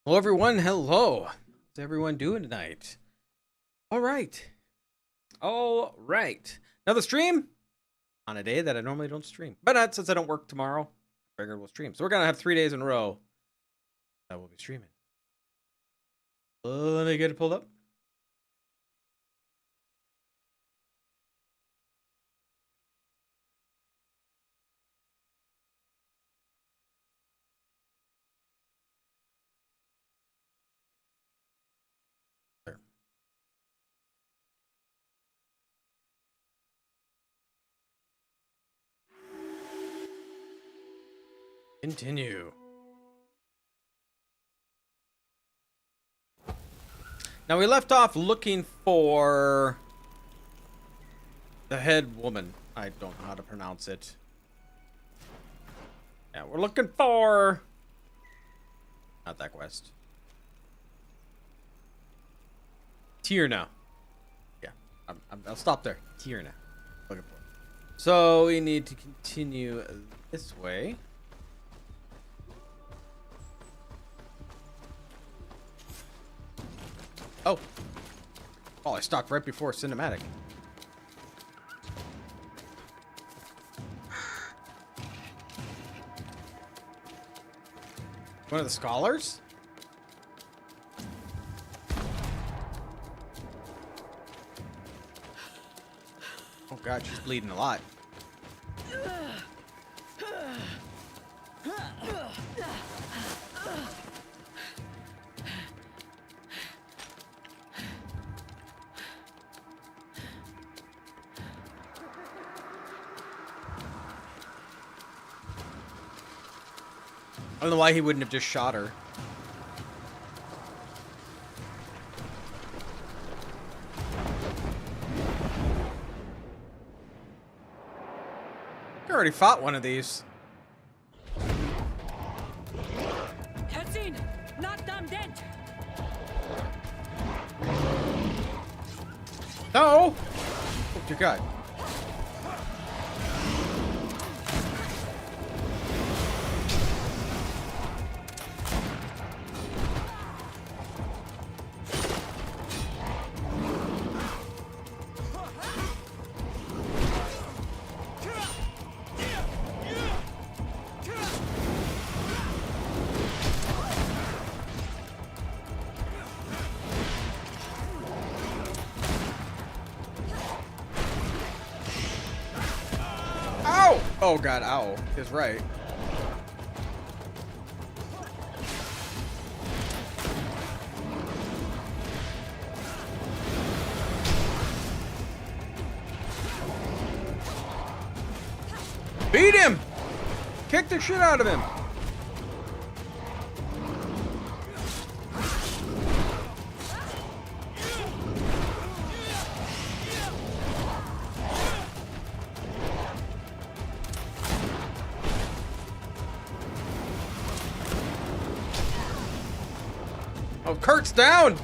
Hello, everyone. Hello. How's everyone doing tonight? All right. All right. Another stream on a day that I normally don't stream. But not since I don't work tomorrow. I figured we'll stream. So we're going to have 3 days in a row that we'll be streaming. Let me get it pulled up. There. Continue. Now we left off looking for the head woman. I don't know how to pronounce it. Yeah, we're looking for... Not that quest. Tierna. Yeah, I'll stop there. Tierna. Looking for. So we need to continue this way. Oh. Oh, I stopped right before cinematic. One of the scholars? Oh god, she's bleeding a lot. I don't know why he wouldn't have just shot her. I already fought one of these. Cutscene! Not damn dead! No! Oh dear god. Oh god, ow. He's right. Beat him! Kick the shit out of him! Oh, Kurt's down!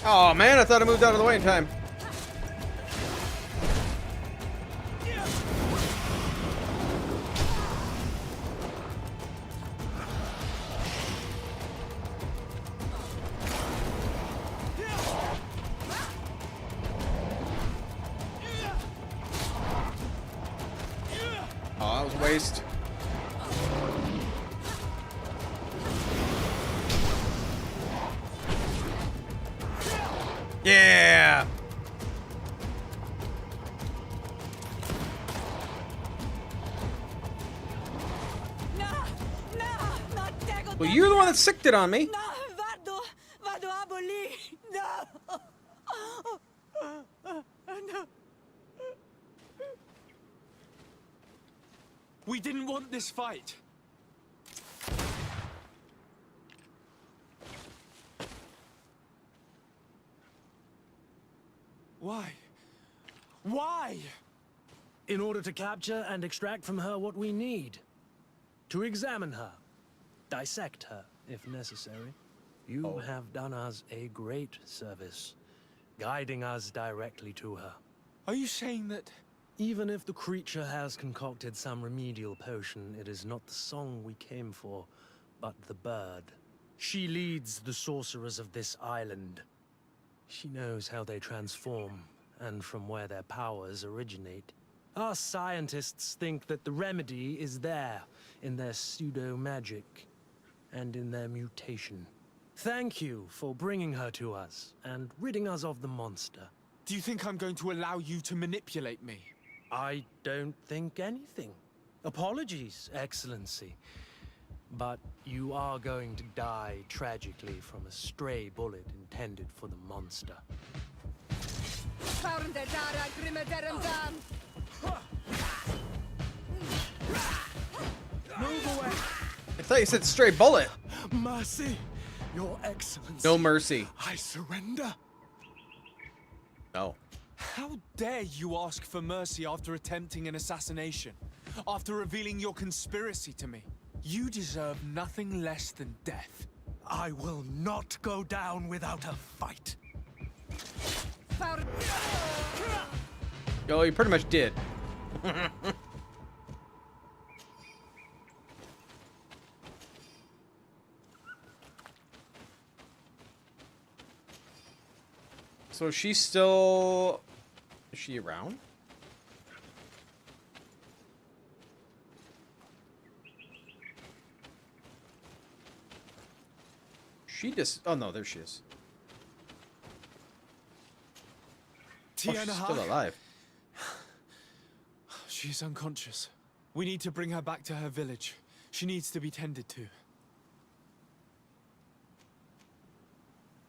Oh man, I thought I moved out of the way in time. Oh, that was a waste. Yeah! Well, you're the one that sicked it on me. No, vado aboli! No! No! We didn't want this fight. Why? Why? In order to capture and extract from her what we need. To examine her. Dissect her, if necessary. You have done us a great service, guiding us directly to her. Are you saying that... Even if the creature has concocted some remedial potion, it is not the song we came for, but the bird. She leads the sorcerers of this island. She knows how they transform, and from where their powers originate. Our scientists think that the remedy is there, in their pseudo-magic, and in their mutation. Thank you for bringing her to us, and ridding us of the monster. Do you think I'm going to allow you to manipulate me? I don't think anything. Apologies, Excellency. But you are going to die tragically from a stray bullet intended for the monster. Move away! I thought you said stray bullet. Mercy! Your Excellency. No mercy. I surrender. No. How dare you ask for mercy after attempting an assassination? After revealing your conspiracy to me? You deserve nothing less than death. I will not go down without a fight. Oh, you pretty much did. So she's still... Is she around? She just... Oh no, there she is. Oh, she's still alive. She's unconscious. We need to bring her back to her village. She needs to be tended to.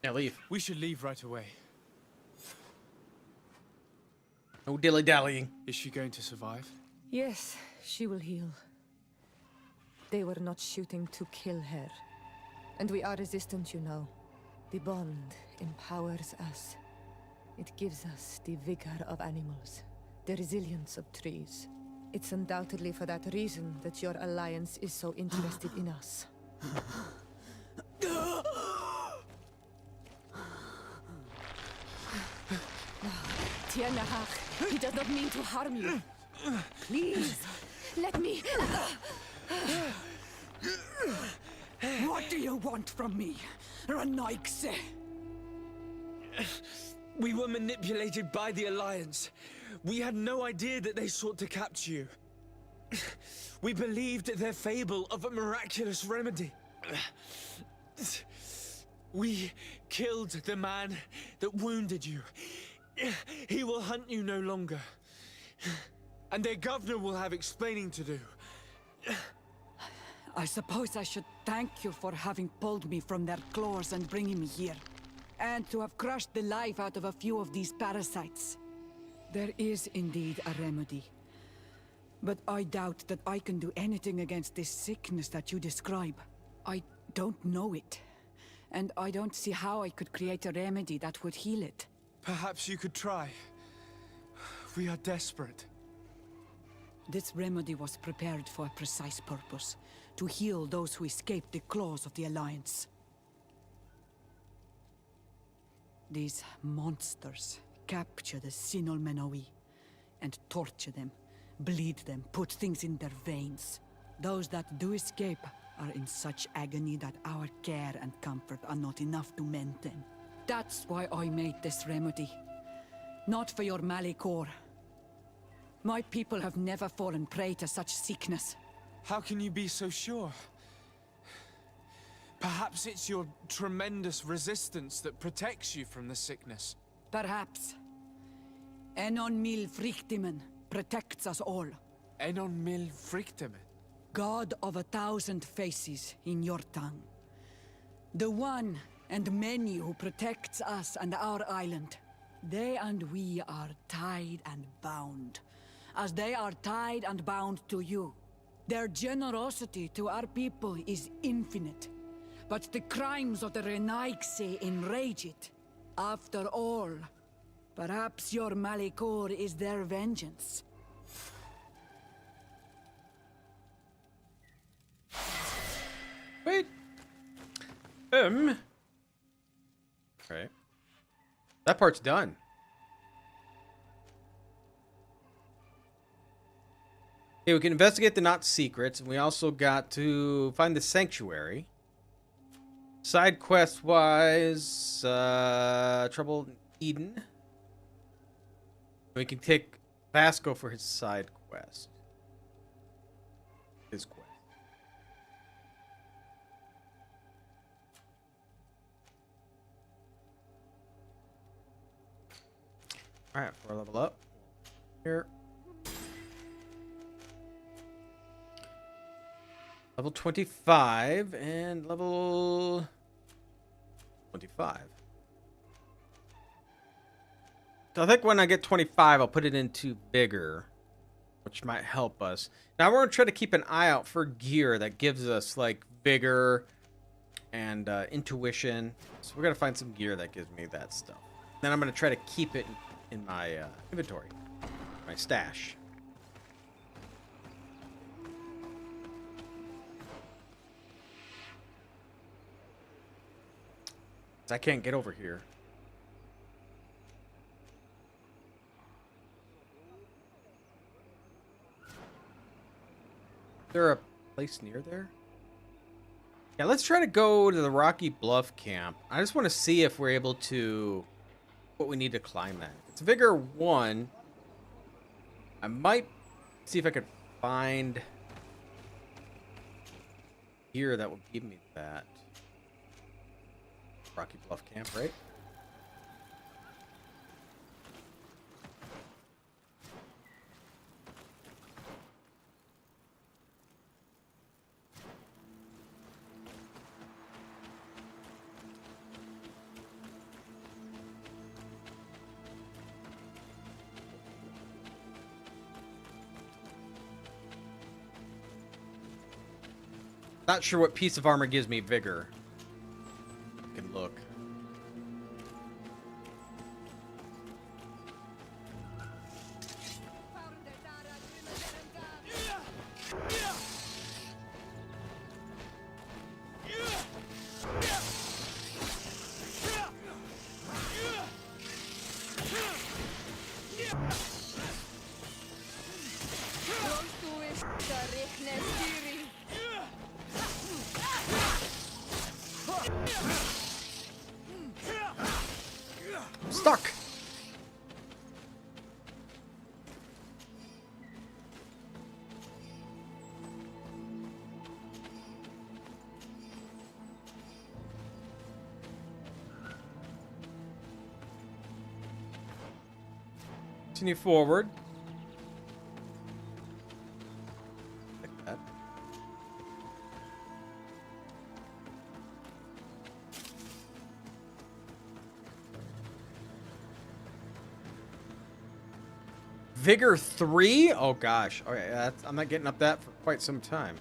Yeah, leave. We should leave right away. No dilly-dallying. Is she going to survive? Yes, she will heal. They were not shooting to kill her. And we are resistant, you know. The bond empowers us. It gives us the vigor of animals, the resilience of trees. It's undoubtedly for that reason that your alliance is so interested in us. Tianahak, he does not mean to harm you. Please, let me... What do you want from me, Ranaikse? We were manipulated by the Alliance. We had no idea that they sought to capture you. We believed their fable of a miraculous remedy. We killed the man that wounded you. He will hunt you no longer. And their governor will have explaining to do. I suppose I should thank you for having pulled me from their claws and bringing me here. And to have crushed the life out of a few of these parasites. There is indeed a remedy. But I doubt that I can do anything against this sickness that you describe. I don't know it. And I don't see how I could create a remedy that would heal it. Perhaps you could try. We are desperate. This remedy was prepared for a precise purpose. To heal those who escaped the claws of the Alliance. These monsters capture the Sinol Menoi and torture them, bleed them, put things in their veins. Those that do escape are in such agony that our care and comfort are not enough to mend them. That's why I made this remedy. Not for your Malikor. My people have never fallen prey to such sickness. How can you be so sure? Perhaps it's your tremendous resistance that protects you from the sickness. Perhaps. Enon mil frictimen protects us all. Enon mil frictimen. God of 1,000 faces in your tongue. The one and many who protects us and our island. They and we are tied and bound, as they are tied and bound to you. Their generosity to our people is infinite, but the crimes of the Renaigse enrage it. After all, Perhaps your Malikor is their vengeance. Wait. Right. That part's done. Okay, we can investigate the not secrets, and we also got to find the sanctuary. Side quest wise, Trouble in Eden. We can take Vasco for his side quest. His quest. Alright, for a level up. Here. Level 25 and level 25. So I think when I get 25, I'll put it into vigor, which might help us. Now we're going to try to keep an eye out for gear that gives us like vigor and intuition. So we're going to find some gear that gives me that stuff. Then I'm going to try to keep it in my inventory, my stash. I can't get over here. Is there a place near there? Yeah, let's try to go to the Rocky Bluff camp. I just want to see if we're able to... what we need to climb that. It's Vigor 1. I might see if I could find... gear that will give me that. Rocky Bluff camp, right? Not sure what piece of armor gives me vigor. I can look. I'm stuck. Continue forward. Like that. Vigor 3? Oh gosh. Okay, I'm not getting up that for quite some time.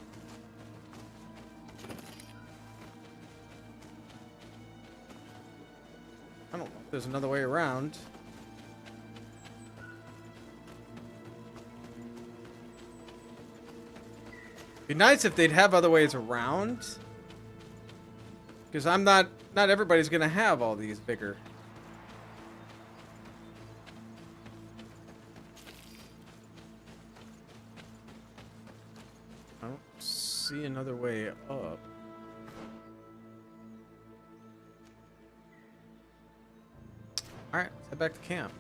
I don't know if there's another way around. Be nice if they'd have other ways around. Because not everybody's gonna have all these vigor. I don't see another way up. Alright, let's head back to camp.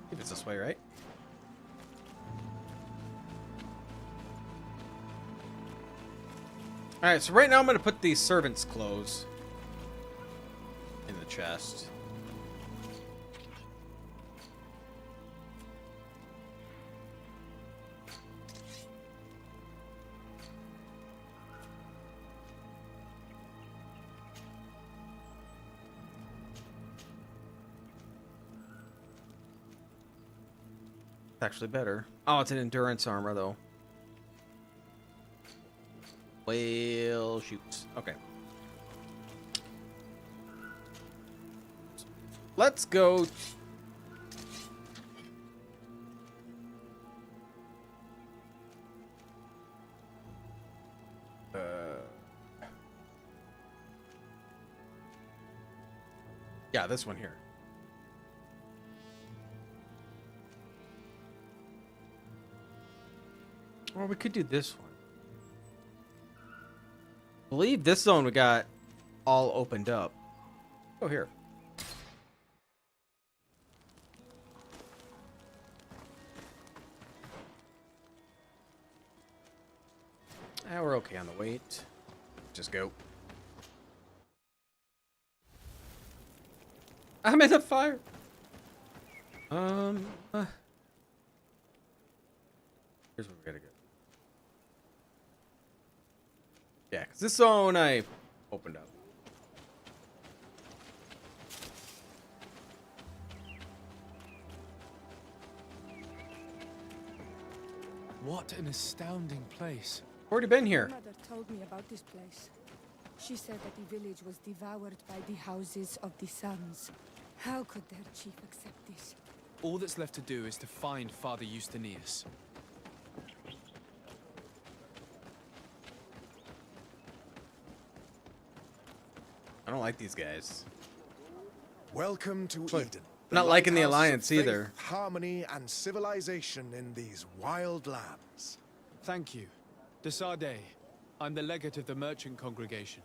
I think it's this way, right? Alright, so right now I'm going to put these servants' clothes in the chest. It's actually better. Oh, it's an endurance armor, though. Well, shoots. Okay. Let's go. Yeah, this one here. Or we could do this one. I believe this zone we got all opened up. Oh, here. Ah, we're okay on the weight. Just go. I'm in the fire. Here's where we gotta go. Yeah, because this zone I opened up. What an astounding place. Already been here. Mother told me about this place. She said that the village was devoured by the houses of the sons. How could their chief accept this? All that's left to do is to find Father Justinius. I don't like these guys. Welcome to Look, Eden. not liking the lighthouse of Alliance faith, either. Harmony and civilization in these wild lands. Thank you. Desade. I'm the legate of the merchant congregation.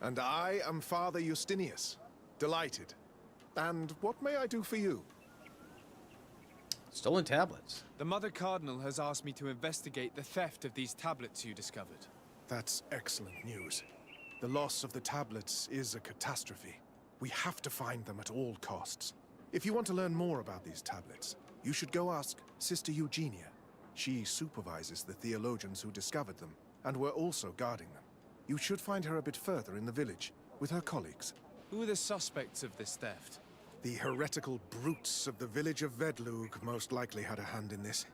And I am Father Justinius. Delighted. And what may I do for you? Stolen tablets. The Mother Cardinal has asked me to investigate the theft of these tablets you discovered. That's excellent news. The loss of the tablets is a catastrophe. We have to find them at all costs. If you want to learn more about these tablets, you should go ask Sister Eugenia. She supervises the theologians who discovered them, and were also guarding them. You should find her a bit further in the village, with her colleagues. Who are the suspects of this theft? The heretical brutes of the village of Vedlug most likely had a hand in this.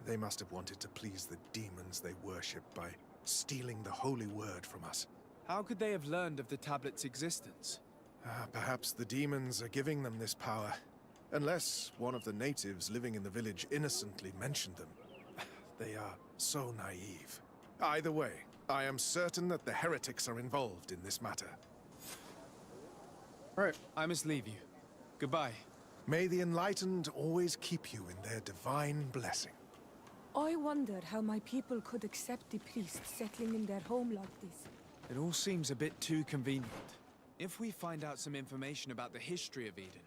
They must have wanted to please the demons they worship by stealing the holy word from us. How could they have learned of the tablet's existence? Perhaps the demons are giving them this power. Unless one of the natives living in the village innocently mentioned them. They are so naive. Either way, I am certain that the heretics are involved in this matter. All right. I must leave you. Goodbye. May the enlightened always keep you in their divine blessing. I wonder how my people could accept the priests settling in their home like this. It all seems a bit too convenient. If we find out some information about the history of Eden,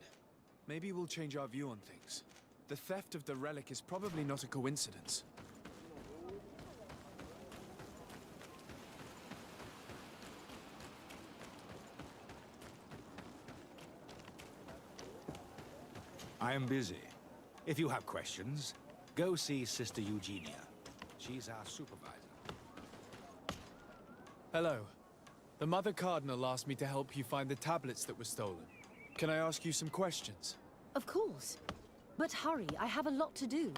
maybe we'll change our view on things. The theft of the relic is probably not a coincidence. I am busy. If you have questions, go see Sister Eugenia. She's our supervisor. Hello. The Mother Cardinal asked me to help you find the tablets that were stolen. Can I ask you some questions? Of course. But hurry, I have a lot to do.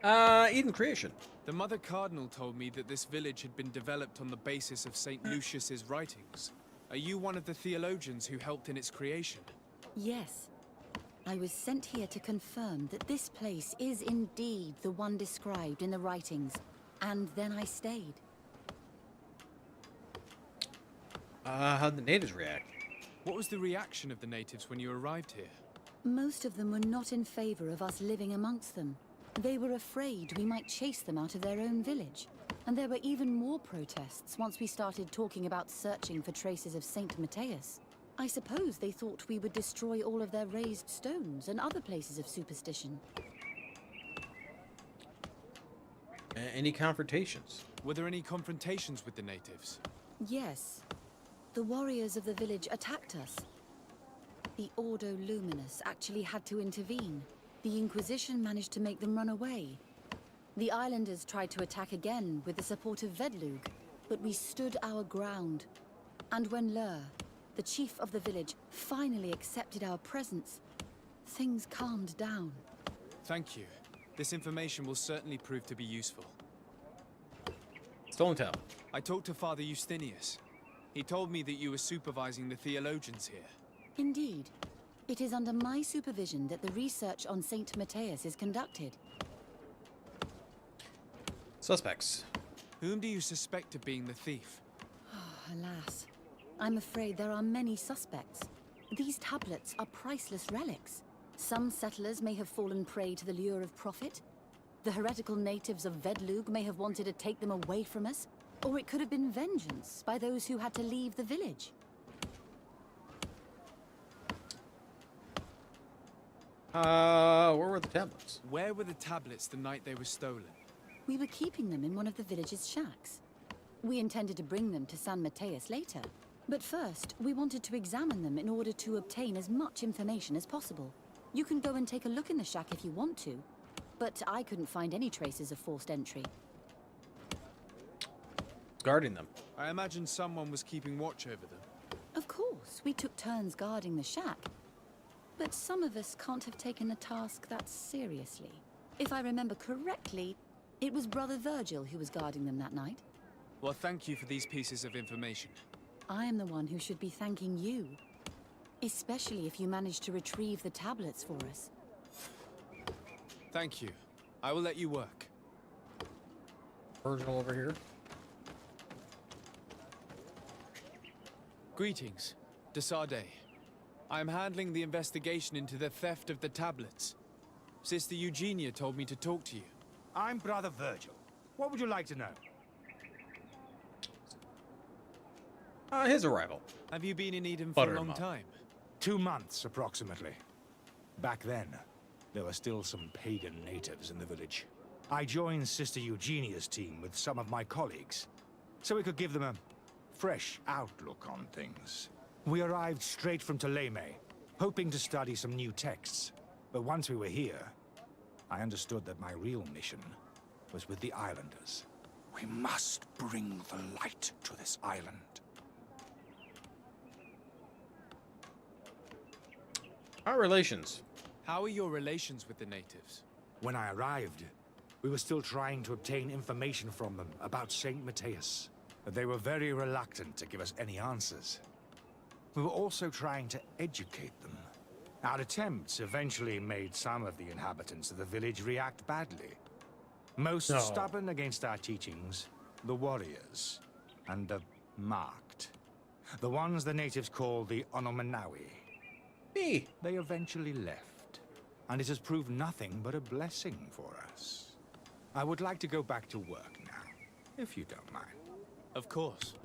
Eden Creation. The Mother Cardinal told me that this village had been developed on the basis of St. Lucius's writings. Are you one of the theologians who helped in its creation? Yes. I was sent here to confirm that this place is indeed the one described in the writings, and then I stayed. How'd the natives react? What was the reaction of the natives when you arrived here? Most of them were not in favor of us living amongst them. They were afraid we might chase them out of their own village. And there were even more protests once we started talking about searching for traces of Saint Matthias. I suppose they thought we would destroy all of their raised stones and other places of superstition. Any confrontations? Were there any confrontations with the natives? Yes. The warriors of the village attacked us. The Ordo Luminous actually had to intervene. The Inquisition managed to make them run away. The islanders tried to attack again with the support of Vedlug, but we stood our ground. And when Lur, the chief of the village, finally accepted our presence, things calmed down. Thank you. This information will certainly prove to be useful. Stolen tablet. I talked to Father Justinius. He told me that you were supervising the theologians here. Indeed. It is under my supervision that the research on Saint Matthias is conducted. Suspects. Whom do you suspect of being the thief? Alas, I'm afraid there are many suspects. These tablets are priceless relics. Some settlers may have fallen prey to the lure of profit. The heretical natives of Vedlug may have wanted to take them away from us. Or it could have been vengeance by those who had to leave the village. Where were the tablets? Where were the tablets the night they were stolen? We were keeping them in one of the village's shacks. We intended to bring them to San Matthias later. But first, we wanted to examine them in order to obtain as much information as possible. You can go and take a look in the shack if you want to. But I couldn't find any traces of forced entry. Guarding them. I imagine someone was keeping watch over them. Of course, we took turns guarding the shack. But some of us can't have taken the task that seriously. If I remember correctly, it was Brother Virgil who was guarding them that night. Well, thank you for these pieces of information. I am the one who should be thanking you. Especially if you managed to retrieve the tablets for us. Thank you. I will let you work. Virgil over here. Greetings. Desarde. I am handling the investigation into the theft of the tablets. Sister Eugenia told me to talk to you. I'm Brother Virgil. What would you like to know? His arrival. Have you been in Eden for Butter a him long up. time? 2 months, approximately. Back then, there were still some pagan natives in the village. I joined Sister Eugenia's team with some of my colleagues, so we could give them a fresh outlook on things. We arrived straight from Ptolemy, hoping to study some new texts. But once we were here, I understood that my real mission was with the islanders. We must bring the light to this island. Our relations. How are your relations with the natives? When I arrived, we were still trying to obtain information from them about Saint Matthias. But they were very reluctant to give us any answers. We were also trying to educate them. Our attempts eventually made some of the inhabitants of the village react badly. Most No. stubborn against our teachings, the warriors, and the marked. The ones the natives call the Onomanawi. Me. They eventually left, and it has proved nothing but a blessing for us. I would like to go back to work now, if you don't mind. Of course.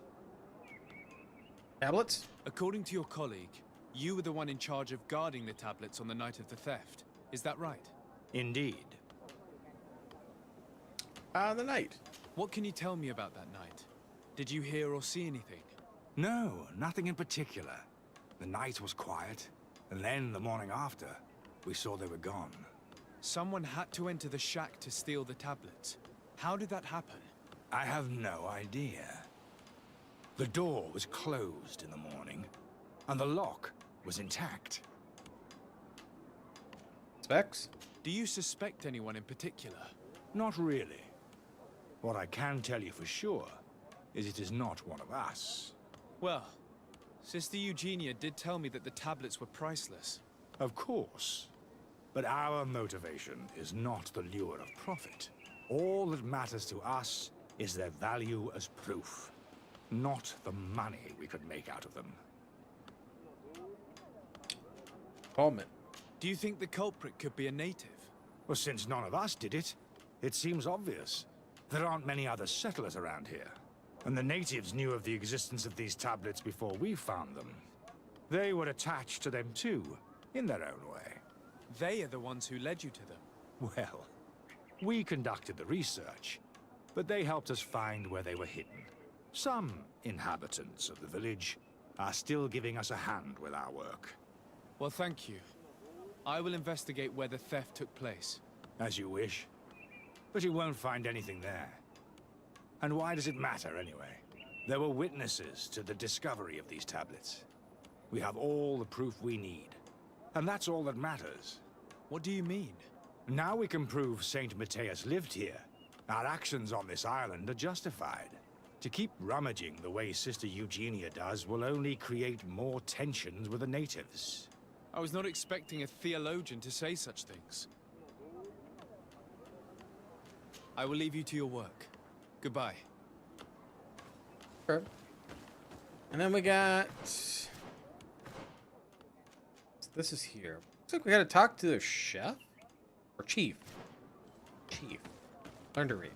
Tablets? According to your colleague, you were the one in charge of guarding the tablets on the night of the theft. Is that right? Indeed. The night. What can you tell me about that night? Did you hear or see anything? No, nothing in particular. The night was quiet, and then the morning after, we saw they were gone. Someone had to enter the shack to steal the tablets. How did that happen? I have no idea. The door was closed in the morning, and the lock was intact. Specs? Do you suspect anyone in particular? Not really. What I can tell you for sure is it is not one of us. Well, Sister Eugenia did tell me that the tablets were priceless. Of course. But our motivation is not the lure of profit. All that matters to us is their value as proof, not the money we could make out of them. Coleman. Do you think the culprit could be a native? Well, since none of us did it, it seems obvious. There aren't many other settlers around here. And the natives knew of the existence of these tablets before we found them. They were attached to them too, in their own way. They are the ones who led you to them. Well, we conducted the research, but they helped us find where they were hidden. Some inhabitants of the village are still giving us a hand with our work. Well, thank you. I will investigate where the theft took place. As you wish. But you won't find anything there. And why does it matter, anyway? There were witnesses to the discovery of these tablets. We have all the proof we need. And that's all that matters. What do you mean? Now we can prove Saint Matthias lived here. Our actions on this island are justified. To keep rummaging the way Sister Eugenia does will only create more tensions with the natives. I was not expecting a theologian to say such things. I will leave you to your work. Goodbye. Sure. And then we got... This is here. Looks like we gotta talk to the chef? Or chief? Chief. Learn to read.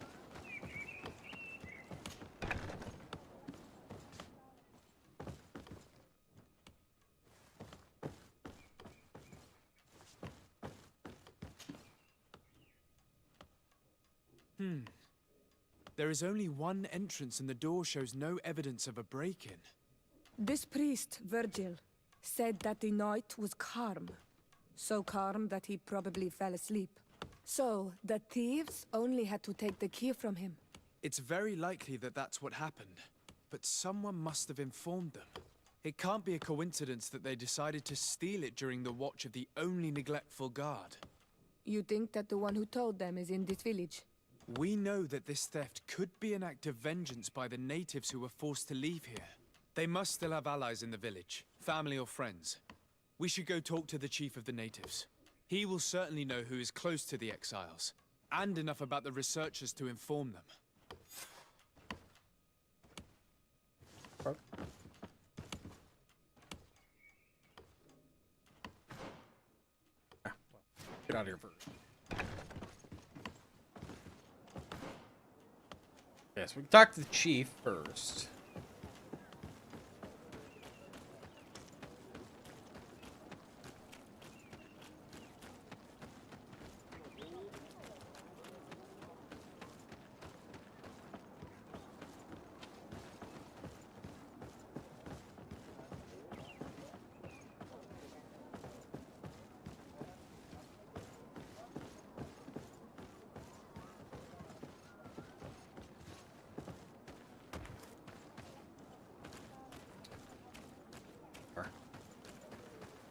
There is only one entrance and the door shows no evidence of a break-in. This priest, Virgil, said that the night was calm. So calm that he probably fell asleep. So, the thieves only had to take the key from him. It's very likely that that's what happened, but someone must have informed them. It can't be a coincidence that they decided to steal it during the watch of the only neglectful guard. You think that the one who told them is in this village? We know that this theft could be an act of vengeance by the natives who were forced to leave here. They must still have allies in the village, family or friends. We should go talk to the chief of the natives. He will certainly know who is close to the exiles, and enough about the researchers to inform them. Get out of here first. Yes, we can talk to the chief first.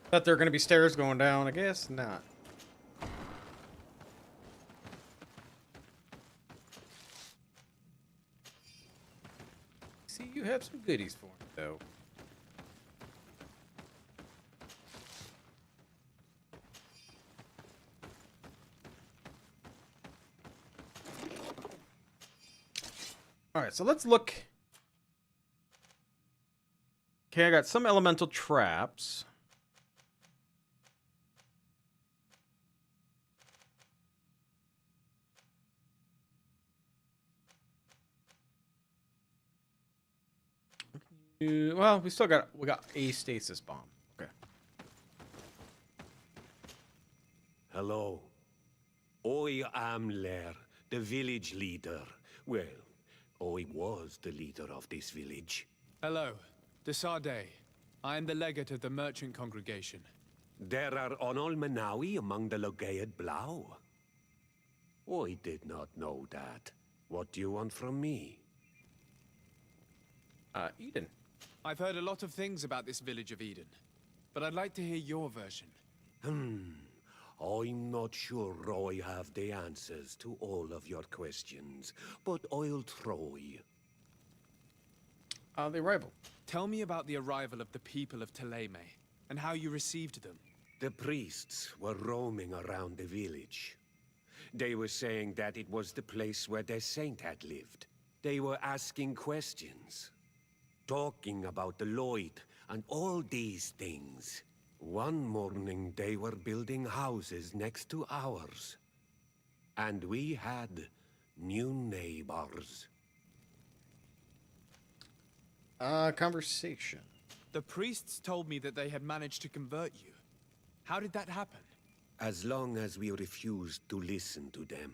Thought there were going to be stairs going down. I guess not. See, you have some goodies for me, though. All right, so let's look. Okay, I got some elemental traps. Well, we got a stasis bomb. Okay. Hello. I am Lair, the village leader. Well, I was the leader of this village. Hello, Desade. I am the legate of the merchant congregation. There are Onol Manawi among the Logaed Blau. I did not know that. What do you want from me? Eden. I've heard a lot of things about this village of Eden, but I'd like to hear your version. I'm not sure I have the answers to all of your questions, but I'll try. The arrival. Tell me about the arrival of the people of Teleme, and how you received them. The priests were roaming around the village. They were saying that it was the place where their saint had lived. They were asking questions, talking about the Lloyd and all these things. One morning they were building houses next to ours. And we had new neighbors. Conversation. The priests told me that they had managed to convert you. How did that happen? As long as we refused to listen to them,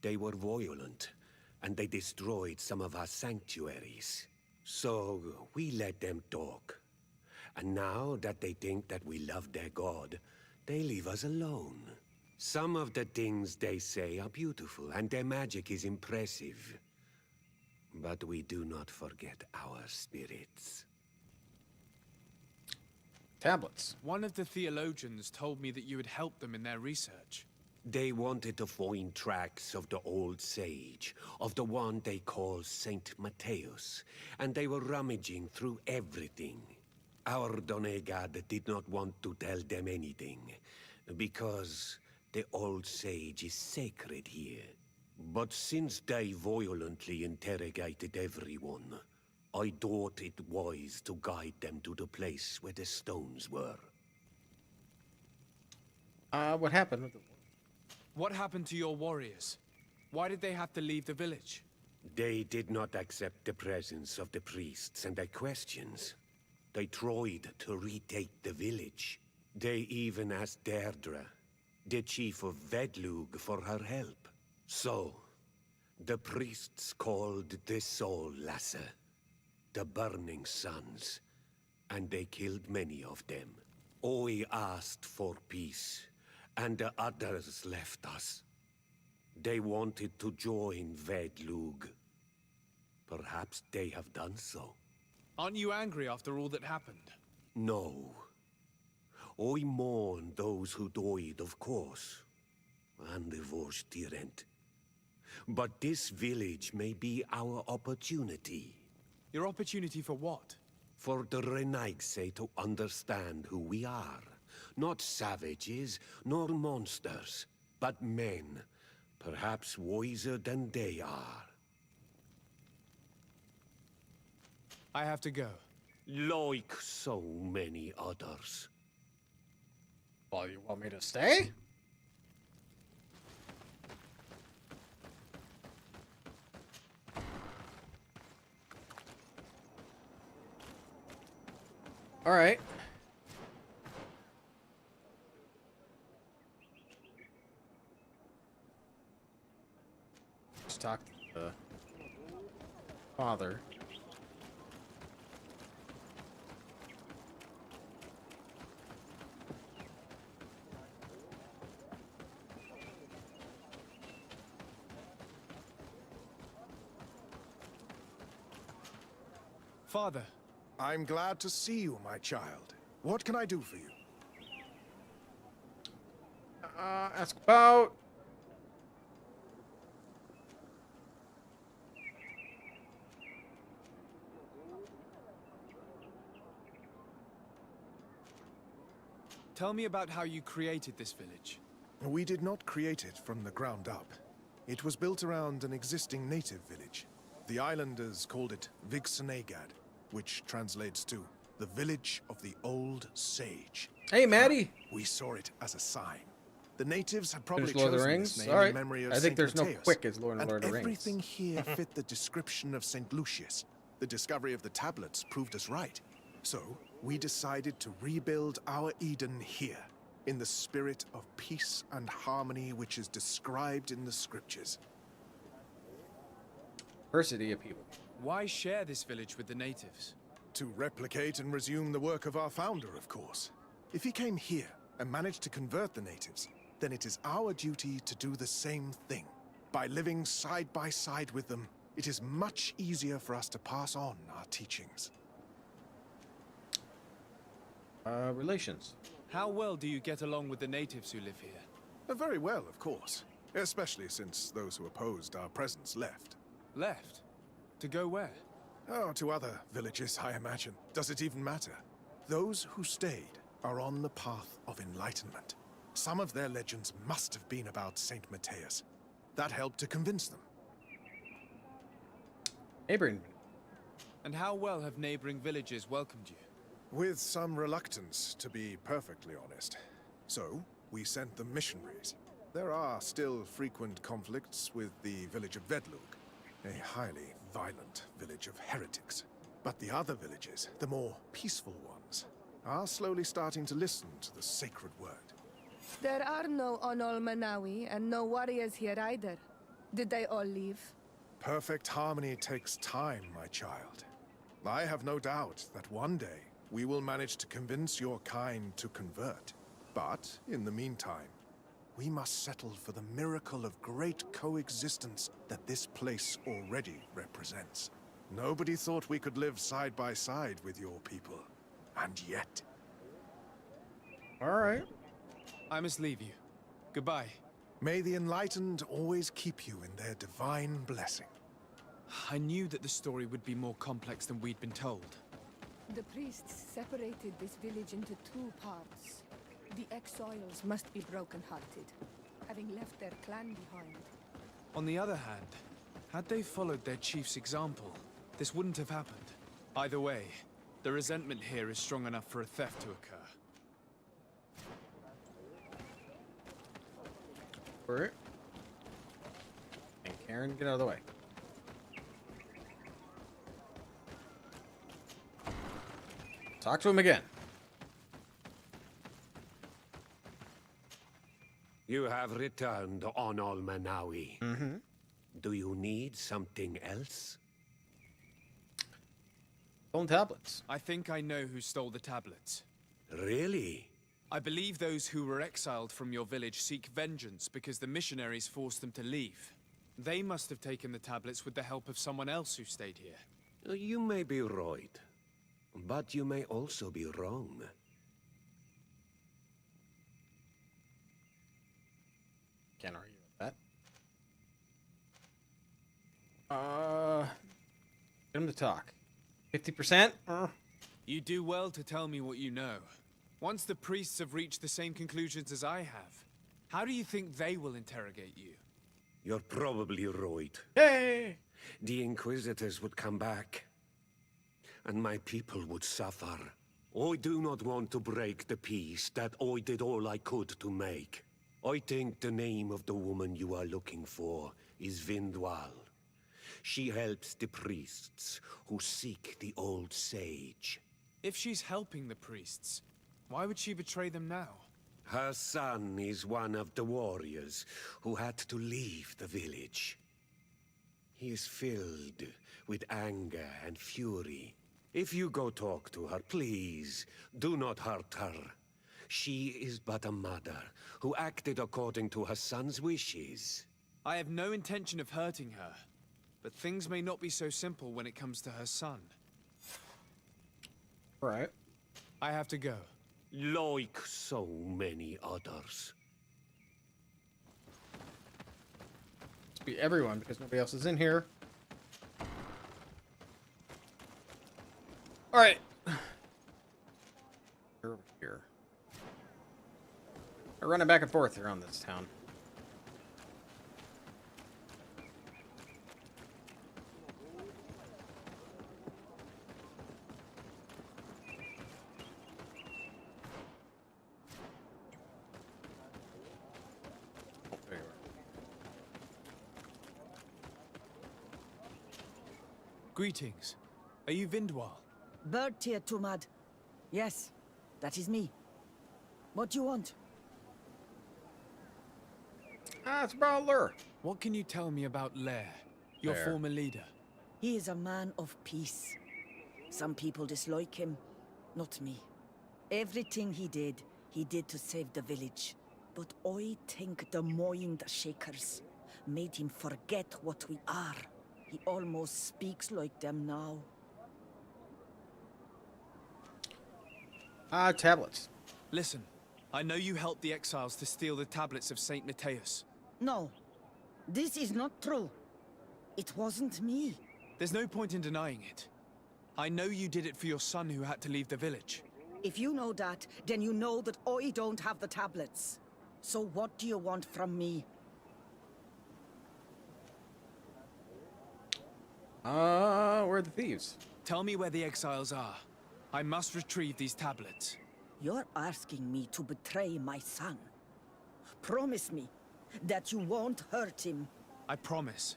they were violent, and they destroyed some of our sanctuaries. So we let them talk. And now that they think that we love their god, they leave us alone. Some of the things they say are beautiful, and their magic is impressive. But we do not forget our spirits. tablets. One of the theologians told me that you had helped them in their research. They wanted to find tracks of the old sage, of the one they call Saint Matthäus, and they were rummaging through everything. Our Donegad did not want to tell them anything, because the old sage is sacred here. But since they violently interrogated everyone, I thought it wise to guide them to the place where the stones were. What happened with the... What happened to your warriors? Why did they have to leave the village? They did not accept the presence of the priests and their questions. They tried to retake the village. They even asked Deirdre, the chief of Vedlug, for her help. So, the priests called the Soul Lasser, the Burning Suns, and they killed many of them. I asked for peace, and the others left us. They wanted to join Vedlug. Perhaps they have done so. Aren't you angry after all that happened? No. I mourn those who died, of course, and the Vorstirent. But this village may be our opportunity. Your opportunity for what? For the Renaigse to understand who we are. Not savages, nor monsters, but men, perhaps wiser than they are. I have to go. Like so many others. Well, you want me to stay? All right. Let's talk to the father. Father, I'm glad to see you, my child. What can I do for you? Ask about... tell me about how you created this village. We did not create it from the ground up. It was built around an existing native village. The islanders called it Mykillangelo, which translates to the village of the old sage. Hey, Maddie. We saw it as a sign. The natives had probably There's Lord of the chosen this Rings. name All right. in memory of I think Saint there's no Matthias. quick as Lord of the Rings. Everything here fit the description of Saint Lucius. The discovery of the tablets proved us right. So, we decided to rebuild our Eden here, in the spirit of peace and harmony which is described in the scriptures. Diversity of people. Why share this village with the natives? To replicate and resume the work of our founder, of course. If he came here and managed to convert the natives, then it is our duty to do the same thing. By living side by side with them, it is much easier for us to pass on our teachings. Relations. How well do you get along with the natives who live here? Very well, of course. Especially since those who opposed our presence left. Left? To go where? Oh, to other villages, I imagine. Does it even matter? Those who stayed are on the path of enlightenment. Some of their legends must have been about Saint Matthias. That helped to convince them. Neighboring. And how well have neighboring villages welcomed you? With some reluctance, to be perfectly honest. So, we sent them missionaries. There are still frequent conflicts with the village of Vedlug, a highly violent village of heretics. But the other villages, the more peaceful ones, are slowly starting to listen to the sacred word. There are no Onol Manawi and no warriors here either. Did they all leave? Perfect harmony takes time, my child. I have no doubt that one day we will manage to convince your kind to convert. But, in the meantime, we must settle for the miracle of great coexistence that this place already represents. Nobody thought we could live side by side with your people. And yet... All right. I must leave you. Goodbye. May the enlightened always keep you in their divine blessing. I knew that the story would be more complex than we'd been told. The priests separated this village into two parts. The exiles must be broken-hearted, having left their clan behind. On the other hand, had they followed their chief's example, this wouldn't have happened. Either way, the resentment here is strong enough for a theft to occur. All right. And Karen, get out of the way. Talk to him again. You have returned on Manawi. Mm-hmm. Do you need something else? Stolen tablets. I think I know who stole the tablets. Really? I believe those who were exiled from your village seek vengeance because the missionaries forced them to leave. They must have taken the tablets with the help of someone else who stayed here. You may be right, but you may also be wrong. Can't argue with that. Get him to talk. 50%? You do well to tell me what you know. Once the priests have reached the same conclusions as I have, how do you think they will interrogate you? You're probably right. Hey! The Inquisitors would come back, and my people would suffer. I do not want to break the peace that I did all I could to make. I think the name of the woman you are looking for is Vindwal. She helps the priests who seek the old sage. If she's helping the priests, why would she betray them now? Her son is one of the warriors who had to leave the village. He is filled with anger and fury. If you go talk to her, please, do not hurt her. She is but a mother who acted according to her son's wishes. I have no intention of hurting her, but things may not be so simple when it comes to her son. Right. I have to go. Like so many others. Must be everyone because nobody else is in here. All right. You're over here. We're running back and forth around this town. Oh, there you are. Greetings. Are you Vindwal? Bird Tier Tumad. Yes, that is me. What do you want? Ah, it's about Lur. What can you tell me about Lair, your Lair. former leader? He is a man of peace. Some people dislike him, not me. Everything he did to save the village. But I think the Mind Shakers made him forget what we are. He almost speaks like them now. Tablets. Listen, I know you helped the exiles to steal the tablets of Saint Matthias. No, this is not true. It wasn't me. There's no point in denying it. I know you did it for your son who had to leave the village. If you know that, then you know that I don't have the tablets. So what do you want from me? Where are the thieves? Tell me where the exiles are. I must retrieve these tablets. You're asking me to betray my son. Promise me that you won't hurt him. I promise.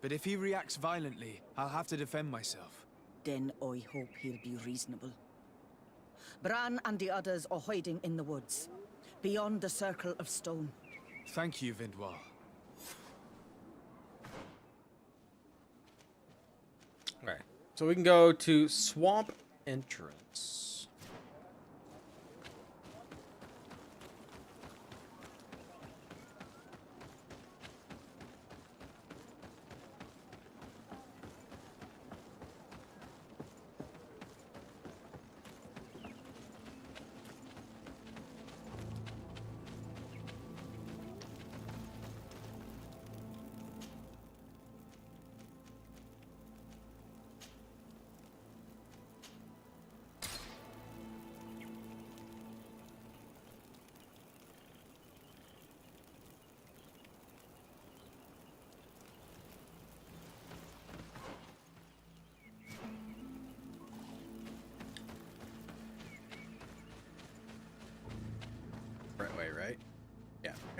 But if he reacts violently, I'll have to defend myself. Then I hope he'll be reasonable. Bran and the others are hiding in the woods, beyond the circle of stone. Thank you, Vindwal. Alright. So we can go to Swamp Entrance.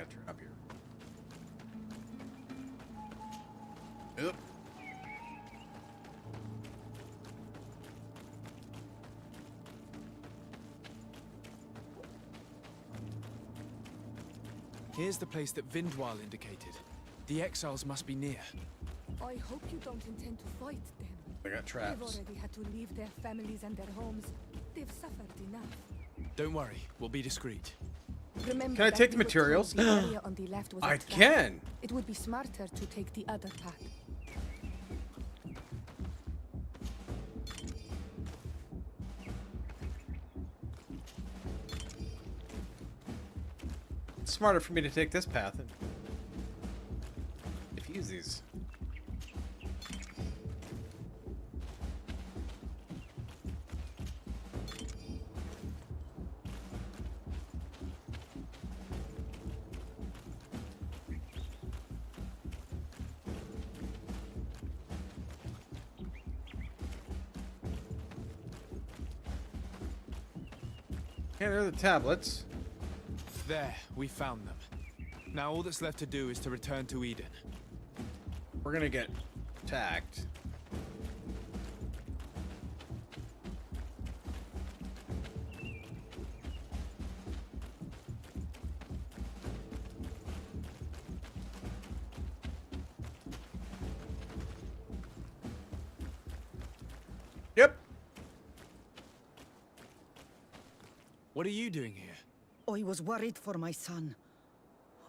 gotta turn up here. Yep. Here's the place that Vindwal indicated. The exiles must be near. I hope you don't intend to fight them. They got They've traps. already had to leave their families and their homes. They've suffered enough. Don't worry, we'll be discreet. Remember Can I that take the we were told materials? the area on the left was a I trap. can. It would be smarter to take the other path. It's smarter for me to take this path and defuse these. Okay, there are the tablets. There, we found them. Now all that's left to do is to return to Eden. We're gonna get attacked. Yep. What are you doing here? I was worried for my son.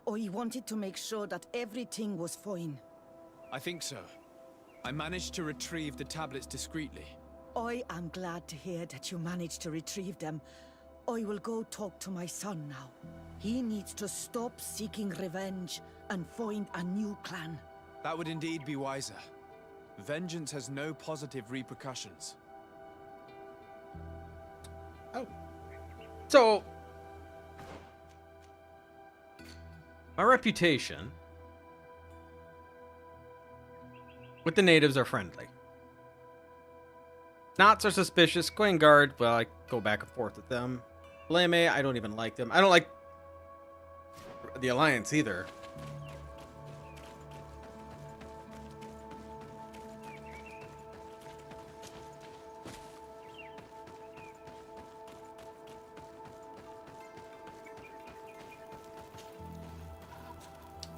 I wanted to make sure that everything was fine. I think so. I managed to retrieve the tablets discreetly. I am glad to hear that you managed to retrieve them. I will go talk to my son now. He needs to stop seeking revenge and find a new clan. That would indeed be wiser. Vengeance has no positive repercussions. Oh. So, my reputation with the natives are friendly. Not so suspicious. Guard, well, I go back and forth with them. Blame, I don't even like them. I don't like the Alliance either.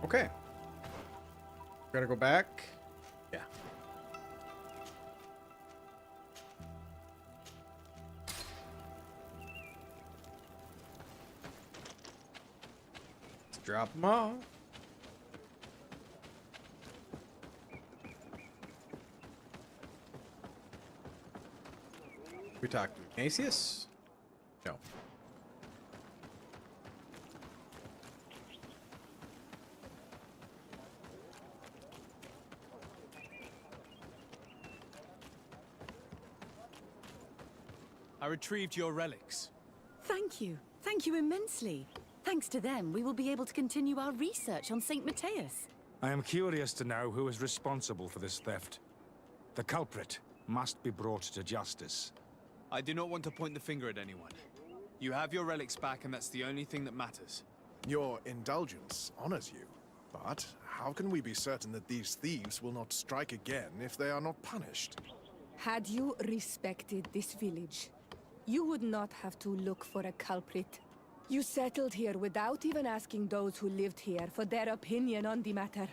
Okay. Gotta go back. Yeah. Let's drop them off. We talked to Ignatius? No. I retrieved your relics. Thank you. Thank you immensely. Thanks to them, we will be able to continue our research on St. Matthias. I am curious to know who is responsible for this theft. The culprit must be brought to justice. I do not want to point the finger at anyone. You have your relics back, and that's the only thing that matters. Your indulgence honors you. But how can we be certain that these thieves will not strike again if they are not punished? Had you respected this village, you would not have to look for a culprit. You settled here without even asking those who lived here for their opinion on the matter.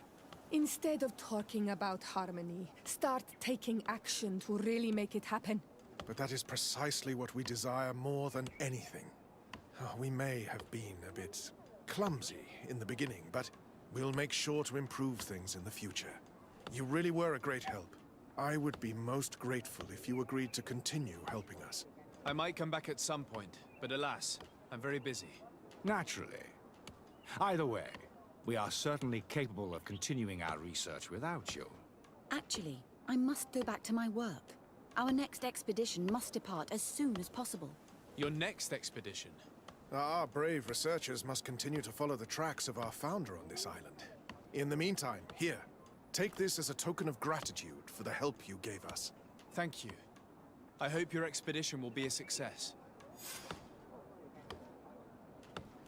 Instead of talking about harmony, start taking action to really make it happen. But that is precisely what we desire more than anything. We may have been a bit clumsy in the beginning, but we'll make sure to improve things in the future. You really were a great help. I would be most grateful if you agreed to continue helping us. I might come back at some point, but alas, I'm very busy. Naturally. Either way, we are certainly capable of continuing our research without you. Actually, I must go back to my work. Our next expedition must depart as soon as possible. Your next expedition? Our brave researchers must continue to follow the tracks of our founder on this island. In the meantime, here, take this as a token of gratitude for the help you gave us. Thank you. I hope your expedition will be a success.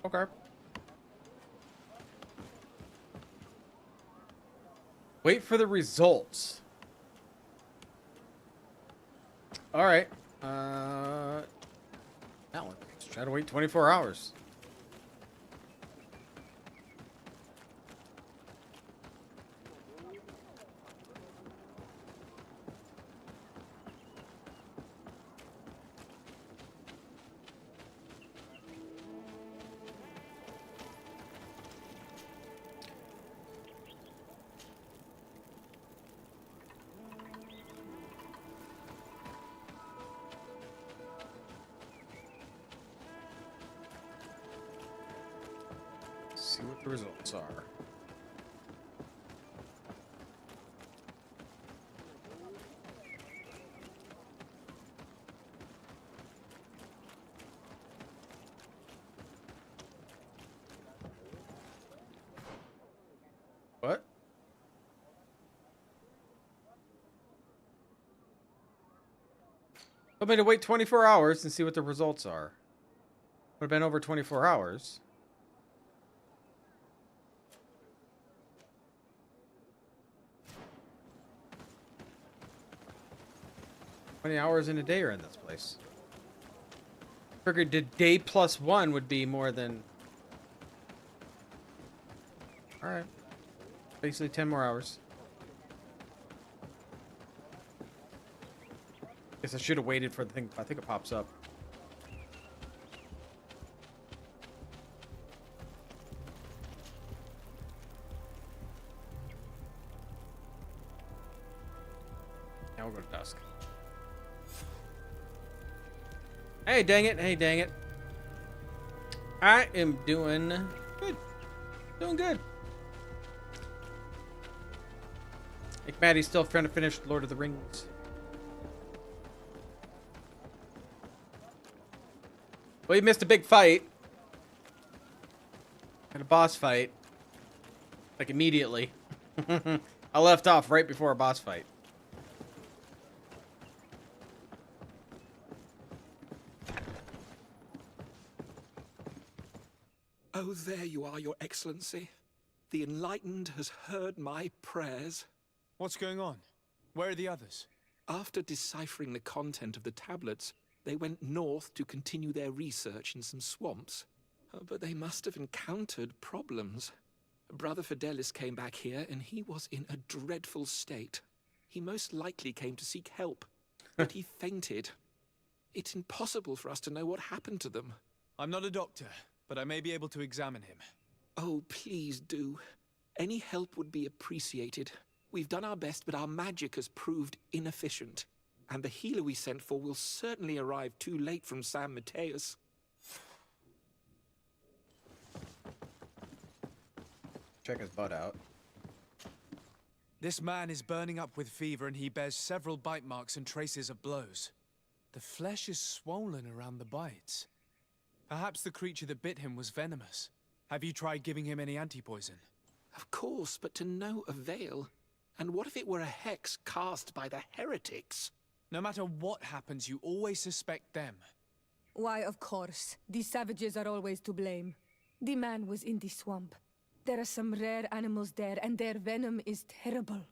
Okay. Wait for the results. All right. That one. Let's try to wait 24 hours. See what the results are. What? Told me to wait 24 hours and see what the results are. Would have been over 24 hours. How many hours in a day are in this place? Figured the day plus 1 would be more than... Alright. Basically 10 more hours. Guess I should have waited for the thing. I think it pops up. Now we'll go to dusk. Hey, dang it. Hey, dang it. I am doing good. Doing good. I think Maddie's still trying to finish Lord of the Rings. Well, you missed a big fight. Had a boss fight. Like, immediately. I left off right before a boss fight. Oh, there you are, Your Excellency. The Enlightened has heard my prayers. What's going on? Where are the others? After deciphering the content of the tablets, they went north to continue their research in some swamps. But they must have encountered problems. Brother Fidelis came back here, and he was in a dreadful state. He most likely came to seek help, but he fainted. It's impossible for us to know what happened to them. I'm not a doctor, but I may be able to examine him. Oh, please do. Any help would be appreciated. We've done our best, but our magic has proved inefficient. And the healer we sent for will certainly arrive too late from San Mateus. Check his butt out. This man is burning up with fever and he bears several bite marks and traces of blows. The flesh is swollen around the bites. Perhaps the creature that bit him was venomous. Have you tried giving him any anti-poison? Of course, but to no avail. And what if it were a hex cast by the heretics? No matter what happens, you always suspect them. Why, of course. These savages are always to blame. The man was in the swamp. There are some rare animals there, and their venom is terrible.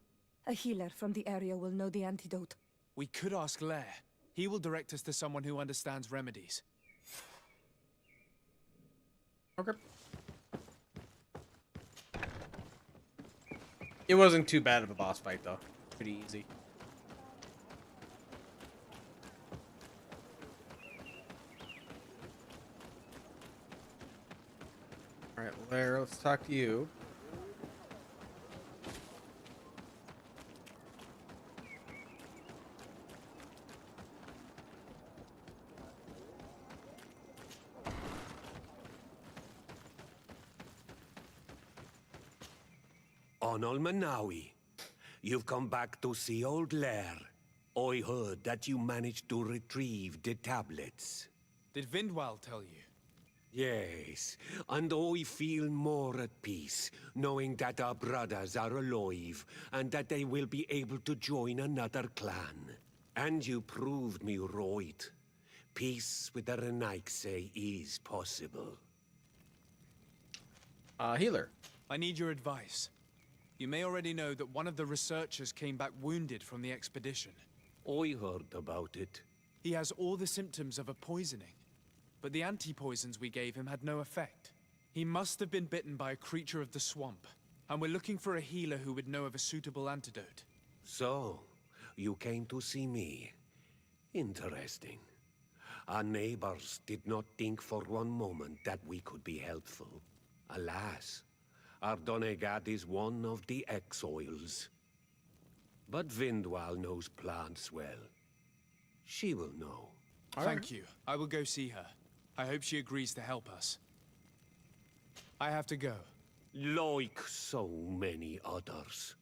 A healer from the area will know the antidote. We could ask Lair. He will direct us to someone who understands remedies. Okay. It wasn't too bad of a boss fight, though. Pretty easy. Alright, Lair, let's talk to you. Onol Manawi, you've come back to see old Lair. I heard that you managed to retrieve the tablets. Did Vindwal tell you? Yes, and I feel more at peace, knowing that our brothers are alive, and that they will be able to join another clan. And you proved me right. Peace with the Renaigse is possible. Healer. I need your advice. You may already know that one of the researchers came back wounded from the expedition. I heard about it. He has all the symptoms of a poisoning, but the anti-poisons we gave him had no effect. He must have been bitten by a creature of the swamp, and we're looking for a healer who would know of a suitable antidote. So, you came to see me. Interesting. Our neighbors did not think for one moment that we could be helpful. Alas, our Donegad is one of the exiles. But Vindwal knows plants well. She will know. Thank you. I will go see her. I hope she agrees to help us. I have to go. Like so many others.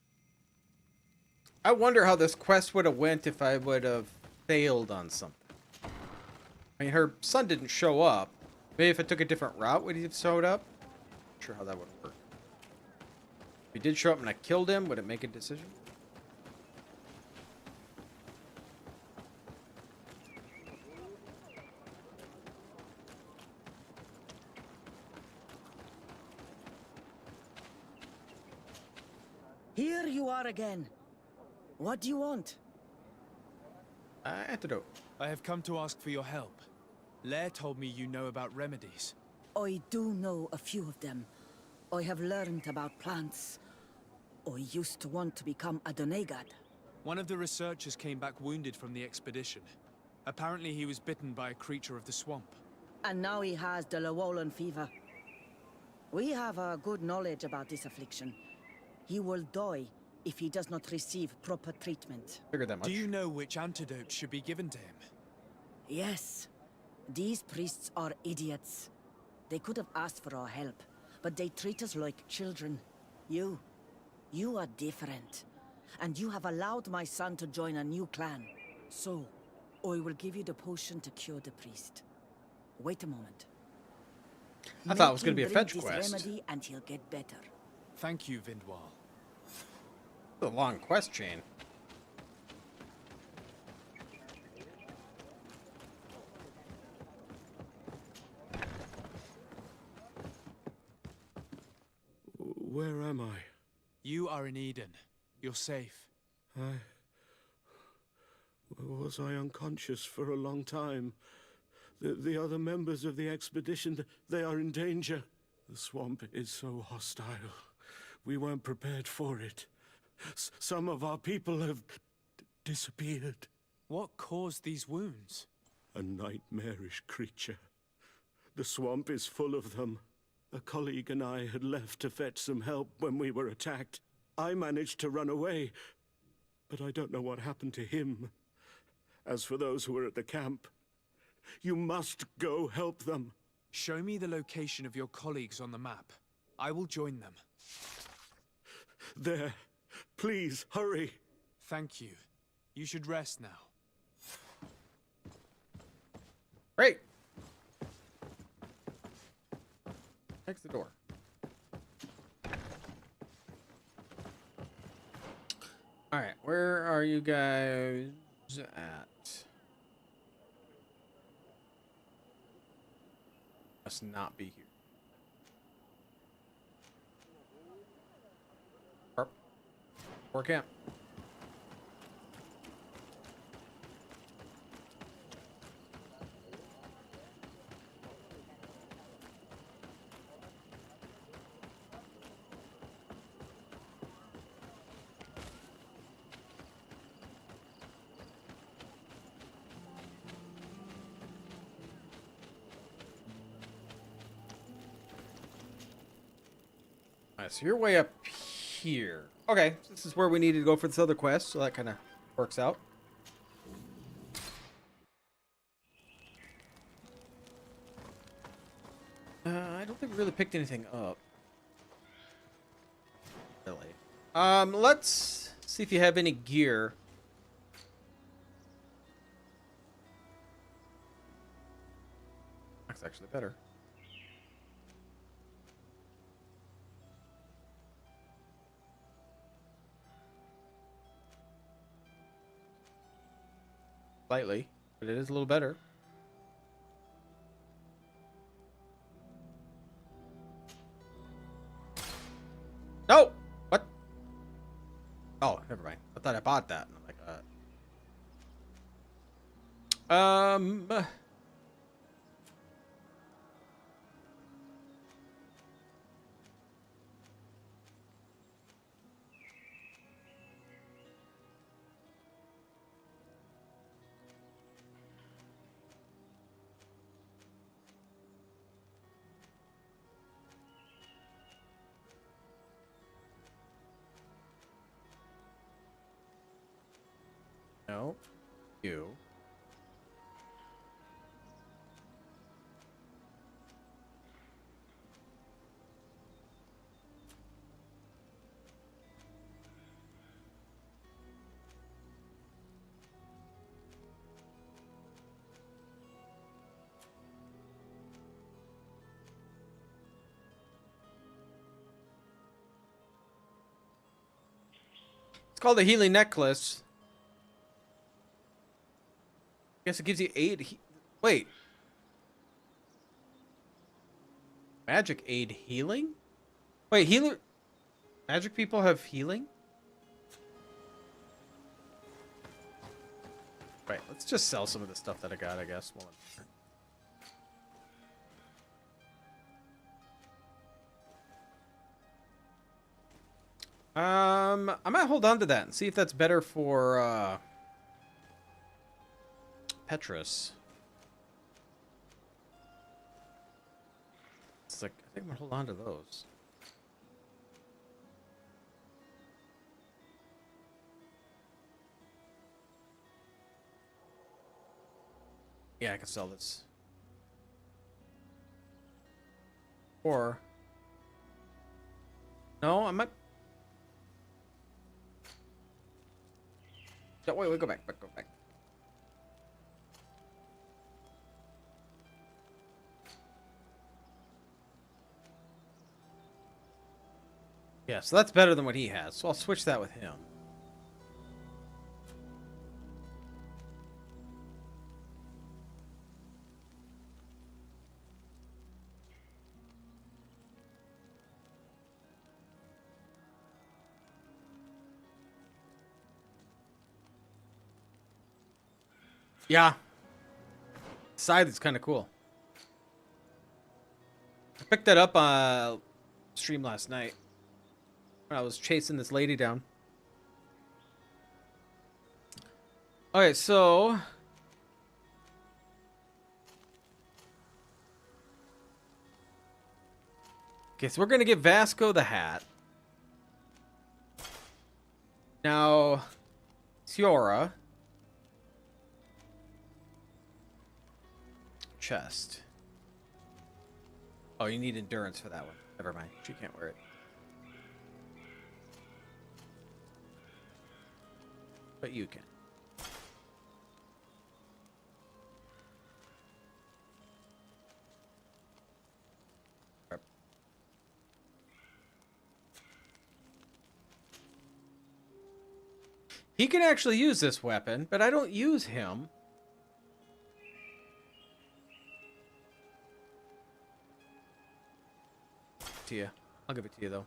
I wonder how this quest would have went if I would have failed on something. I mean, her son didn't show up. Maybe if it took a different route, would he have showed up? Not sure how that would work. If he did show up and I killed him, would it make a decision? Here you are again. What do you want? Antidote. I have come to ask for your help. Lair told me you know about remedies. I do know a few of them. I have learned about plants. I used to want to become a Donegad. One of the researchers came back wounded from the expedition. Apparently he was bitten by a creature of the swamp. And now he has the Llewellyn fever. We have a good knowledge about this affliction. He will die if he does not receive proper treatment. Figured that much. Do you know which antidote should be given to him? Yes. These priests are idiots. They could have asked for our help, but they treat us like children. You are different. And you have allowed my son to join a new clan. So, I will give you the potion to cure the priest. Wait a moment. I thought it was going to be a Make him fetch drink quest. this remedy and he'll get better. Thank you, Vindwal. It's a long quest chain. Where am I? You are in Eden. You're safe. Was I unconscious for a long time? The other members of the expedition, they are in danger. The swamp is so hostile. We weren't prepared for it. Some of our people have disappeared. What caused these wounds? A nightmarish creature. The swamp is full of them. A colleague and I had left to fetch some help when we were attacked. I managed to run away, but I don't know what happened to him. As for those who are at the camp, you must go help them. Show me the location of your colleagues on the map. I will join them. There. Please, hurry. Thank you. You should rest now. Great. Next the door. All right, where are you guys at? Must not be here. Or camp. Alright, so you're way up here. Okay, so this is where we needed to go for this other quest, so that kind of works out. I don't think we really picked anything up. Really. Let's see if you have any gear. That's actually better. Slightly, but it is a little better. No! What? Oh, never mind. I thought I bought that. And I'm like, no, you. It's called a healing necklace. Guess it gives you 8. Wait. Magic aid healing? Wait, healer. Magic people have healing? Right, let's just sell some of the stuff that I got, I guess. I might hold on to that and see if that's better for Petrus. It's like, I think I'm gonna hold on to those. Yeah, I can sell this. Or no, I might. No, wait, go back, go back. Yeah, so that's better than what he has. So I'll switch that with him. Yeah. Scythe is kind of cool. I picked that up on stream last night when I was chasing this lady down. Okay, so we're gonna get Vasco the hat. Now, Tiora. Chest. Oh, you need endurance for that one. Never mind. She can't wear it. But you can. He can actually use this weapon, but I don't use him. To you. I'll give it to you though.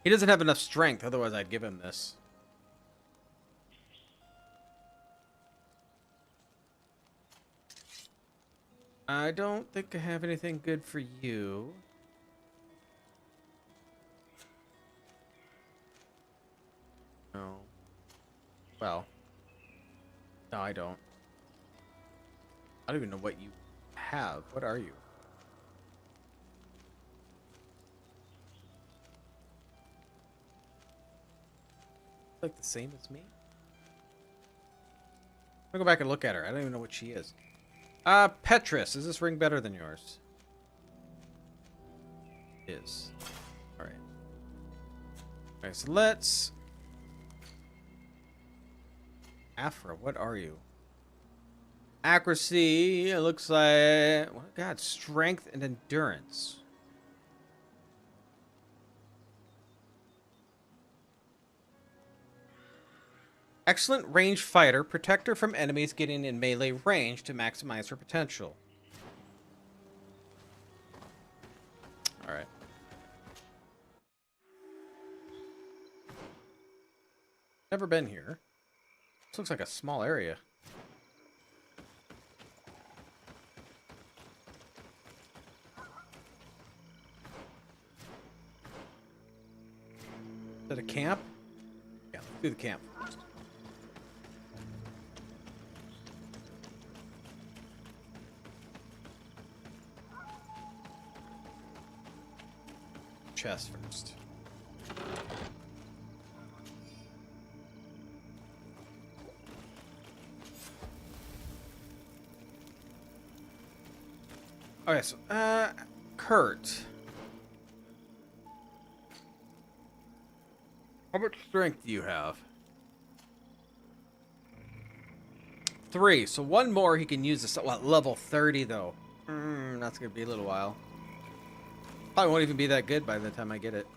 He doesn't have enough strength, otherwise I'd give him this. I don't think I have anything good for you. No. Well. No, I don't. I don't even know what you have. What are you? Like the same as me? I'll go back and look at her. I don't even know what she is. Petrus. Is this ring better than yours? It is. Alright. Alright, so let's... Afra, what are you? Accuracy, it looks like... Oh God, strength and endurance. Excellent range fighter. Protect her from enemies getting in melee range to maximize her potential. Alright. Never been here. This looks like a small area. Is that a camp? Yeah, let's do the camp first. Chest first. Okay, so, Kurt. How much strength do you have? 3. So one more he can use this. What, level 30 though? That's gonna be a little while. Probably won't even be that good by the time I get it.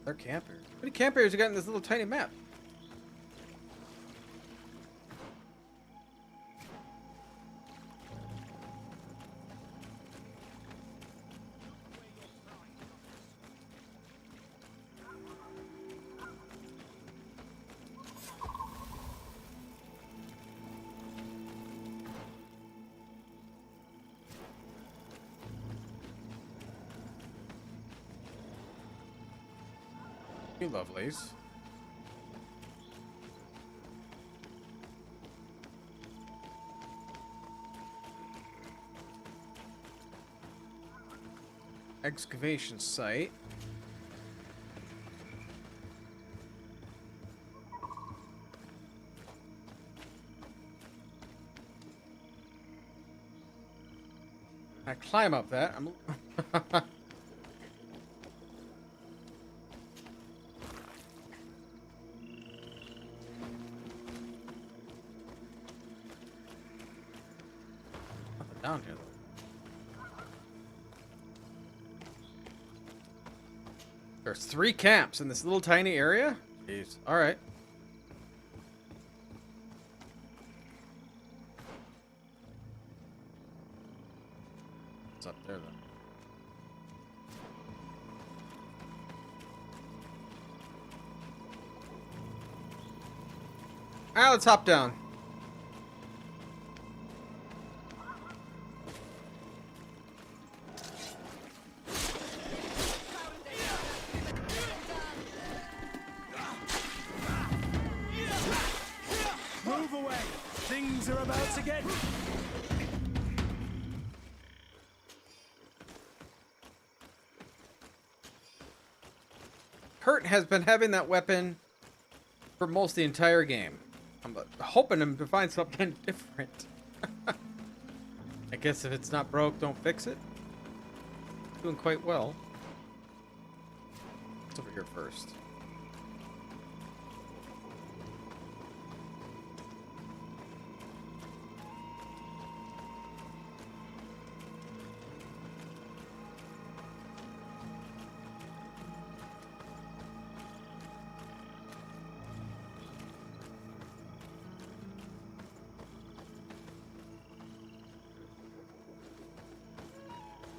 They're campers. How many camp areas you got in this little tiny map? You lovelies. Excavation site. I climb up that. I'm down here though. There's 3 camps in this little tiny area? Jeez. Alright. What's up there then? Ah, let's hop down. Move away! Things are about to get... Kurt has been having that weapon for most of the entire game. I'm hoping him to find something different. I guess if it's not broke, don't fix it. Doing quite well. What's over here first?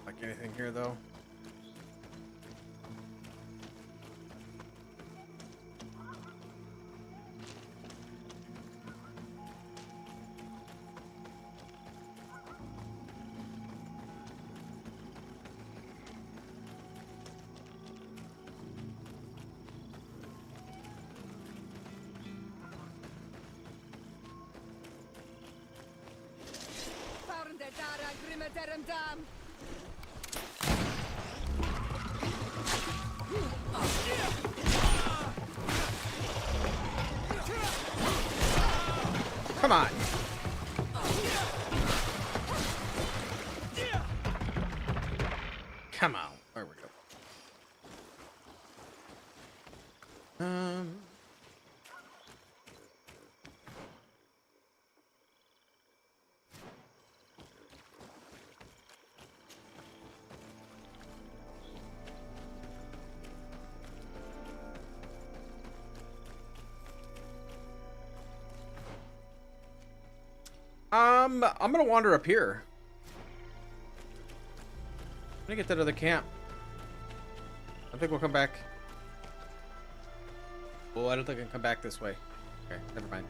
Like anything here though? Come on. Come on. There we go. I'm gonna wander up here. I'm gonna get that other camp. I think we'll come back. Oh, I don't think I can come back this way. Okay, never mind.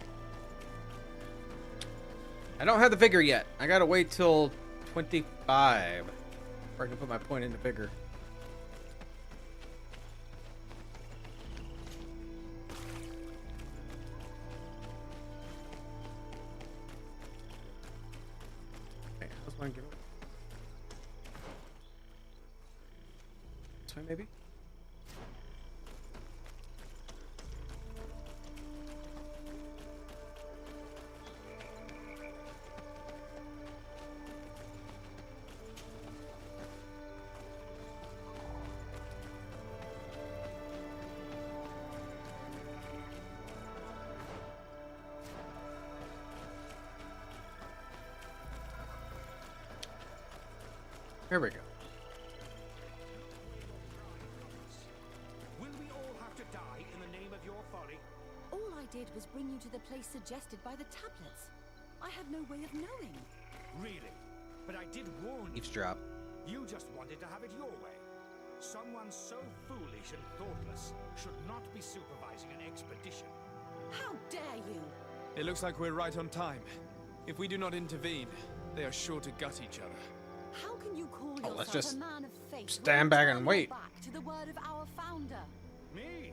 I don't have the vigor yet. I gotta wait till 25 before I can put my point into vigor. Okay, how's one get away? This way, maybe? Here we go. Will we all have to die in the name of your folly? All I did was bring you to the place suggested by the tablets. I had no way of knowing. Really? But I did warn you. Eavesdrop. You just wanted to have it your way. Someone so foolish and thoughtless should not be supervising an expedition. How dare you? It looks like we're right on time. If we do not intervene, they are sure to gut each other. How can you call Oh, let's yourself just a man of faith? stand when you back turn and your wait. Back to the word of our founder. Me?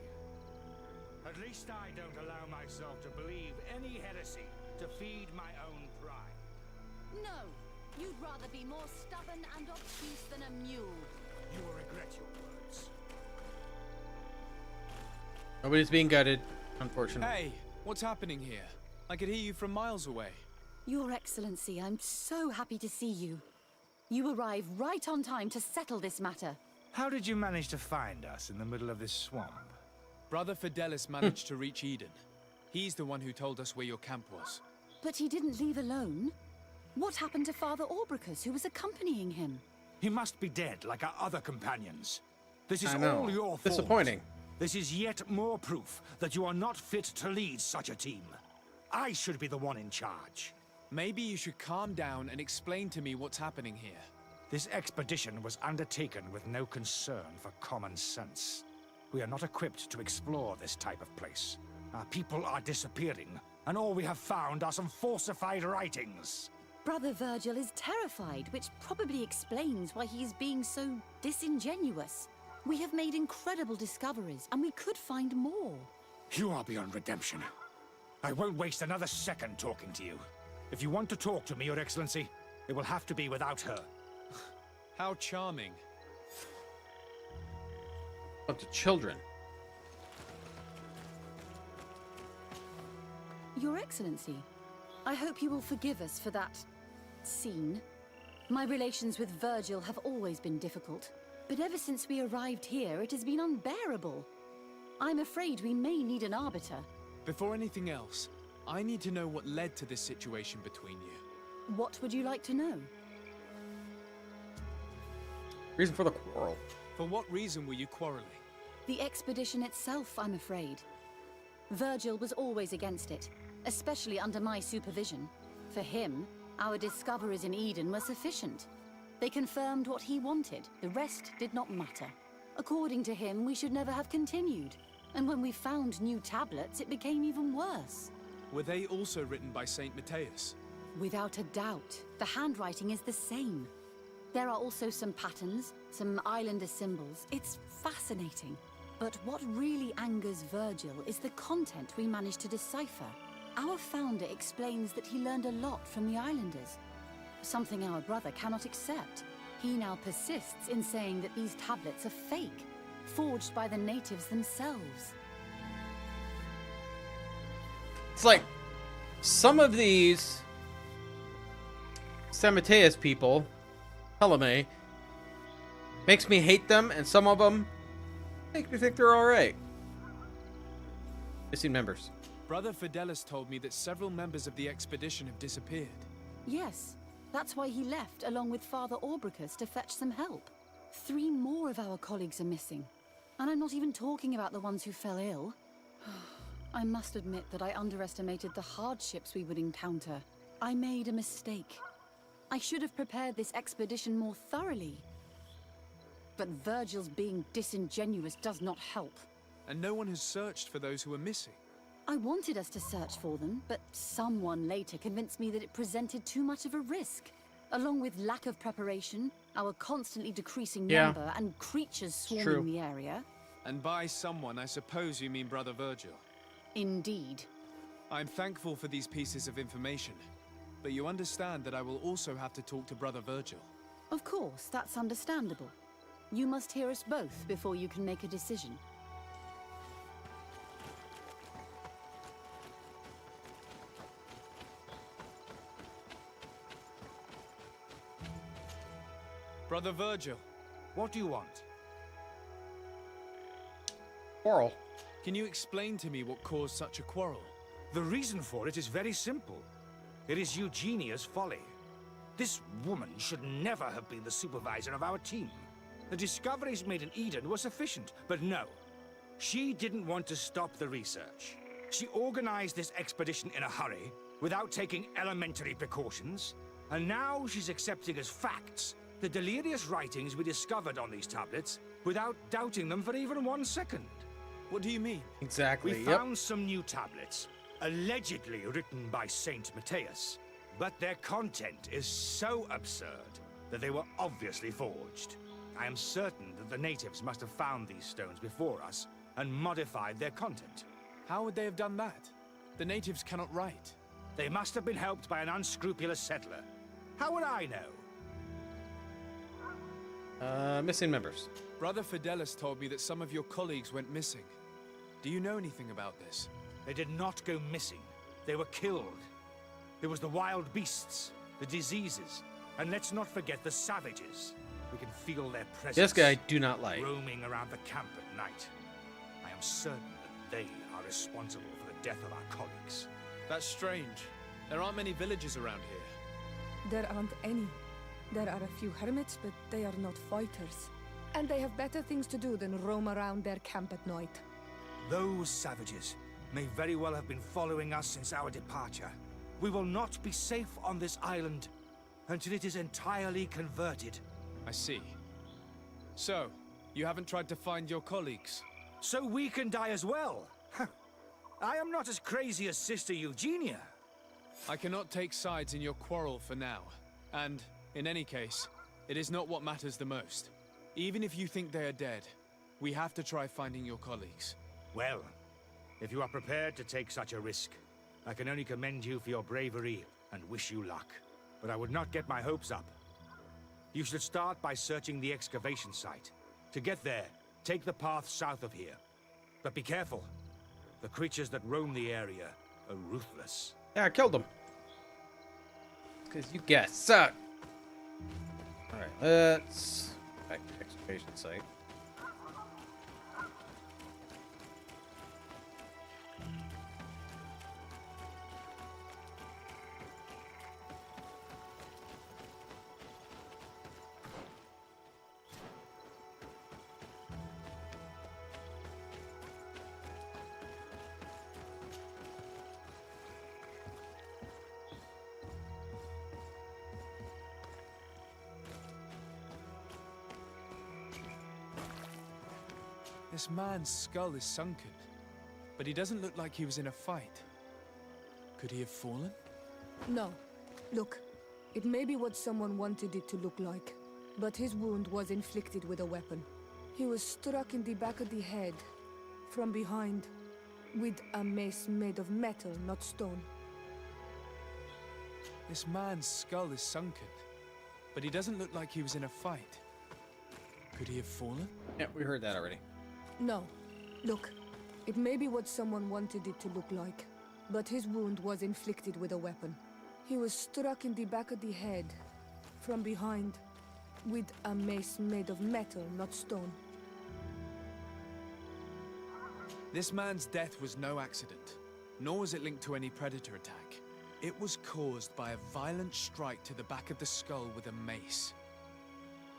At least I don't allow myself to believe any heresy to feed my own pride. No, you'd rather be more stubborn and obtuse than a mule. You will regret your words. Nobody's being gutted, unfortunately. Hey, what's happening here? I could hear you from miles away. Your Excellency, I'm so happy to see you. You arrive right on time to settle this matter. How did you manage to find us in the middle of this swamp? Brother Fidelis managed to reach Eden. He's the one who told us where your camp was. But he didn't leave alone. What happened to Father Orbricus, who was accompanying him? He must be dead like our other companions. This is I know. all your fault. Disappointing. This is yet more proof that you are not fit to lead such a team. I should be the one in charge. Maybe you should calm down and explain to me what's happening here. This expedition was undertaken with no concern for common sense. We are not equipped to explore this type of place. Our people are disappearing, and all we have found are some falsified writings. Brother Virgil is terrified, which probably explains why he is being so disingenuous. We have made incredible discoveries, and we could find more. You are beyond redemption. I won't waste another second talking to you. If you want to talk to me, Your Excellency, it will have to be without her. How charming. Up to children. Your Excellency, I hope you will forgive us for that scene. My relations with Virgil have always been difficult, but ever since we arrived here, it has been unbearable. I'm afraid we may need an arbiter. Before anything else, I need to know what led to this situation between you. What would you like to know? Reason for the quarrel. For what reason were you quarreling? The expedition itself, I'm afraid. Virgil was always against it, especially under my supervision. For him, our discoveries in Eden were sufficient. They confirmed what he wanted. The rest did not matter. According to him, we should never have continued. And when we found new tablets, it became even worse. Were they also written by Saint Matthias? Without a doubt. The handwriting is the same. There are also some patterns, some islander symbols. It's fascinating. But what really angers Virgil is the content we managed to decipher. Our founder explains that he learned a lot from the islanders. something our brother cannot accept. He now persists in saying that these tablets are fake, forged by the natives themselves. It's like some of these Samateus people, Ptolemy, makes me hate them, and some of them make me think they're alright. Missing members. Brother Fidelis told me that several members of the expedition have disappeared. Yes, that's why he left along with Father Orbricus to fetch some help. 3 more of our colleagues are missing. And I'm not even talking about the ones who fell ill. I must admit that I underestimated the hardships we would encounter. I made a mistake. I should have prepared this expedition more thoroughly. But Virgil's being disingenuous does not help. And no one has searched for those who are missing. I wanted us to search for them, but someone later convinced me that it presented too much of a risk. Along with lack of preparation, our constantly decreasing number, and creatures swarming the area. And by someone, I suppose you mean Brother Virgil. Indeed. I'm thankful for these pieces of information, but you understand that I will also have to talk to Brother Virgil. Of course, that's understandable. You must hear us both before you can make a decision. Brother Virgil. What do you want? Quarrel. Can you explain to me what caused such a quarrel? The reason for it is very simple. It is Eugenia's folly. This woman should never have been the supervisor of our team. The discoveries made in Eden were sufficient, but no. She didn't want to stop the research. She organized this expedition in a hurry, without taking elementary precautions, and now she's accepting as facts the delirious writings we discovered on these tablets, without doubting them for even 1 second. What do you mean? Exactly. We found some new tablets, allegedly written by Saint Matthias, but their content is so absurd that they were obviously forged. I am certain that the natives must have found these stones before us and modified their content. How would they have done that? The natives cannot write. They must have been helped by an unscrupulous settler. How would I know? Missing members. Brother Fidelis told me that some of your colleagues went missing. Do you know anything about this? They did not go missing. They were killed. There was the wild beasts, the diseases, and let's not forget the savages. We can feel their presence. This guy I do not like. Roaming around the camp at night. I am certain that they are responsible for the death of our colleagues. That's strange. There aren't many villages around here. There aren't any. There are a few hermits, but they are not fighters. And they have better things to do than roam around their camp at night. Those savages may very well have been following us since our departure. We will not be safe on this island until it is entirely converted. I see. So, you haven't tried to find your colleagues? So we can die as well? I am not as crazy as Sister Eugenia. I cannot take sides in your quarrel for now. And, in any case, it is not what matters the most. Even if you think they are dead, we have to try finding your colleagues. Well, if you are prepared to take such a risk, I can only commend you for your bravery and wish you luck. But I would not get my hopes up. You should start by searching the excavation site. To get there, take the path south of here. But be careful. The creatures that roam the area are ruthless. Yeah, I killed him. Because you guys suck. Alright, let's back to the excavation site. This man's skull is sunken, but he doesn't look like he was in a fight. Could he have fallen? No. Look, it may be what someone wanted it to look like, but his wound was inflicted with a weapon. He was struck in the back of the head, from behind, with a mace made of metal, not stone. This man's skull is sunken, but he doesn't look like he was in a fight. Could he have fallen? Yeah, we heard that already. No. Look, it may be what someone wanted it to look like, but his wound was inflicted with a weapon. He was struck in the back of the head, from behind, with a mace made of metal, not stone. This man's death was no accident, nor was it linked to any predator attack. It was caused by a violent strike to the back of the skull with a mace.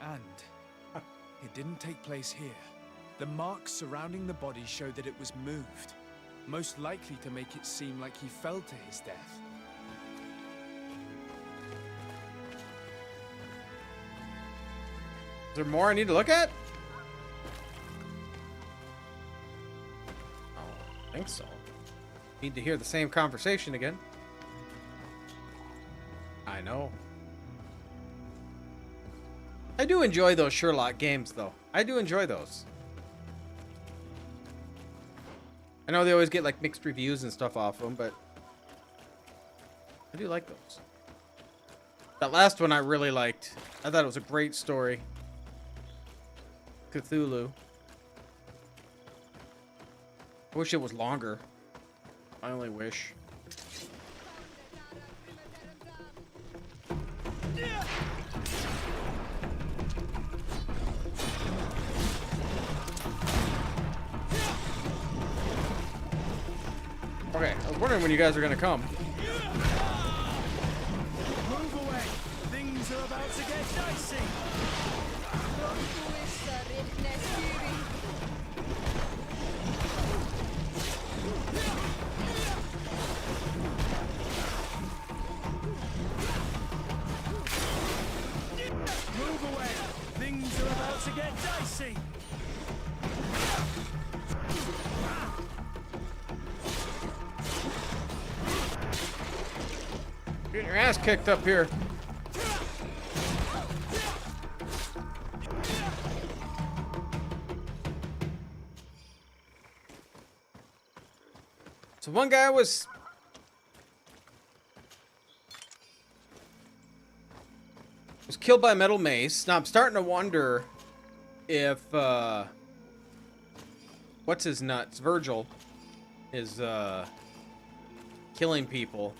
And it didn't take place here. The marks surrounding the body show that it was moved, most likely to make it seem like he fell to his death. Is there more I need to look at? I don't think so. Need to hear the same conversation again. I know. I do enjoy those Sherlock games, though. I do enjoy those. I know they always get like mixed reviews and stuff off them, but I do like those. That last one I really liked. I thought it was a great story. Cthulhu. I wish it was longer. I only wish. Okay, I was wondering when you guys are gonna come. Move away! Things are about to get dicey! Move away! Things are about to get dicey! Getting your ass kicked up here. So one guy was killed by a metal mace. Now I'm starting to wonder if what's his nuts? Virgil is killing people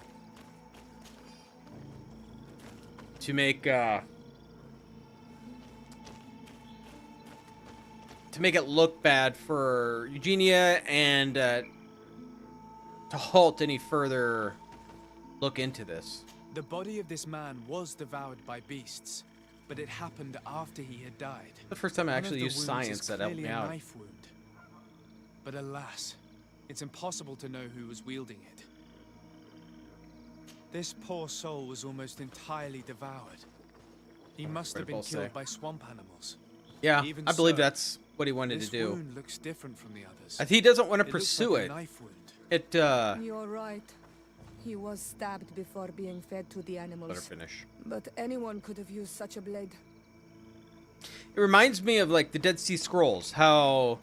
to make it look bad for Eugenia and to halt any further look into this. The body of this man was devoured by beasts, but it happened after he had died. The first time I One of actually the used wounds science is that helped clearly me a out. knife wound. But alas, it's impossible to know who was wielding it. This poor soul was almost entirely devoured. He must have been killed by swamp animals. Yeah, Even I believe so, that's what he wanted to this do. wound looks different from the others. He doesn't want to It looks pursue like a it. knife wound. You're right. He was stabbed before being fed to the animals. Let her finish. But anyone could have used such a blade. It reminds me of like the Dead Sea Scrolls, how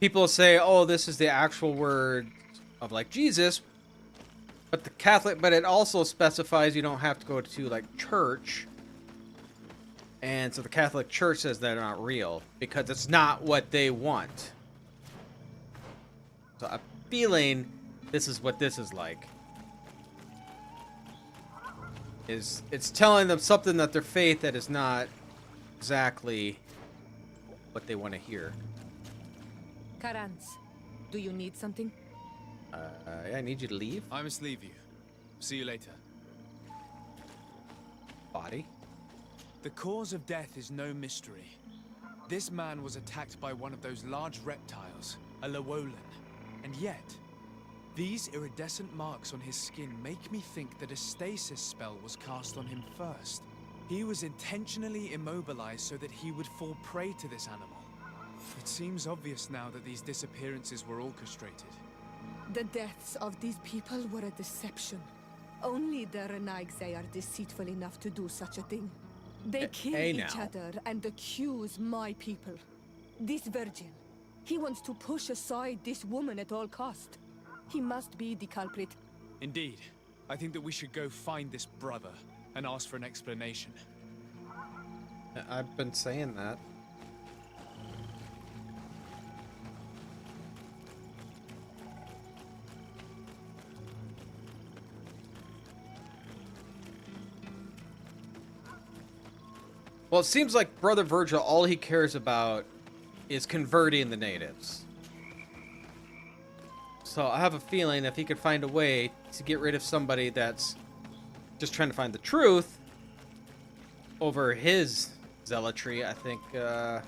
people say, "Oh, this is the actual word of like Jesus," but it also specifies you don't have to go to like church, and so the Catholic Church says they're not real because it's not what they want. So I'm feeling this is what this is like. It's telling them something that their faith that is not exactly what they want to hear. Karans, do you need something? I need you to leave. I must leave you. See you later. Body. The cause of death is no mystery. This man was attacked by one of those large reptiles, a Llewellyn, and yet, these iridescent marks on his skin make me think that a stasis spell was cast on him first. He was intentionally immobilized so that he would fall prey to this animal. It seems obvious now that these disappearances were orchestrated. The deaths of these people were a deception. Only the Renaigse are deceitful enough to do such a thing. They kill each other and accuse my people. This virgin, he wants to push aside this woman at all cost. He must be the culprit. Indeed. I think that we should go find this brother and ask for an explanation. I've been saying that. Well, it seems like Brother Virgil, all he cares about is converting the natives. So I have a feeling if he could find a way to get rid of somebody that's just trying to find the truth over his zealotry, I think, yeah.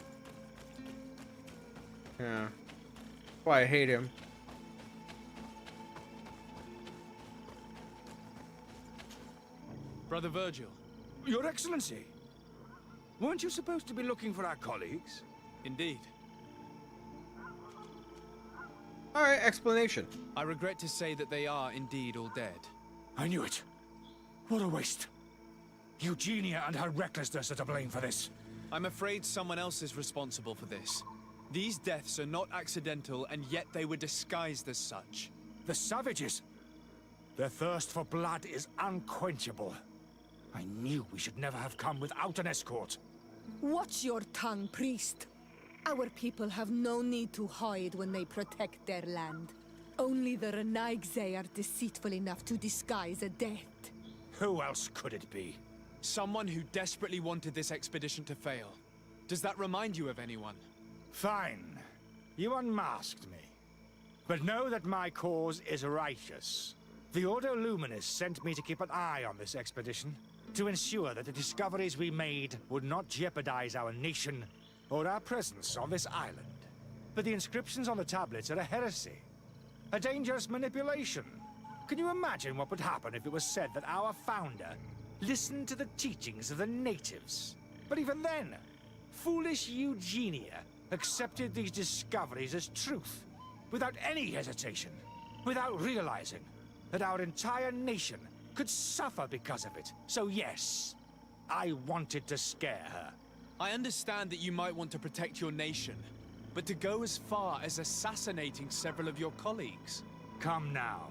That's why I hate him. Brother Virgil. Your Excellency! Weren't you supposed to be looking for our colleagues? Indeed. Alright, explanation. I regret to say that they are indeed all dead. I knew it. What a waste. Eugenia and her recklessness are to blame for this. I'm afraid someone else is responsible for this. These deaths are not accidental, and yet they were disguised as such. The savages. Their thirst for blood is unquenchable. I knew we should never have come without an escort. Watch your tongue, priest. Our people have no need to hide when they protect their land. Only the Renaigze are deceitful enough to disguise a death. Who else could it be? Someone who desperately wanted this expedition to fail. Does that remind you of anyone? Fine. You unmasked me. But know that my cause is righteous. The Ordo Luminis sent me to keep an eye on this expedition, to ensure that the discoveries we made would not jeopardize our nation or our presence on this island. But the inscriptions on the tablets are a heresy. A dangerous manipulation. Can you imagine what would happen if it was said that our founder listened to the teachings of the natives? But even then, foolish Eugenia accepted these discoveries as truth, without any hesitation, without realizing that our entire nation could suffer because of it. So yes, I wanted to scare her. I understand that you might want to protect your nation, but to go as far as assassinating several of your colleagues? Come now.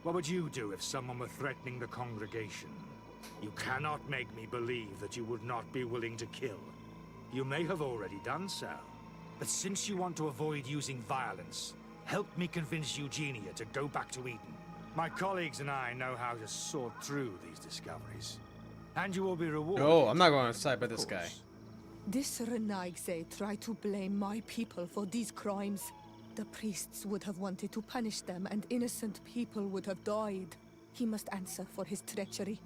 What would you do if someone were threatening the congregation? You cannot make me believe that you would not be willing to kill. You may have already done so. But since you want to avoid using violence, help me convince Eugenia to go back to Eden. My colleagues and I know how to sort through these discoveries. And you will be rewarded. Oh, I'm not going to side by this guy. This Renaigze tried to blame my people for these crimes. The priests would have wanted to punish them, and innocent people would have died. He must answer for his treachery.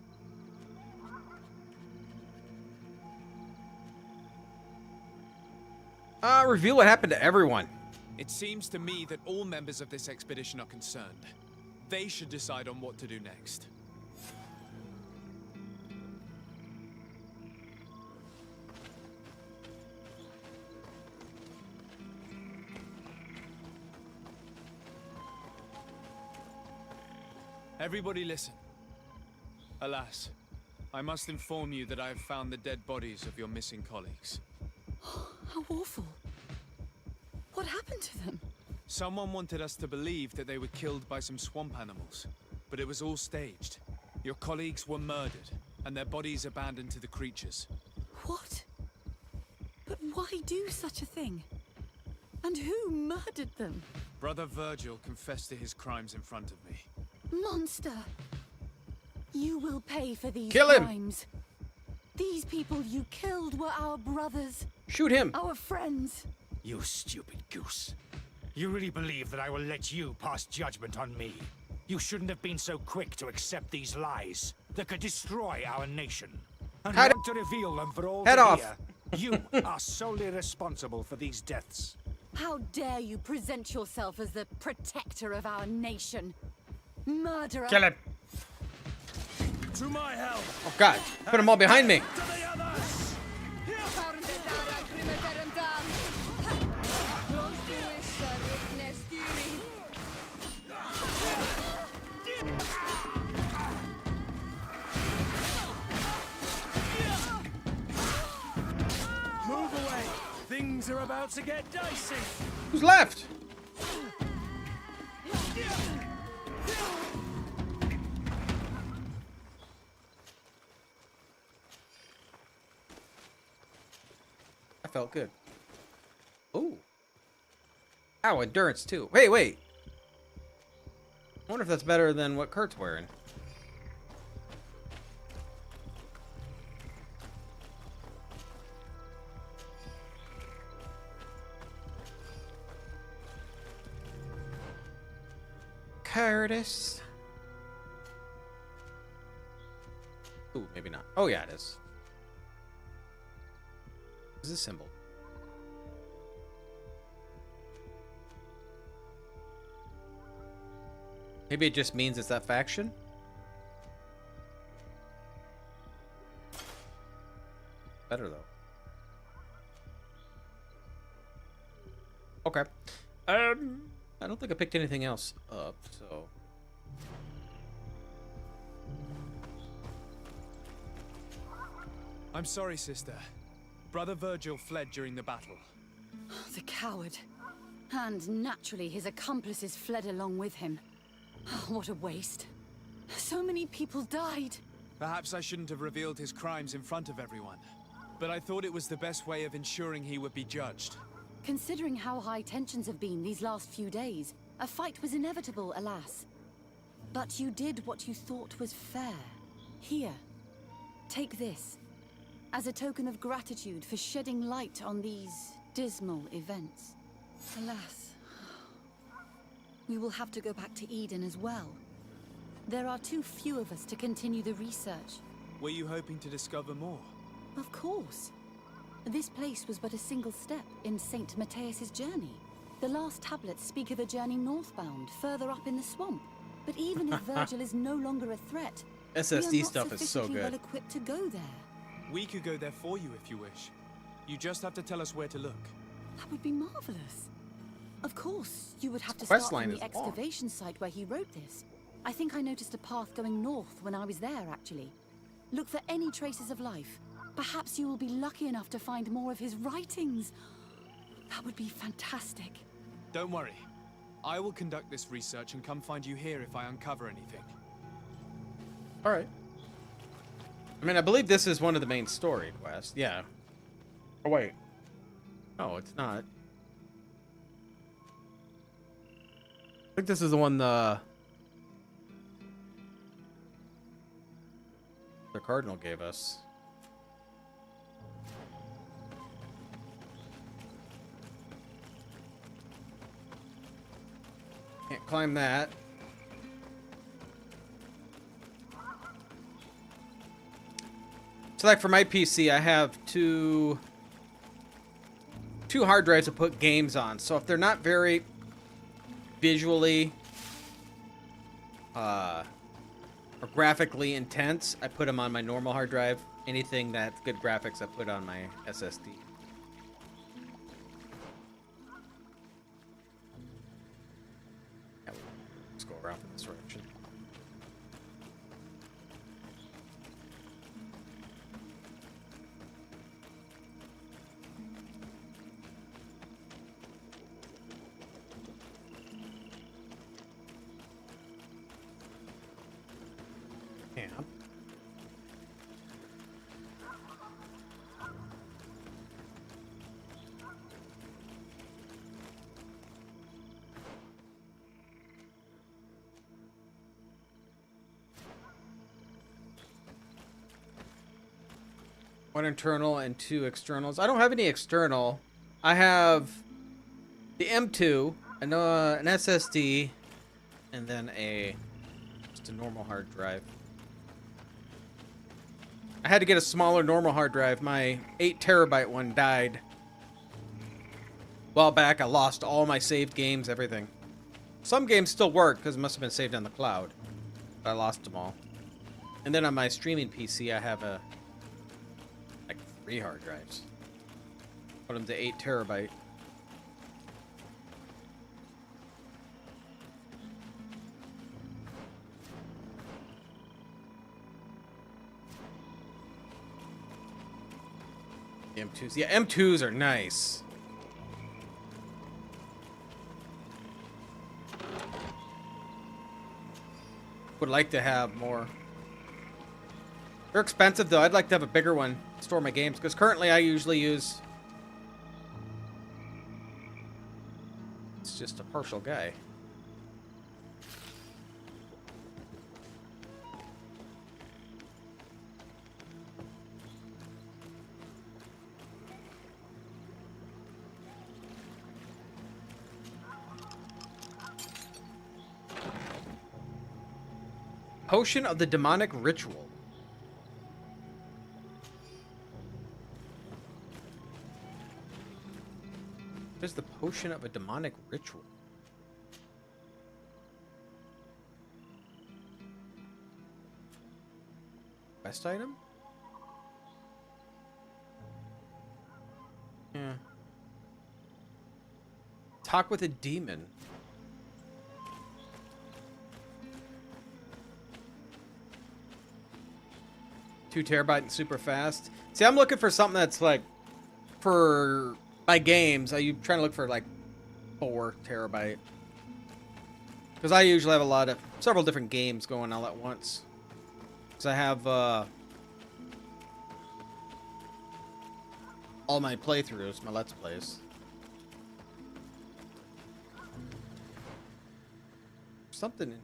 Reveal what happened to everyone. It seems to me that all members of this expedition are concerned. They should decide on what to do next. Everybody listen. Alas, I must inform you that I have found the dead bodies of your missing colleagues. How awful. What happened to them? Someone wanted us to believe that they were killed by some swamp animals, but it was all staged. Your colleagues were murdered, and their bodies abandoned to the creatures. What? But why do such a thing? And who murdered them? Brother Virgil confessed to his crimes in front of me. Monster! You will pay for these Kill him! crimes. These people you killed were our brothers. Shoot him. Our friends. You stupid goose. You really believe that I will let you pass judgment on me? You shouldn't have been so quick to accept these lies that could destroy our nation. And Head want to reveal them for all Head to off. hear. You are solely responsible for these deaths. How dare you present yourself as the protector of our nation? Murderer! Kill him. To my help! Oh, God. Put them all behind me. To the others! Move away! Things are about to get dicey! Who's left? felt good. Ooh. Ow, endurance too. Wait. I wonder if that's better than what Kurt's wearing. Curtis. Ooh, maybe not. Oh, yeah, it is. This is a symbol. Maybe it just means it's that faction? Better, though. Okay. I don't think I picked anything else up, so... I'm sorry, sister. Brother Virgil fled during the battle. The coward. And naturally, his accomplices fled along with him. What a waste. So many people died. Perhaps I shouldn't have revealed his crimes in front of everyone. But I thought it was the best way of ensuring he would be judged. Considering how high tensions have been these last few days, a fight was inevitable, alas. But you did what you thought was fair. Here, take this. As a token of gratitude for shedding light on these dismal events. Alas, we will have to go back to Eden as well. There are too few of us to continue the research. Were you hoping to discover more? Of course. This place was but a single step in St. Matthias's journey. The last tablets speak of a journey northbound, further up in the swamp. But even if Virgil is no longer a threat, SSD we are not stuff is so sufficiently good. well equipped to go there. We could go there for you if you wish. You just have to tell us where to look. That would be marvelous. Of course, you would have to quest start line from the is long. excavation site where he wrote this. I think I noticed a path going north when I was there, actually. Look for any traces of life. Perhaps you will be lucky enough to find more of his writings. That would be fantastic. Don't worry. I will conduct this research and come find you here if I uncover anything. All right. I mean, I believe this is one of the main story quests. Yeah. Oh, wait. No, it's not. I think this is the one the Cardinal gave us. Can't climb that. So like for my PC, I have two hard drives to put games on. So if they're not very visually or graphically intense, I put them on my normal hard drive. Anything that's good graphics, I put on my SSD. Yeah, let's go around in this direction. Yeah. One internal and two externals. I don't have any external. I have the M2, an SSD, and then just a normal hard drive. I had to get a smaller normal hard drive. My 8 terabyte one died. A while back, I lost all my saved games, everything. Some games still work because it must have been saved on the cloud. But I lost them all. And then on my streaming PC, I have like 3 hard drives. Put them to 8 terabyte. M2s. Yeah, M2s are nice. Would like to have more. They're expensive though. I'd like to have a bigger one to store my games because currently I usually use is just a partial guy. Potion of the demonic ritual. What is the potion of a demonic ritual? Best item? Yeah. Talk with a demon. 2 terabyte and super fast. See, I'm looking for something that's like, for my games, are you trying to look for like 4 terabyte? Because I usually have several different games going all at once. Because I have all my playthroughs, my Let's Plays. Something in.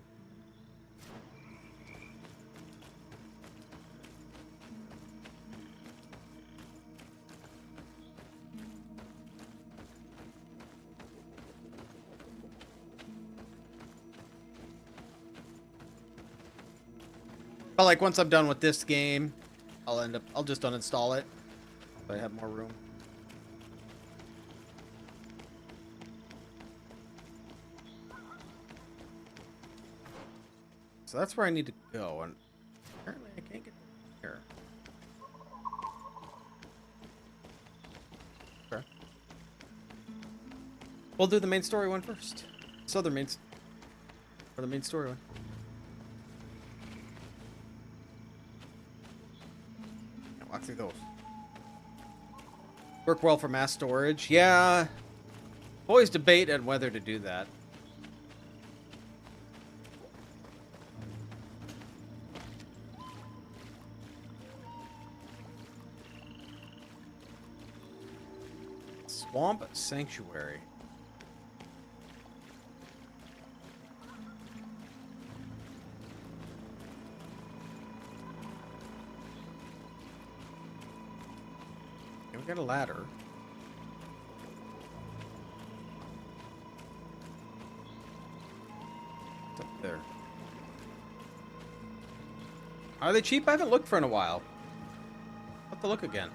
But like once I'm done with this game, I'll just uninstall it. So I have more room. So that's where I need to go, and apparently I can't get there. Okay. We'll do the main story one first. Or the main story one. Walk through those. Work well for mass storage. Yeah. Always debate on whether to do that. Swamp Sanctuary. We got a ladder. What's up there? Are they cheap? I haven't looked for in a while. I'll have to look again.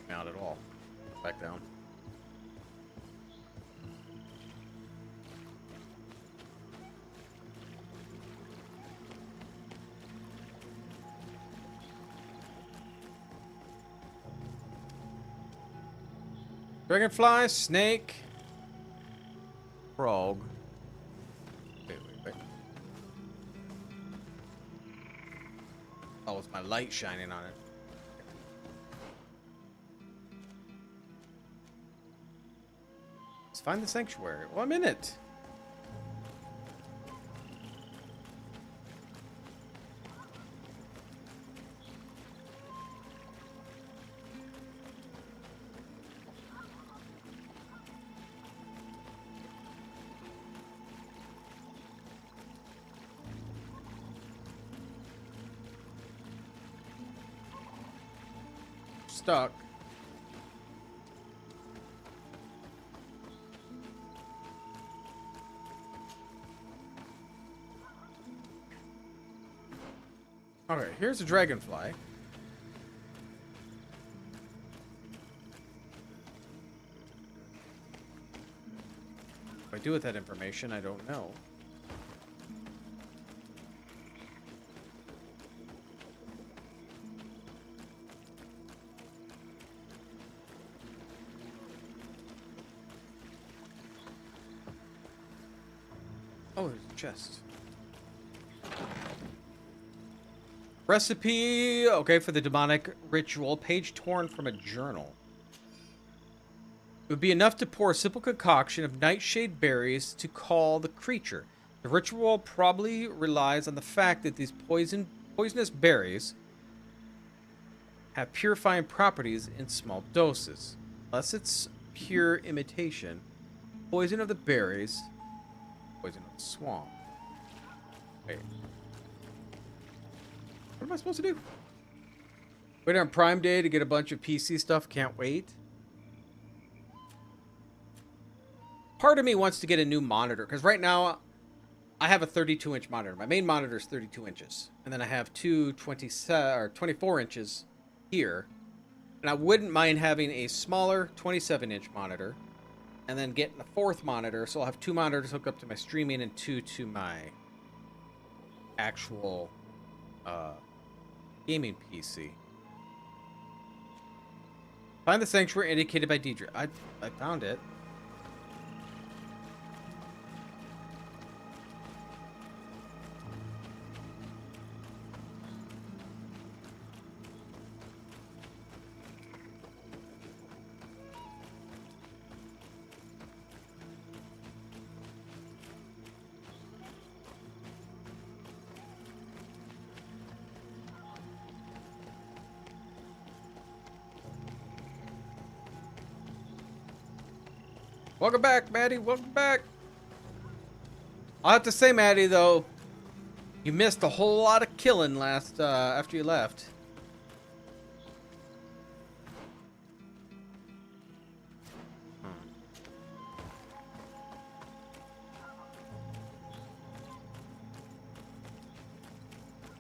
Not at all. Back down. Dragonfly, snake, frog. Wait. Oh, it's my light shining on it. Let's find the sanctuary. Well, I'm in it. Stuck. Okay, here's a dragonfly. What I do with that information, I don't know. Oh, there's a chest. Recipe, okay, for the demonic ritual. Page torn from a journal. It would be enough to pour a simple concoction of nightshade berries to call the creature. The ritual probably relies on the fact that these poison Poisonous berries have purifying properties in small doses. Unless it's pure imitation. Poison of the berries. Poison of the swamp. Wait. What am I supposed to do? Wait on Prime Day to get a bunch of PC stuff. Can't wait. Part of me wants to get a new monitor. Because right now, I have a 32-inch monitor. My main monitor is 32 inches. And then I have two 24 inches here. And I wouldn't mind having a smaller 27-inch monitor. And then getting a fourth monitor. So I'll have two monitors hooked up to my streaming and two to my actual gaming PC. Find the sanctuary indicated by Deidre. I found it. Welcome back, Maddie. Welcome back. I'll have to say, Maddie, though, you missed a whole lot of killing last after you left.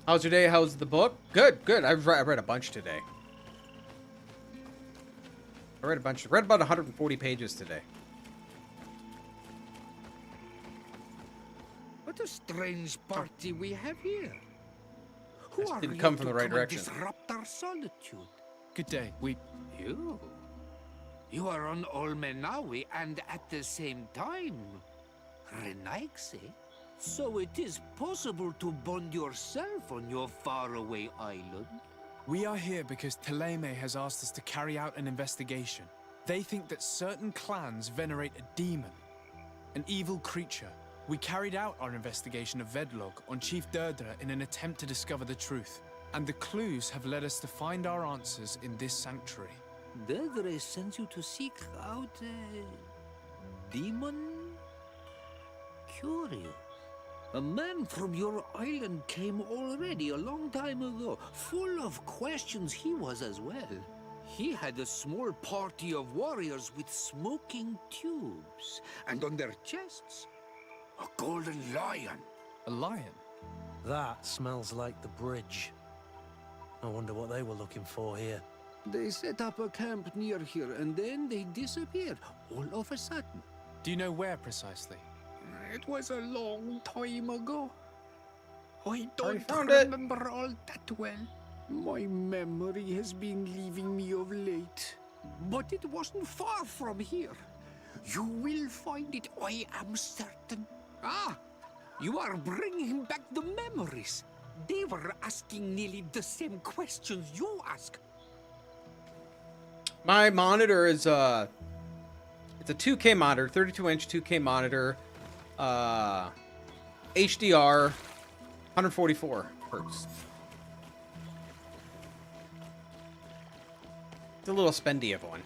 How's your day? How's the book? Good, good. I read a bunch today. I read a bunch. Read about 140 pages today. What a strange party we have here. Who This are didn't you come from to the right come and direction. disrupt our solitude? Good day. You? You are on Olmenawi and at the same time, Renaigse. So it is possible to bond yourself on your faraway island? We are here because Thélème has asked us to carry out an investigation. They think that certain clans venerate a demon, an evil creature. We carried out our investigation of Vedlog on Chief Deirdre in an attempt to discover the truth. And the clues have led us to find our answers in this sanctuary. Deirdre sends you to seek out a demon? Curious. A man from your island came already a long time ago. Full of questions he was as well. He had a small party of warriors with smoking tubes. And on their chests, a golden lion. A lion? That smells like the bridge. I wonder what they were looking for here. They set up a camp near here and then they disappeared all of a sudden. Do you know where precisely? It was a long time ago. I Already don't found it. remember all that well. My memory has been leaving me of late. But it wasn't far from here. You will find it, I am certain. Ah, you are bringing back the memories. They were asking nearly the same questions you ask. My monitor is it's a 2K monitor, 32-inch 2K monitor, HDR, 144 hertz. It's a little spendy of one.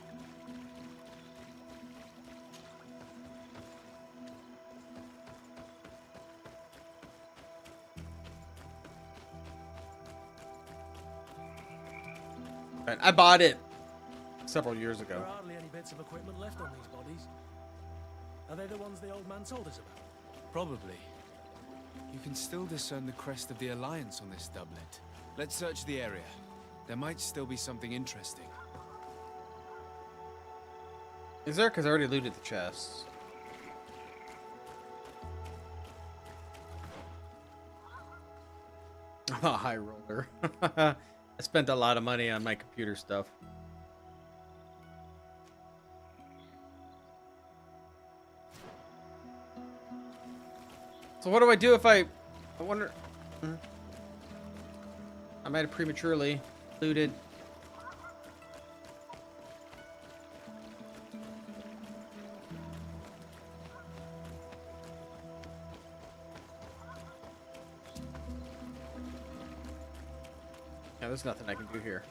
But I bought it several years ago. There are hardly any bits of equipment left on these bodies. Are they the ones the old man told us about? Probably. You can still discern the crest of the Alliance on this doublet. Let's search the area. There might still be something interesting. Is there? Because I already looted the chests. I'm a high roller. I spent a lot of money on my computer stuff. So what do I do if I wonder... I might have prematurely looted. There's nothing I can do here.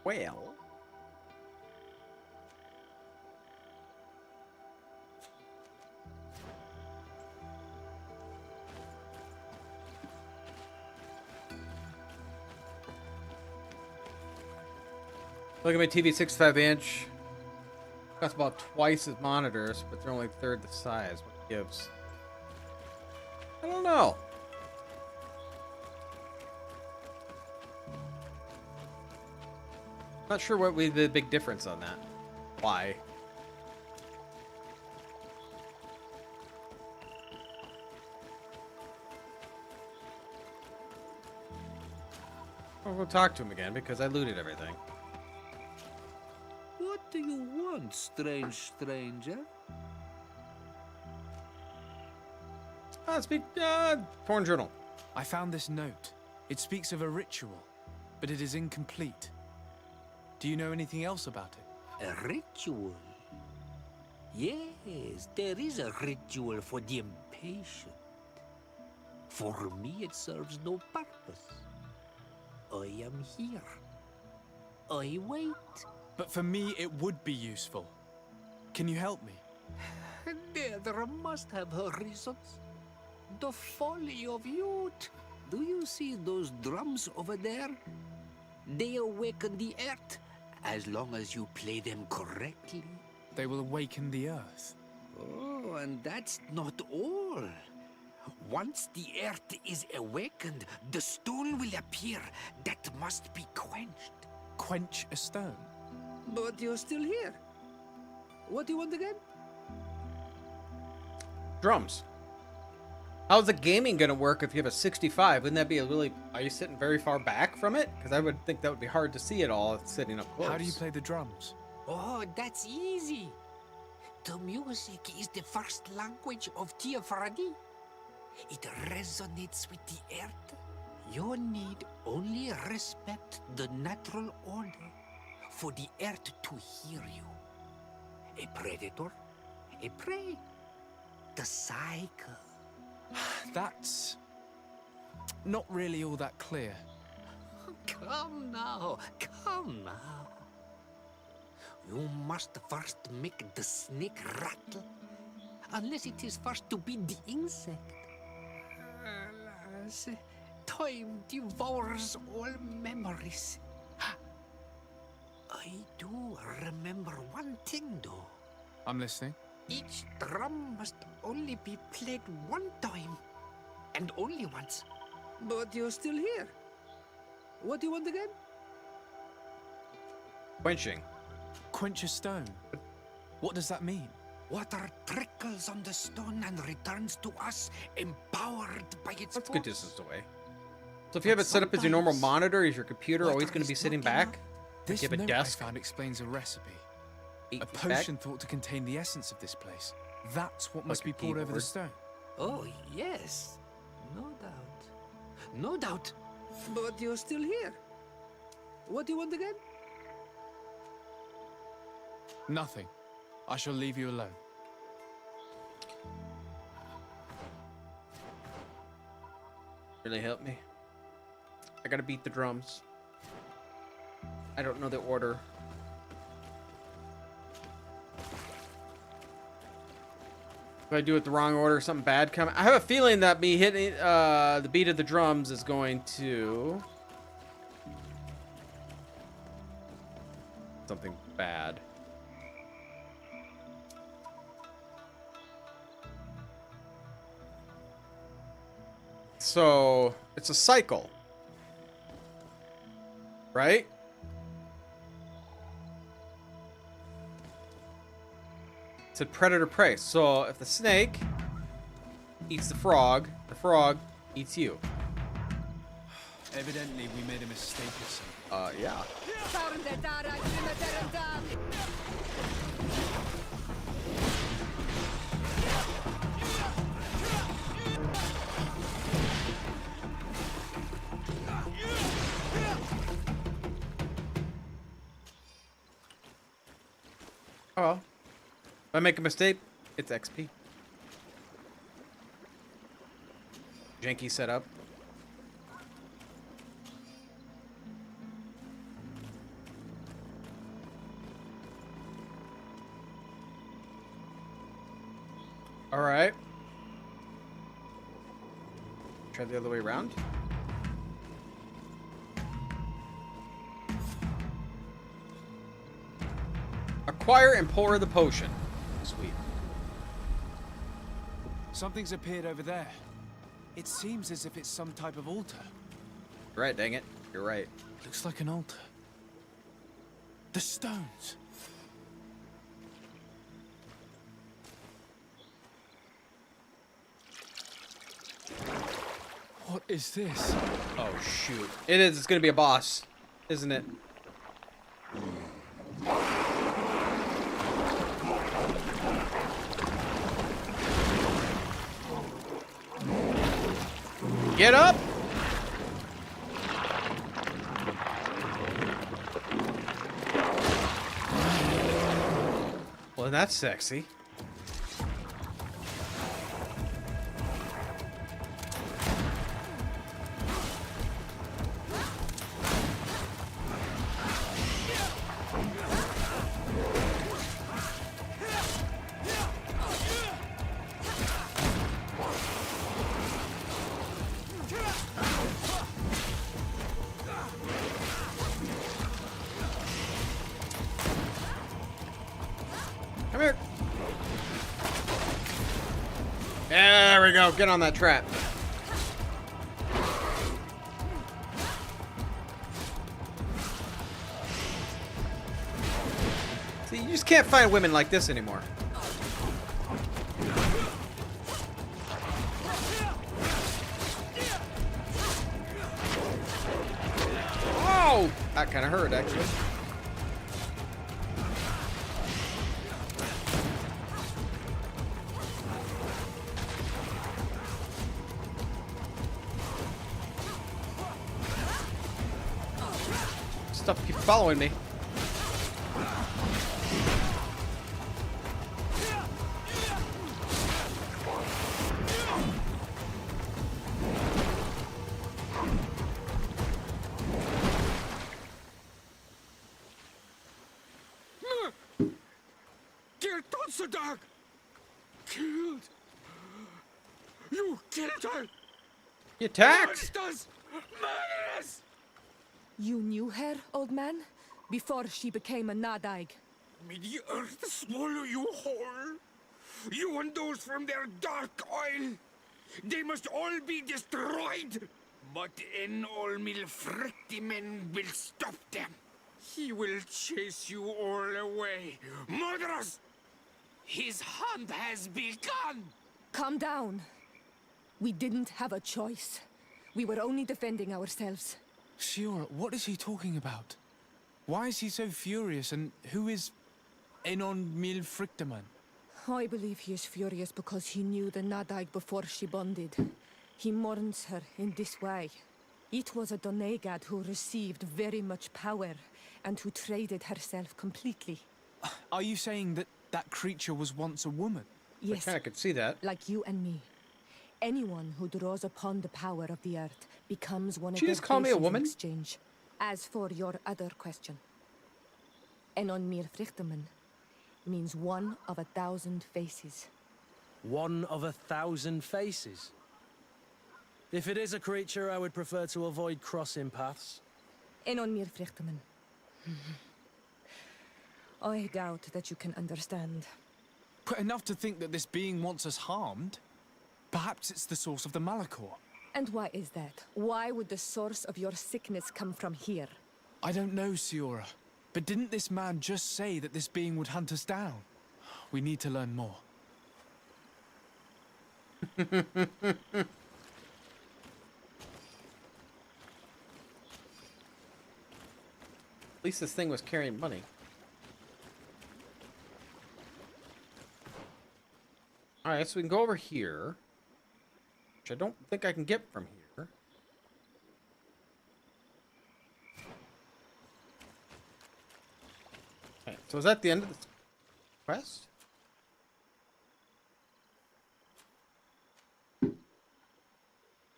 Well. Look at my TV, 65-inch. Costs about twice as monitors, but they're only third the size. What gives? I don't know. Not sure what would be the big difference on that. Why? I'll go talk to him again because I looted everything. What do you want, strange stranger? Speak, foreign journal. I found this note. It speaks of a ritual, but it is incomplete. Do you know anything else about it? A ritual? Yes, there is a ritual for the impatient. For me, it serves no purpose. I am here. I wait. But for me, it would be useful. Can you help me? There must have her reasons. The folly of youth. Do you see those drums over there? They awaken the earth, as long as you play them correctly. They will awaken the earth. Oh, and that's not all. Once the earth is awakened, the stone will appear that must be quenched. Quench a stone? But you're still here. What do you want again? Drums. How's the gaming gonna work if you have a 65? Wouldn't that be a really... Are you sitting very far back from it? Because I would think that would be hard to see it all sitting up close. How do you play the drums? Oh, that's easy. The music is the first language of Tiafradi. It resonates with the earth. You need only respect the natural order for the earth to hear you. A predator, a prey. The cycle. That's not really all that clear. Come now, come now. You must first make the snake rattle, unless it is first to be the insect. Alas, time devours all memories. I do remember one thing, though. I'm listening. Each drum must only be played one time, and only once. But you're still here. What do you want again? Quenching. Quench a stone? What does that mean? Water trickles on the stone and returns to us, empowered by its That's a force. good distance away. So if you have it set up as your normal Sometimes monitor, is your computer always water going to be is sitting not back? enough. This you have a note desk? I found explains a recipe. 8 A feet back? potion thought to contain the essence of this place. That's what must Like a be poured over the keyboard. stone. Oh, yes. No doubt. No doubt. But you're still here. What do you want again? Nothing. I shall leave you alone. Really help me. I gotta beat the drums. I don't know the order. If I do it the wrong order, something bad come. I have a feeling that me hitting the beat of the drums is going to something bad. So it's a cycle, right? It's a predator prey. So if the snake eats the frog eats you. Evidently, we made a mistake or something. Yeah. Oh well. If I make a mistake, It's XP. Janky setup. All right. Try the other way around. Acquire and pour the potion. Sweet. Something's appeared over there. It seems as if it's some type of altar. Right, dang it. You're right. Looks like an altar. The stones. What is this? Oh, shoot. It is. It's going to be a boss, isn't it? Get up! Well, that's sexy. Come here. There we go. Get on that trap. See, you just can't find women like this anymore. Oh! That kind of hurt, actually. Stuff keeps following me. Dog killed. You killed her. You attacked. Monsters! Murderers! You knew her, old man? Before she became a Nadaig? May the earth swallow you whole. You and those from their dark oil. They must all be destroyed. But Enol Milfrictimen will stop them. He will chase you all away. Murderers! His hunt has begun! Calm down. We didn't have a choice. We were only defending ourselves. Shiora, what is he talking about? Why is he so furious, and who is Enon Milfrictiman? I believe he is furious because he knew the Nadaig before she bonded. He mourns her in this way. It was a Donegad who received very much power, and who traded herself completely. Are you saying that that creature was once a woman? Yes. I could see that. Like you and me. Anyone who draws upon the power of the earth becomes one of She their just called me a faces in woman? exchange. As for your other question, Enon Mir Frichteman means one of 1,000 faces. One of 1,000 faces? If it is a creature, I would prefer to avoid crossing paths. Enon Mir Frichteman. I doubt that you can understand. But enough to think that this being wants us harmed? Perhaps it's the source of the Malachor. And why is that? Why would the source of your sickness come from here? I don't know, Shiora. But didn't this man just say that this being would hunt us down? We need to learn more. At least this thing was carrying money. Alright, so we can go over here. Which I don't think I can get from here. Okay, so is that the end of the quest?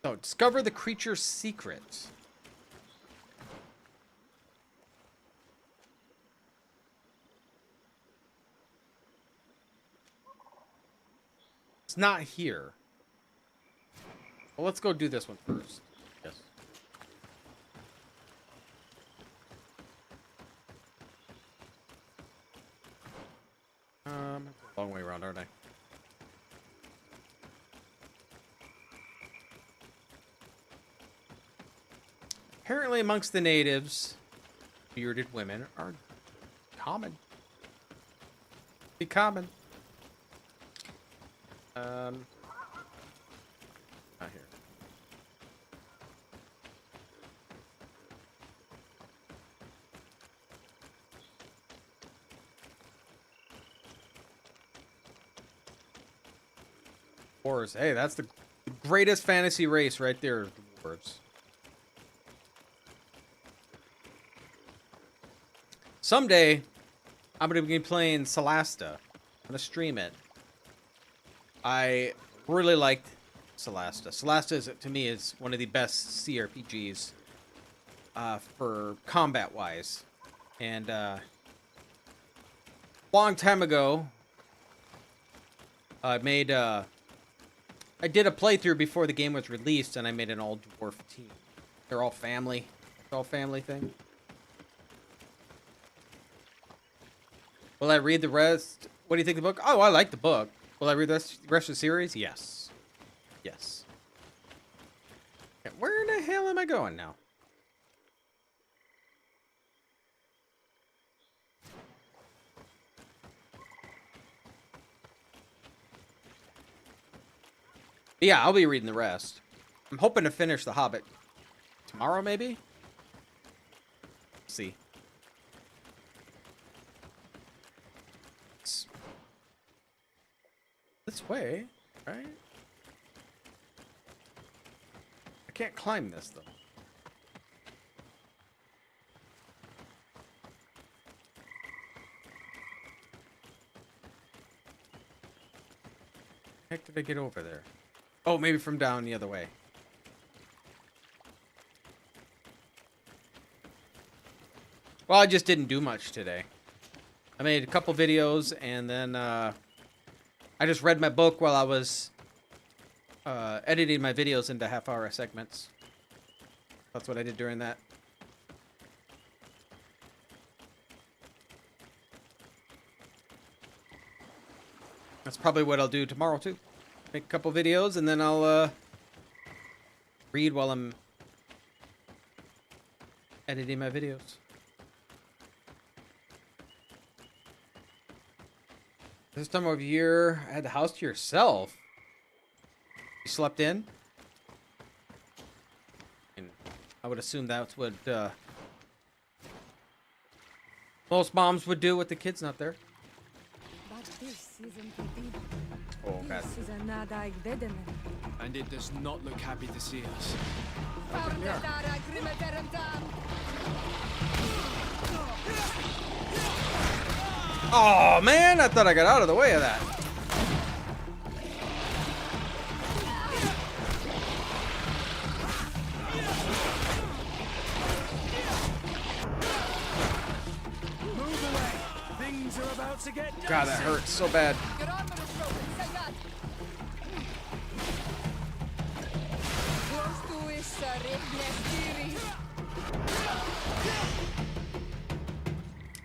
So, discover the creature's secret. It's not here. Well, let's go do this one first. Yes. Long way around, aren't I? Apparently, amongst the natives, bearded women are common. Be common. Not here. Dwarves. Hey, that's the greatest fantasy race right there, dwarves. Someday, I'm going to be playing Solasta. I'm going to stream it. I really liked Solasta. Solasta, is, to me, is one of the best CRPGs for combat-wise. And long time ago, I did a playthrough before the game was released, and I made an all-dwarf team. They're all family. It's all family thing. Will I read the rest? What do you think of the book? Oh, I like the book. Will I read the rest of the series? Yes. Yes. Okay, where the hell am I going now? Yeah, I'll be reading the rest. I'm hoping to finish The Hobbit tomorrow, maybe? Let's see. It's this way, right? I can't climb this, though. How did I get over there? Oh, maybe from down the other way. Well, I just didn't do much today. I made a couple videos, and then I just read my book while I was editing my videos into half-hour segments. That's what I did during that. That's probably what I'll do tomorrow, too. Make a couple videos, and then I'll read while I'm editing my videos. This time of year, I had the house to yourself. You slept in? And I would assume that's what most moms would do with the kids not there. But this isn't the deal. Oh, God. This is a Nadag Vedemir. And it does not look happy to see us. Oh, man, I thought I got out of the way of that. Move away! Things are about to get dicey. God, that hurts so bad. Your armor is broken. Say that. Close to is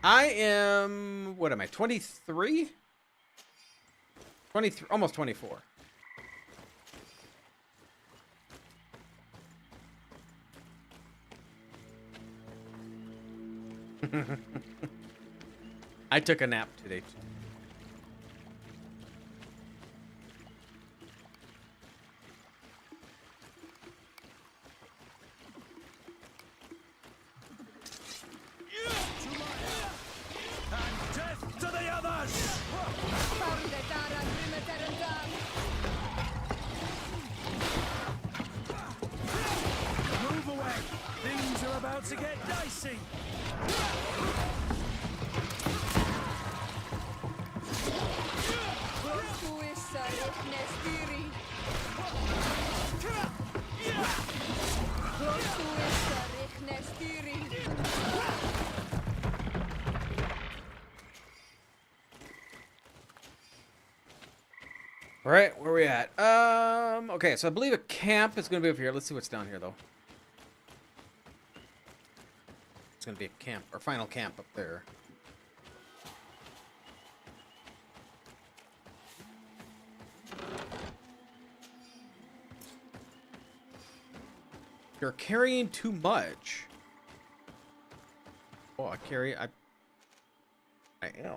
I am, what am I, 23? 23, almost 24. I took a nap today. Move away! Things are about to get dicey! All right, where are we at? Okay, so I believe a camp is going to be over here. Let's see what's down here, though. It's going to be a camp, our final camp up there. You're carrying too much. Oh, I am.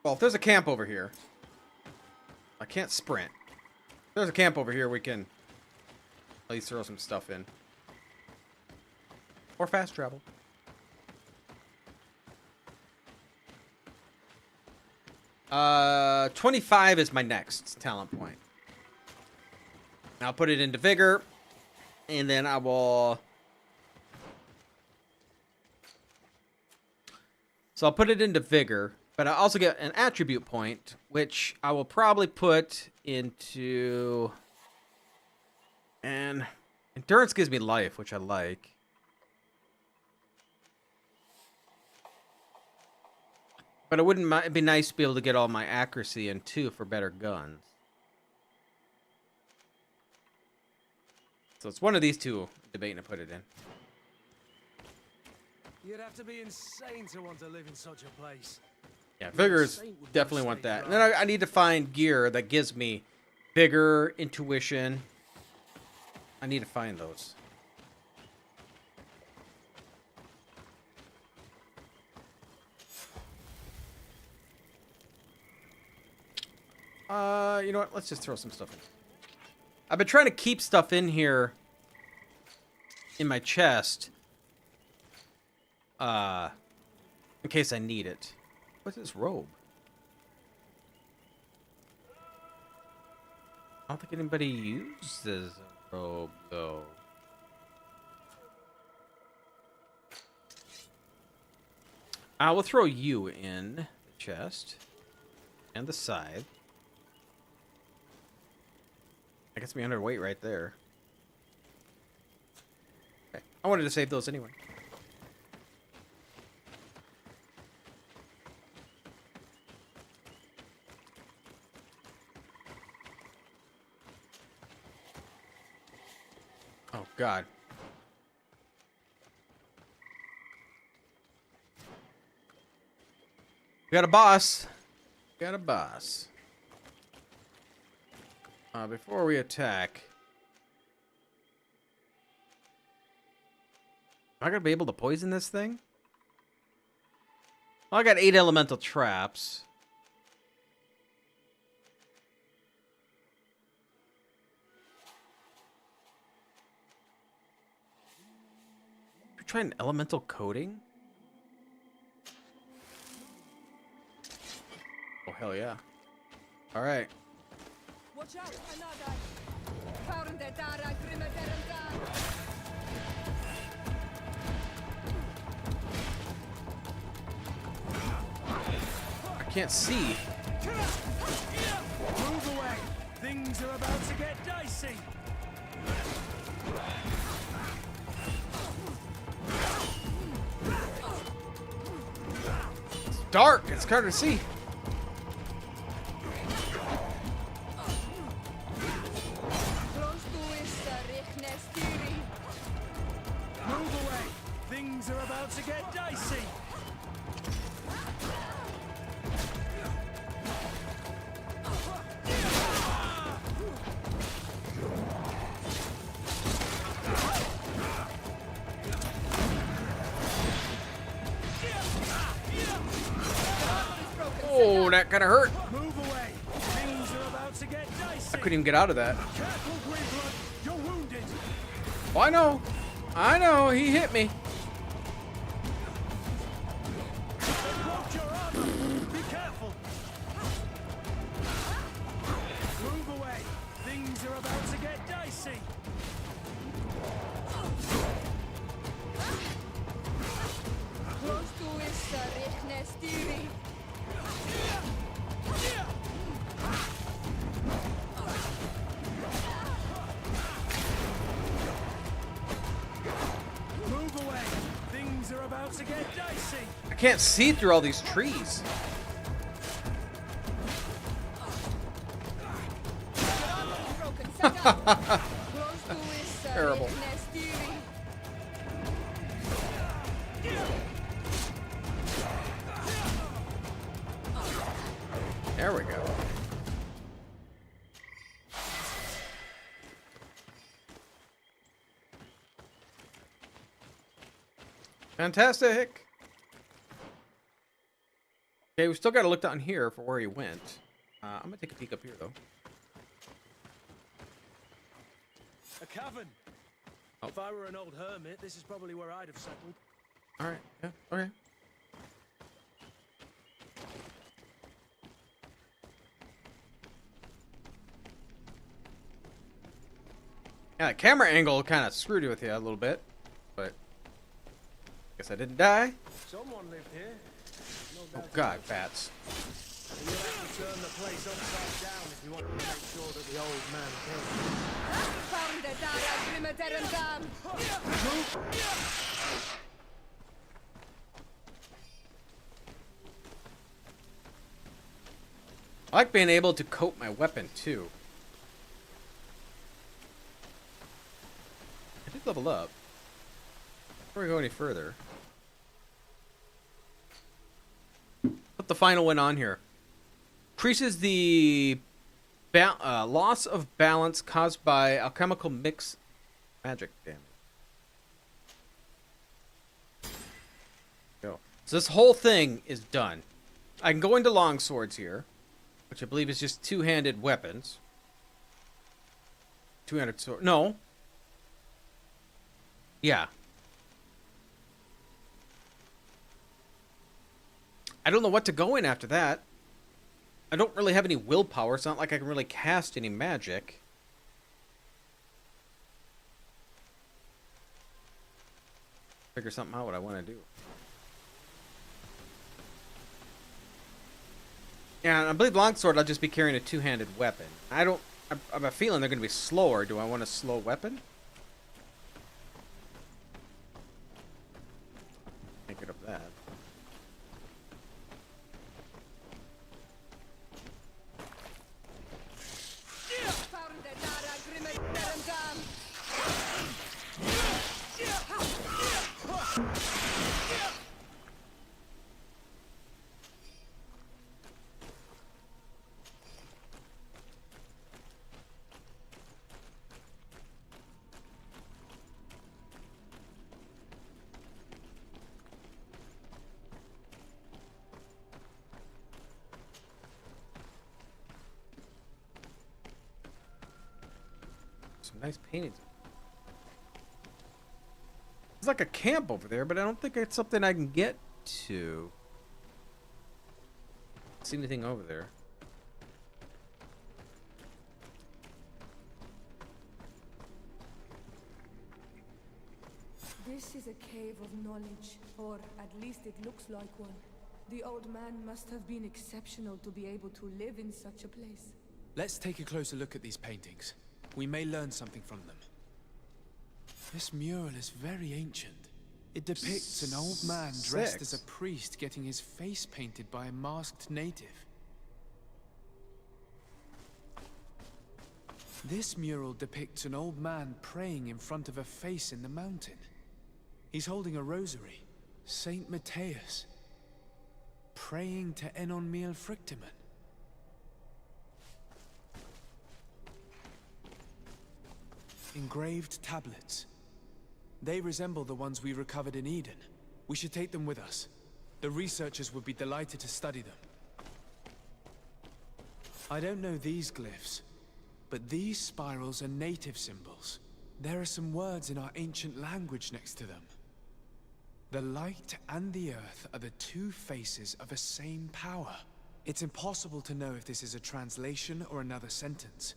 Well, if there's a camp over here, I can't sprint. If there's a camp over here, we can at least throw some stuff in. Or fast travel. Uh, 25 is my next talent point. I'll put it into vigor, and then I will. So I'll put it into vigor, but I also get an attribute point, which I will probably put into. And endurance gives me life, which I like. But it wouldn't. It'd be nice to be able to get all my accuracy in too for better guns. So it's one of these two. Debating to put it in. You'd have to be insane to want to live in such a place. Yeah, vigors definitely want that. And then I need to find gear that gives me vigor, intuition. I need to find those. You know what? Let's just throw some stuff in. I've been trying to keep stuff in here in my chest. In case I need it. What's this robe? I don't think anybody uses a robe, though. I will throw you in the chest. And the side. That gets me underweight right there. Okay. I wanted to save those anyway. Oh, God. We got a boss. We got a boss. Before we attack... Am I going to be able to poison this thing? Well, I got 8 elemental traps. You're trying elemental coating? Oh, hell yeah. All right. Watch out, another. I can't see. Move away! Things are about to get dicey! It's dark. It's hard to see. Move away! Things are about to get dicey! Oh, that kind of hurt. Move away! Things are about to get dicey! I couldn't even get out of that. Careful, Greedfall! You're wounded! Oh, I know. I know. He hit me. Broke your arm! Be careful! Move away! Things Can't see through all these trees. Terrible. There we go. Fantastic. Okay, we still got to look down here for where he went. I'm gonna take a peek up here though. A cavern. Oh. If I were an old hermit, this is probably where I'd have settled. All right. Yeah. Okay. Yeah, the camera angle kind of screwed with you a little bit, but guess I didn't die. Someone lived here. Oh God, bats. You'll have to turn the place upside down if you want to make sure that the old man came. I like being able to coat my weapon too. I did level up. Before we go any further, put the final one on here. Increases the loss of balance caused by alchemical mix magic damage. Go. So this whole thing is done. I can go into long swords here, which I believe is just two-handed weapons. Two-handed sword. No. Yeah. I don't know what to go in after that. I don't really have any willpower. It's not like I can really cast any magic. Figure something out what I want to do. Yeah, I believe longsword I'll just be carrying a two-handed weapon. I have a feeling they're going to be slower. Do I want a slow weapon? Can't get up that. Some nice paintings. It's like a camp over there, but I don't think it's something I can get to. See anything over there? This is a cave of knowledge, or at least it looks like one. The old man must have been exceptional to be able to live in such a place. Let's take a closer look at these paintings. We may learn something from them. This mural is very ancient. It depicts an old man dressed as a priest getting his face painted by a masked native. This mural depicts an old man praying in front of a face in the mountain. He's holding a rosary. Saint Matthias. Praying to Enon Miel Frictiman. Engraved tablets. They resemble the ones we recovered in Eden. We should take them with us. The researchers would be delighted to study them. I don't know these glyphs, but these spirals are native symbols. There are some words in our ancient language next to them. The light and the earth are the two faces of a same power. It's impossible to know if this is a translation or another sentence.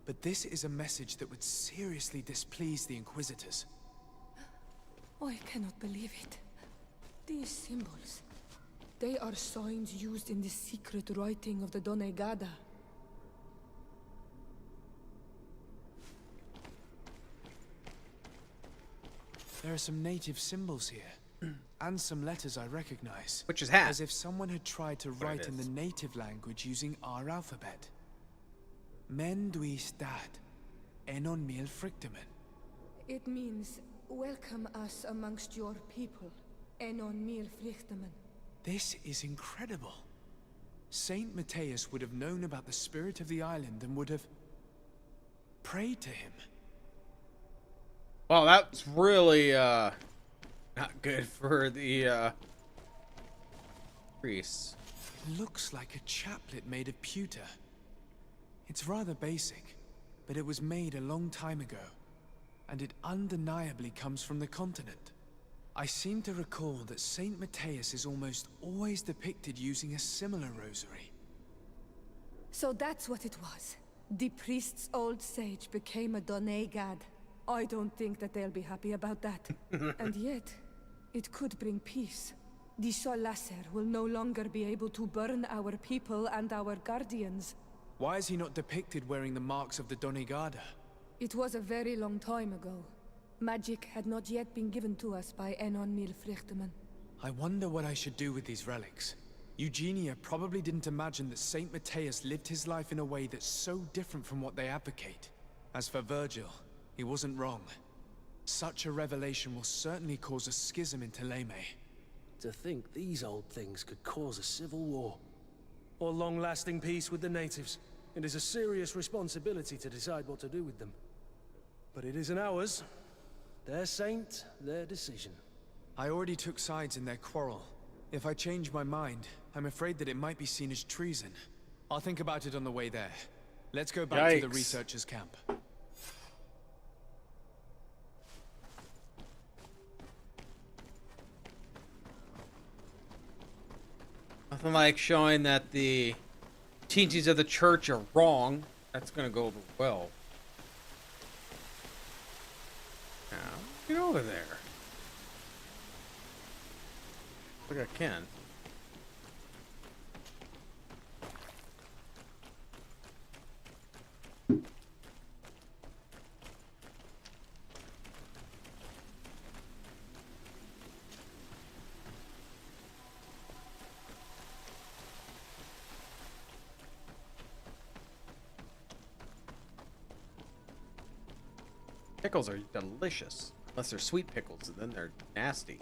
But this is a message that would seriously displease the Inquisitors. Oh, I cannot believe it. These symbols. They are signs used in the secret writing of the Donegada. There are some native symbols here. and some letters I recognize. Which is half. As if someone had tried to What it write in the is. native language using our alphabet. Men dwi stad, enon mil frictamen. It means, welcome us amongst your people. Enon mir frichtamen. This is incredible. Saint Matthias would have known about the spirit of the island and would have prayed to him. Well, that's really not good for the priests. It looks like a chaplet made of pewter. It's rather basic, but it was made a long time ago, and it undeniably comes from the continent. I seem to recall that Saint Matthias is almost always depicted using a similar rosary. So that's what it was. The priest's old sage became a Donai god. I don't think that they'll be happy about that. And yet, it could bring peace. The Solasser will no longer be able to burn our people and our guardians. Why is he not depicted wearing the marks of the Donegada? It was a very long time ago. Magic had not yet been given to us by Enon Mil Frichtemann. I wonder what I should do with these relics. Eugenia probably didn't imagine that Saint Matthias lived his life in a way that's so different from what they advocate. As for Virgil, he wasn't wrong. Such a revelation will certainly cause a schism in Thélème. To think these old things could cause a civil war. Or long-lasting peace with the natives. It is a serious responsibility to decide what to do with them. But it isn't ours. Their saint, their decision. I already took sides in their quarrel. If I change my mind, I'm afraid that it might be seen as treason. I'll think about it on the way there. Let's go back to the Yikes. researchers' camp. Nothing like showing that the teachings of the church are wrong. That's gonna go over well. Now, get over there. Look at Ken. Pickles are delicious. Unless they're sweet pickles, and then they're nasty.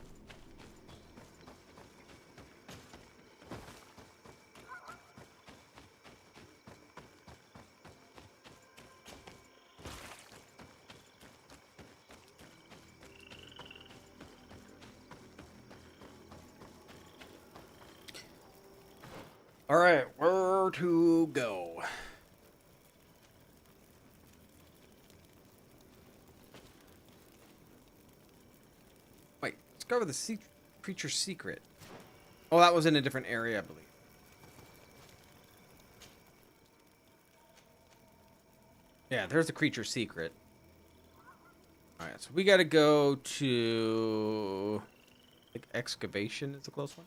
All right, where to go? Wait, discover the creature's secret. Oh, that was in a different area, I believe. Yeah, there's the creature's secret. All right, so we got to go to... I think excavation is the close one.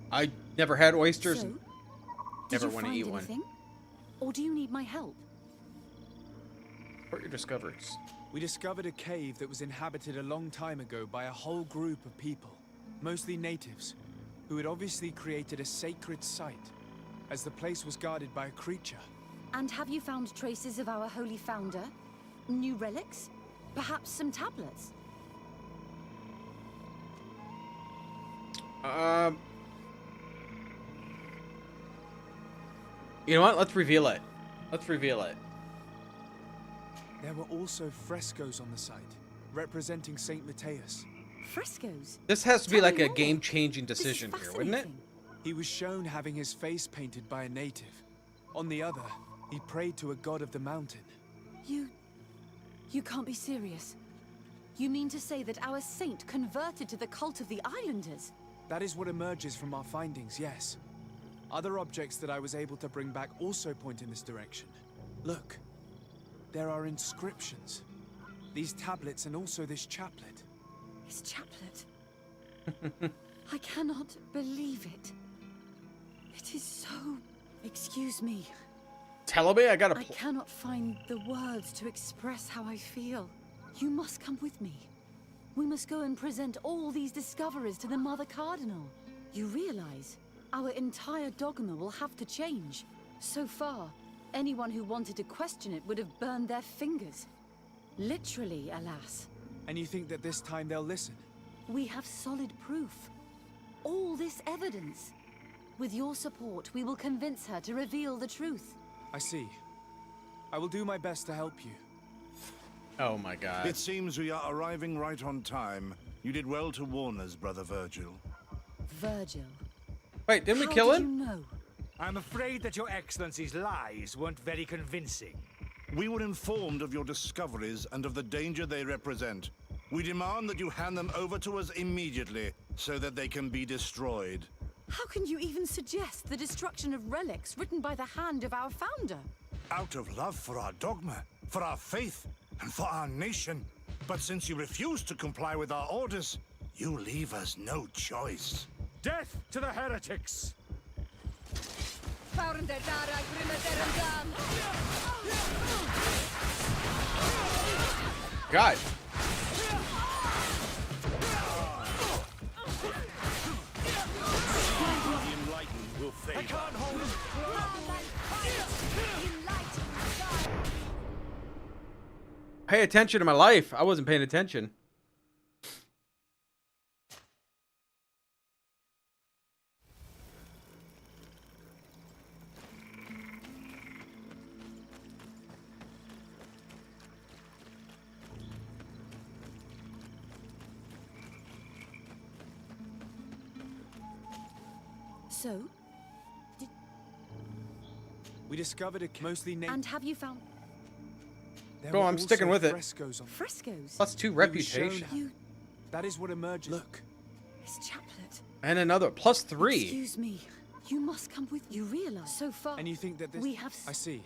I never had oysters. So, and did never you want to find eat one. anything? Or do you need my help? What are your discoveries? We discovered a cave that was inhabited a long time ago by a whole group of people, mostly natives, who had obviously created a sacred site, as the place was guarded by a creature. And have you found traces of our holy founder? New relics? Perhaps some tablets? You know what? Let's reveal it. Let's reveal it. There were also frescoes on the site, representing Saint Matthias. Frescoes? This has to be Tell like me a more. game-changing This is decision here, wouldn't it? fascinating. He was shown having his face painted by a native. On the other, he prayed to a god of the mountain. You can't be serious. You mean to say that our saint converted to the cult of the islanders? That is what emerges from our findings, yes. Other objects that I was able to bring back also point in this direction. Look, there are inscriptions. These tablets and also this chaplet. His chaplet. I cannot believe it. It is so... Excuse me. Tell me, I gotta. I cannot find the words to express how I feel. You must come with me. We must go and present all these discoveries to the Mother Cardinal. You realize our entire dogma will have to change. So far, anyone who wanted to question it would have burned their fingers. Literally, alas. And you think that this time they'll listen? We have solid proof. All this evidence. With your support, we will convince her to reveal the truth. I see. I will do my best to help you. Oh my god. It seems we are arriving right on time. You did well to warn us, Brother Virgil. Virgil. Wait, didn't we How kill did him? You know? I'm afraid that your Excellency's lies weren't very convincing. We were informed of your discoveries and of the danger they represent. We demand that you hand them over to us immediately, so that they can be destroyed. How can you even suggest the destruction of relics written by the hand of our founder? Out of love for our dogma, for our faith, and for our nation. But since you refuse to comply with our orders, you leave us no choice. Death to the heretics! God. I can't hold him! Pay attention to my life. I wasn't paying attention. So? We discovered a mostly native. And have you found... There Go, were I'm sticking also with it. frescoes on. Frescoes? Plus 2 We were shown reputation. how- That is what emerges. Look, His chaplet. And another plus 3. Excuse me. You must come with... You realize so far... and you think that this... We have... I see.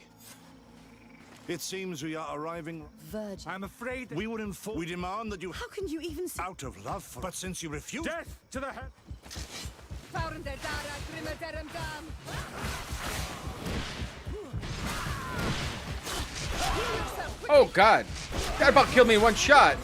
It seems we are arriving... Virgin. I'm afraid that... We were informed... We demand that you... How can you even... Out of love for... But since you refuse... Death to the her... Oh god. That about killed me in one shot.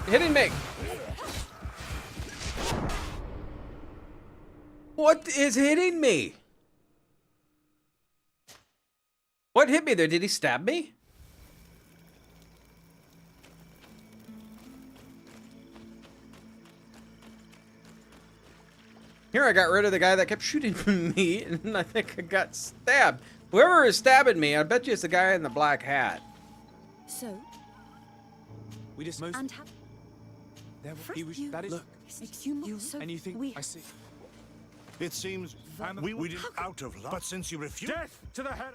Hitting me. What is hitting me? What hit me there? Did he stab me? Here I got rid of the guy that kept shooting me, and I think I got stabbed. Whoever is stabbing me, I bet you it's the guy in the black hat. So? We just most... And have... There, First he was... you... That is... Look. You... So And you think... we... I see. It seems... We did out of love. But since you refuse... Death to the her...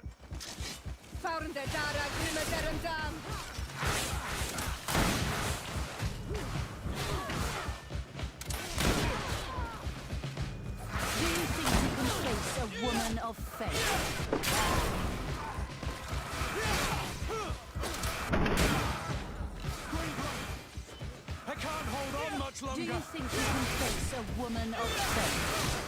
Do you think you can face a woman of faith? I can't hold on much Do longer! you think you can face a woman of faith?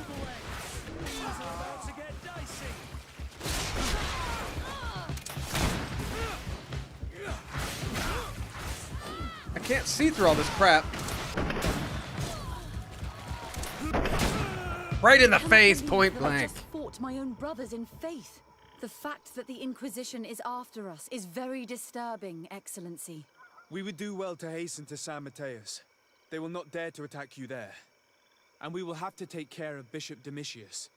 Things are about to get dicey! I can't see through all this crap. Right in the face, point I blank. just fought my own brothers in faith. The fact that the Inquisition is after us is very disturbing, Excellency. We would do well to hasten to San Mateus. They will not dare to attack you there. And we will have to take care of Bishop Domitius.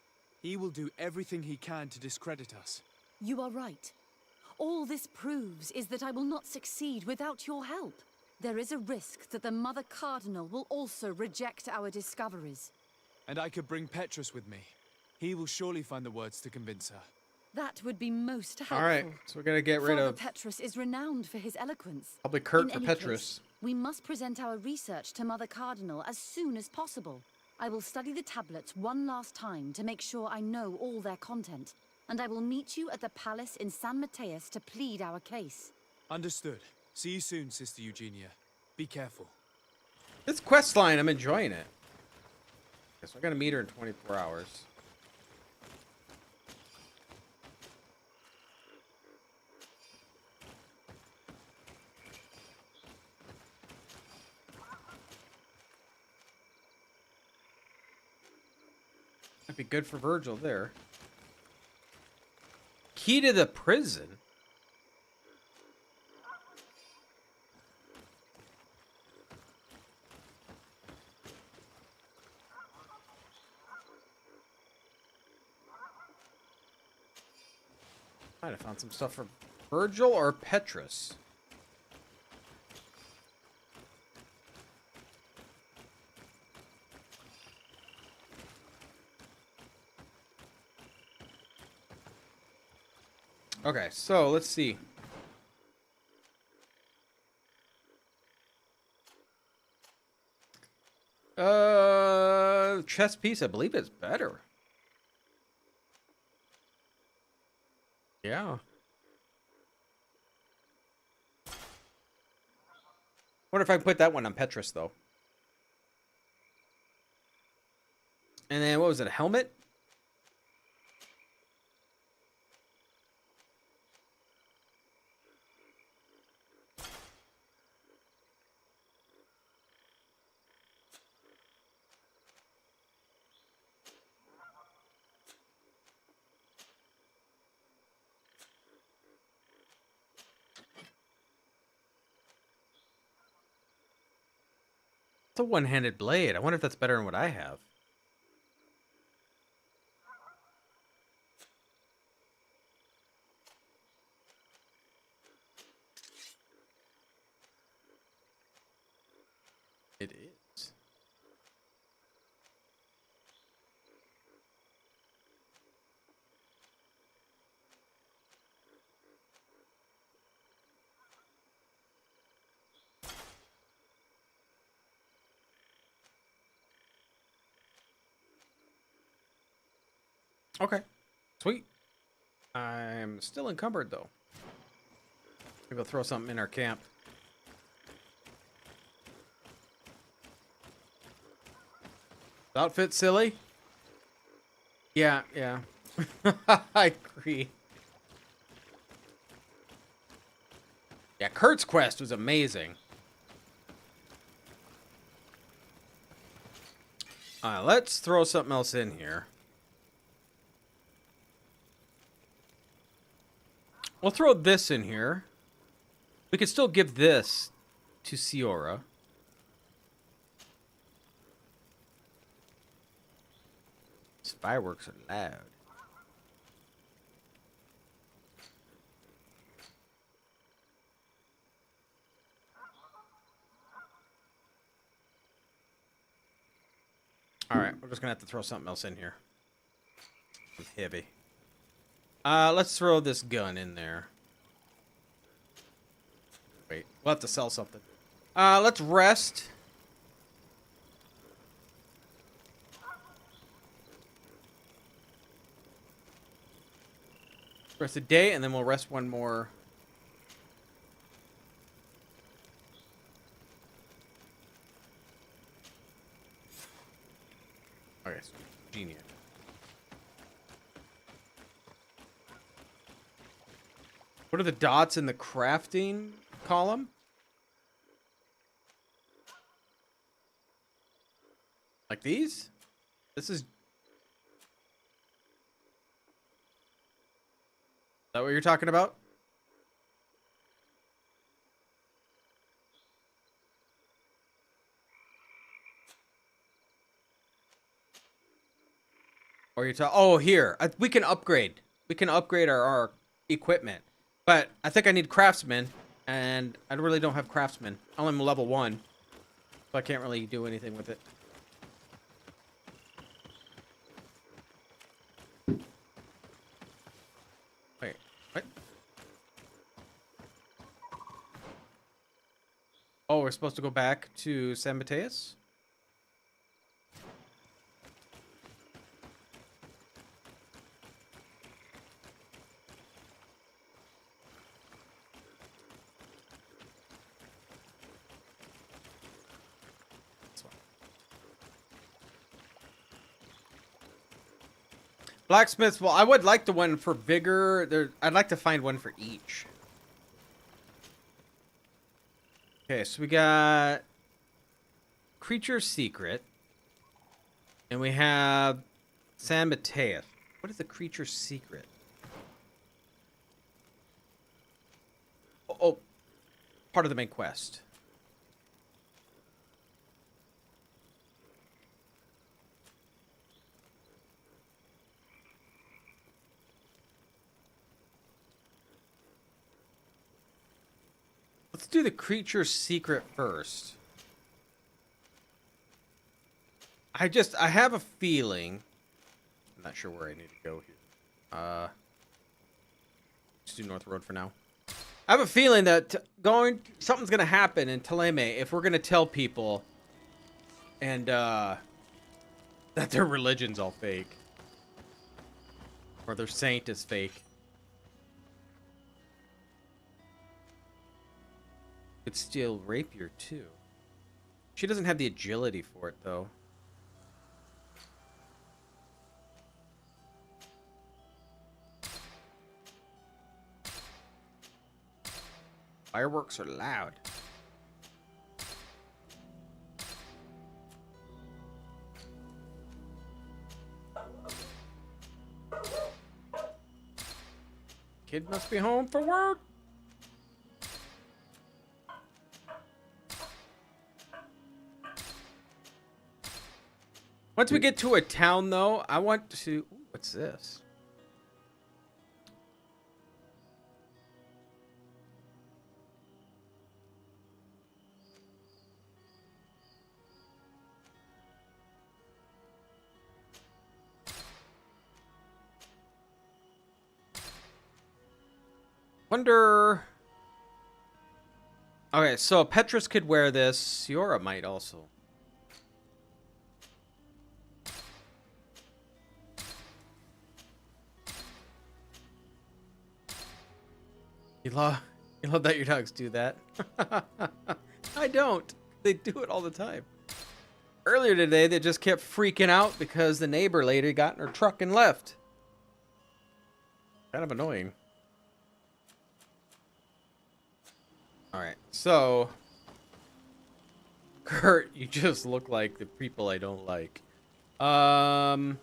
He will do everything he can to discredit us. You are right. All this proves is that I will not succeed without your help. There is a risk that the Mother Cardinal will also reject our discoveries. And I could bring Petrus with me. He will surely find the words to convince her. That would be most helpful. All right, so we're gonna get rid Father of Petrus is renowned for his eloquence. probably Kurt In for any Petrus. case, we must present our research to Mother Cardinal as soon as possible. I will study the tablets one last time to make sure I know all their content, and I will meet you at the palace in San Mateus to plead our case. Understood. See you soon, Sister Eugenia. Be careful. This quest line, I'm enjoying it. Okay, so I gotta meet her in 24 hours. Might be good for Virgil there. Key to the prison? Might have found some stuff for Virgil or Petrus. Okay, so let's see. Chess piece, I believe it's better. Yeah. Wonder if I can put that one on Petrus, though. And then, what was it, a helmet? It's a one-handed blade. I wonder if that's better than what I have. It is. Okay. Sweet. I'm still encumbered, though. Maybe I'll throw something in our camp. Outfit silly? Yeah, yeah. I agree. Yeah, Kurt's quest was amazing. Let's throw something else in here. We'll throw this in here. We could still give this to Siora. These fireworks are loud. Alright, we're just gonna have to throw something else in here. It's heavy. Let's throw this gun in there. Wait, we'll have to sell something. Let's rest. Rest a day, and then we'll rest one more. Okay, so genius. What are the dots in the crafting column? Like these? This is... Is that what you're talking about? Or you talk? Oh, here. We can upgrade. We can upgrade our equipment. But I think I need craftsmen, and I really don't have craftsmen. I only am level 1, so I can't really do anything with it. Wait, what? Oh, we're supposed to go back to San Mateus? Blacksmiths, well, I would like the one for vigor. I'd like to find one for each. Okay, so we got Creature Secret. And we have San Mateus. What is the Creature Secret? Oh, part of the main quest. Let's do the Creature Secret first. I have a feeling. I'm not sure where I need to go here. Let's do North Road for now. I have a feeling that something's gonna happen in Teleme if we're gonna tell people and that their religion's all fake. Or their saint is fake. Could steal rapier too. She doesn't have the agility for it though. Fireworks are loud. Kid must be home for work. Once we get to a town, though, I want to... Ooh, what's this? Wonder... Okay, so Petrus could wear this. Siora might also. You love that your dogs do that. I don't. They do it all the time. Earlier today, they just kept freaking out because the neighbor lady got in her truck and left. Kind of annoying. Alright, so... Kurt, you just look like the people I don't like. Okay,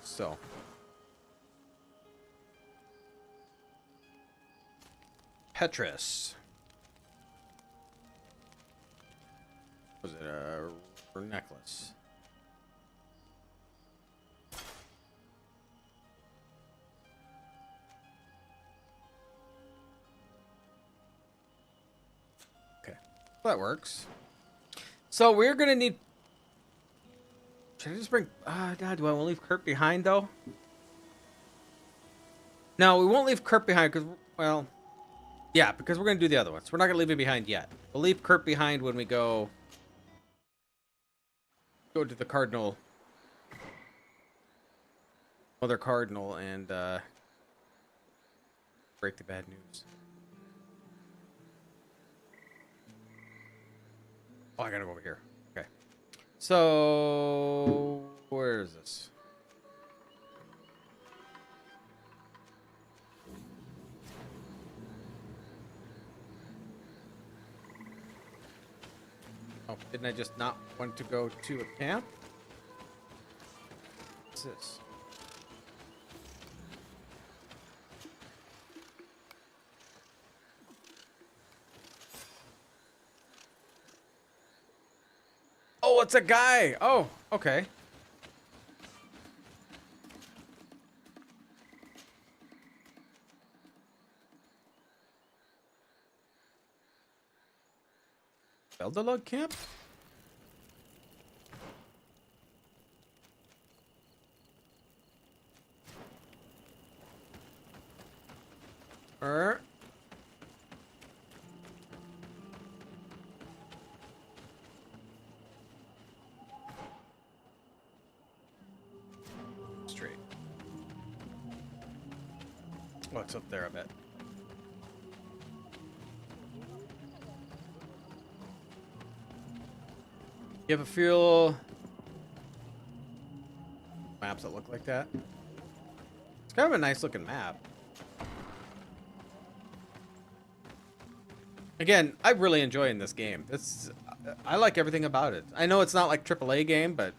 so... Petrus. Was it a necklace? Okay, that works. So we're gonna need. Should I just bring? God, do I want to leave Kurt behind though? No, we won't leave Kurt behind because, well, yeah, because we're gonna do the other ones. We're not gonna leave him behind yet. We'll leave Kurt behind when we go to the Cardinal, Mother Cardinal, and break the bad news. Oh, I gotta go over here. Okay. So, where is this? Oh, didn't I just not want to go to a camp? What's this? Oh, it's a guy. Oh, okay. Elder Log camp? Straight. What's up there, I bet. You ever feel maps that look like that? It's kind of a nice looking map. Again, I'm really enjoying this game. I like everything about it. I know it's not like AAA game, but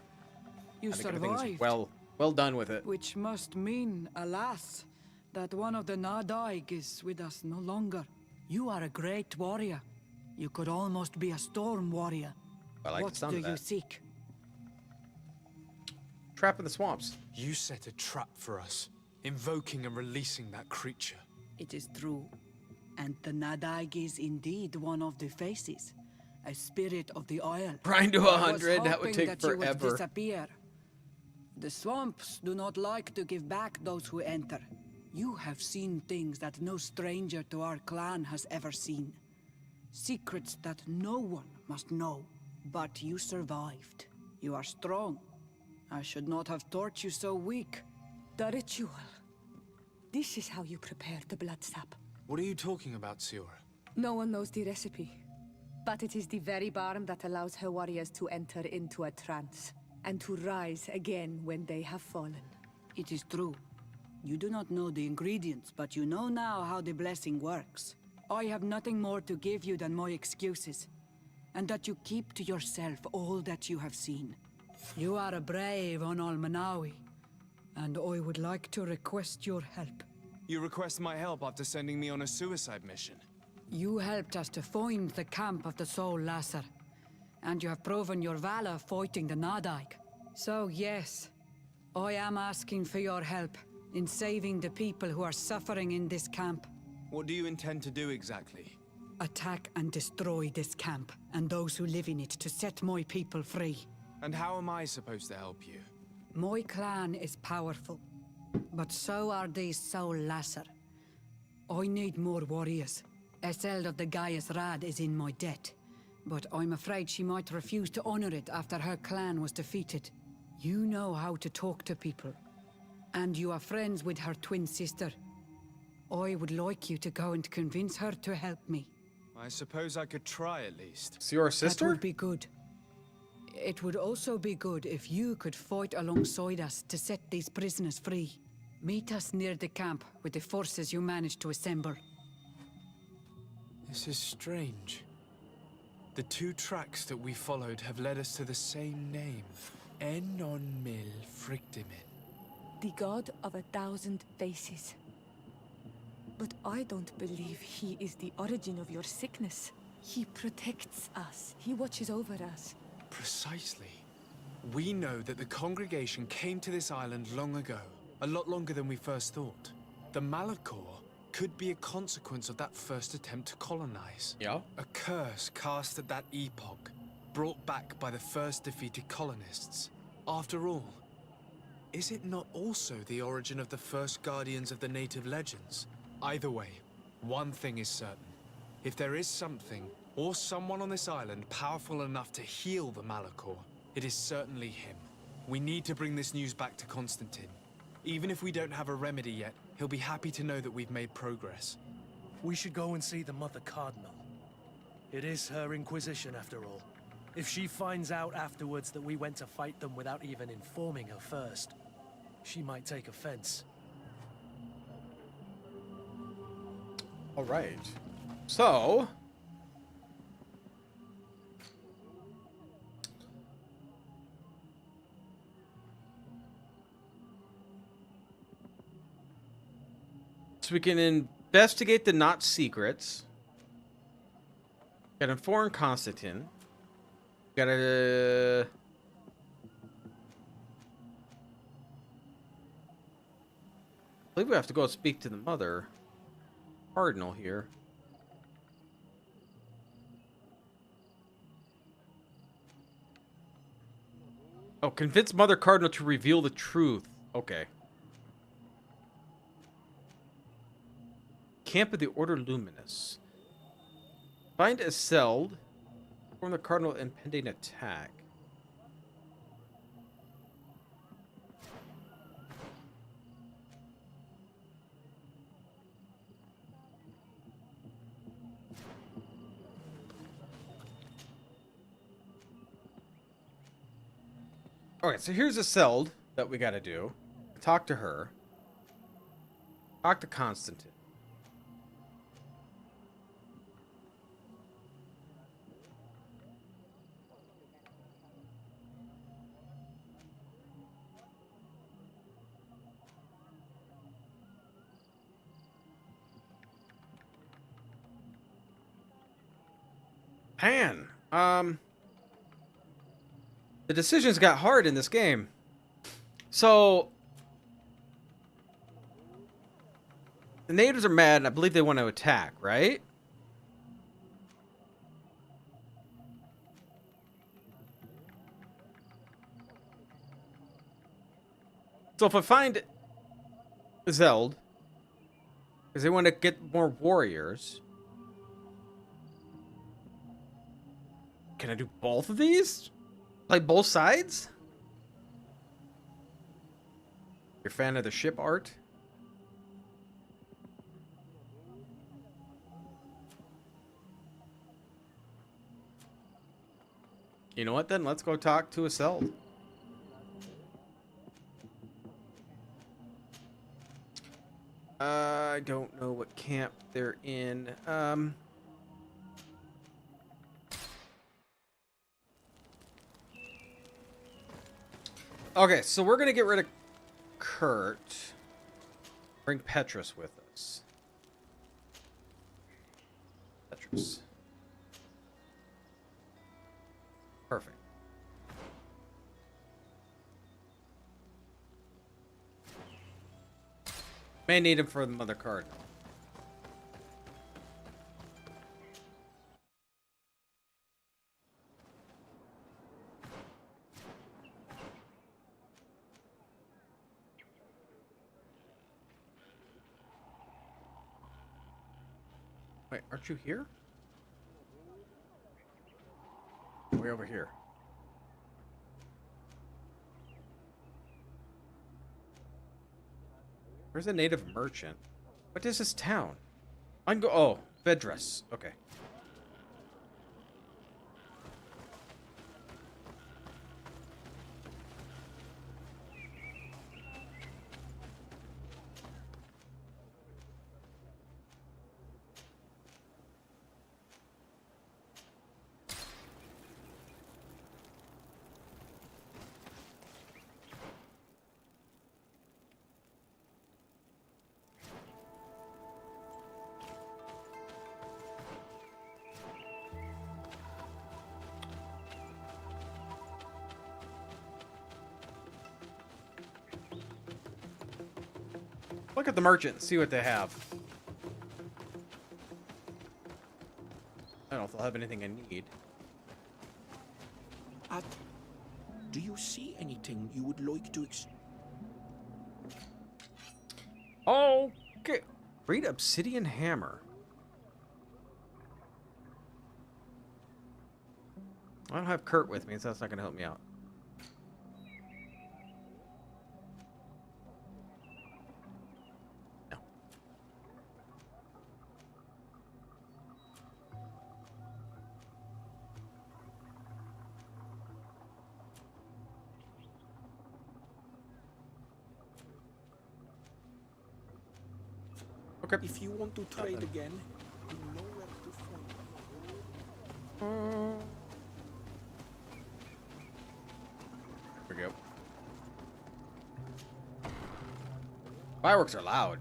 You I think everything's survived. well done with it. Which must mean, alas, that one of the Nadaig is with us no longer. You are a great warrior. You could almost be a storm warrior. I like What the sound do of you that. seek? Trap in the swamps. You set a trap for us, invoking and releasing that creature. It is true. And the Nadaig is indeed one of the faces. A spirit of the Isle. Grind to I was 100, that would hoping take that you would forever. disappear. The swamps do not like to give back those who enter. You have seen things that no stranger to our clan has ever seen. Secrets that no one must know. But you survived. You are strong. I should not have thought you so weak. The ritual. This is how you prepare the blood sap. What are you talking about, Siora? No one knows the recipe. But it is the very balm that allows her warriors to enter into a trance. And to rise again when they have fallen. It is true. You do not know the ingredients, but you know now how the blessing works. I have nothing more to give you than my excuses. And that you keep to yourself all that you have seen. You are a brave on Almanawi, and I would like to request your help. You request my help after sending me on a suicide mission. You helped us to find the camp of the Soul Lasser, and you have proven your valor fighting the Nadaig. So yes, I am asking for your help in saving the people who are suffering in this camp. What do you intend to do exactly? Attack and destroy this camp, and those who live in it to set my people free. And how am I supposed to help you? My clan is powerful, but so are these Soul Lasser. I need more warriors. Eseld of the Gaius Rad is in my debt, but I'm afraid she might refuse to honor it after her clan was defeated. You know how to talk to people, and you are friends with her twin sister. I would like you to go and convince her to help me. I suppose I could try at least. It's your sister? That would be good. It would also be good if you could fight alongside us to set these prisoners free. Meet us near the camp with the forces you managed to assemble. This is strange. The two tracks that we followed have led us to the same name. Enon Mil Frictimin. The god of 1,000 faces. But I don't believe he is the origin of your sickness. He protects us. He watches over us. Precisely. We know that the congregation came to this island long ago. A lot longer than we first thought. The Malachor could be a consequence of that first attempt to colonize. Yeah. A curse cast at that epoch, brought back by the first defeated colonists. After all, is it not also the origin of the first guardians of the native legends? Either way, one thing is certain. If there is something, or someone on this island powerful enough to heal the Malachor, it is certainly him. We need to bring this news back to Constantine. Even if we don't have a remedy yet, he'll be happy to know that we've made progress. We should go and see the Mother Cardinal. It is her Inquisition, after all. If she finds out afterwards that we went to fight them without even informing her first, she might take offense. All right. So, we can investigate the not secrets. Gotta inform Constantine. Gotta I believe we have to go speak to the Mother Cardinal here. Oh, convince Mother Cardinal to reveal the truth. Okay. Camp of the Order Luminous. Find Iseld. Inform the Cardinal impending attack. Okay, so here's Iseld that we gotta do. Talk to her. Talk to Constantine. Man, the decisions got hard in this game. So the natives are mad, and I believe they want to attack, right? So if I find Zeld, because they want to get more warriors, can I do both of these? Play both sides? You're a fan of the ship art? You know what then? Let's go talk to Iseld. I don't know what camp they're in. Okay, so we're gonna get rid of Kurt. Bring Petrus with us. Petrus. Perfect. May need him for the Mother Cardinal. Wait, aren't you here? Way over here. Where's the native merchant? What is this town? I can go. Oh, Vedras. Okay. Look at the merchant and see what they have. I don't know if they'll have anything I need. Do you see anything you would like to Okay. Great obsidian hammer. I don't have Kurt with me, so that's not going to help me out. No. Okay. If you want to trade again, you know where to find me. There we go. Fireworks are loud.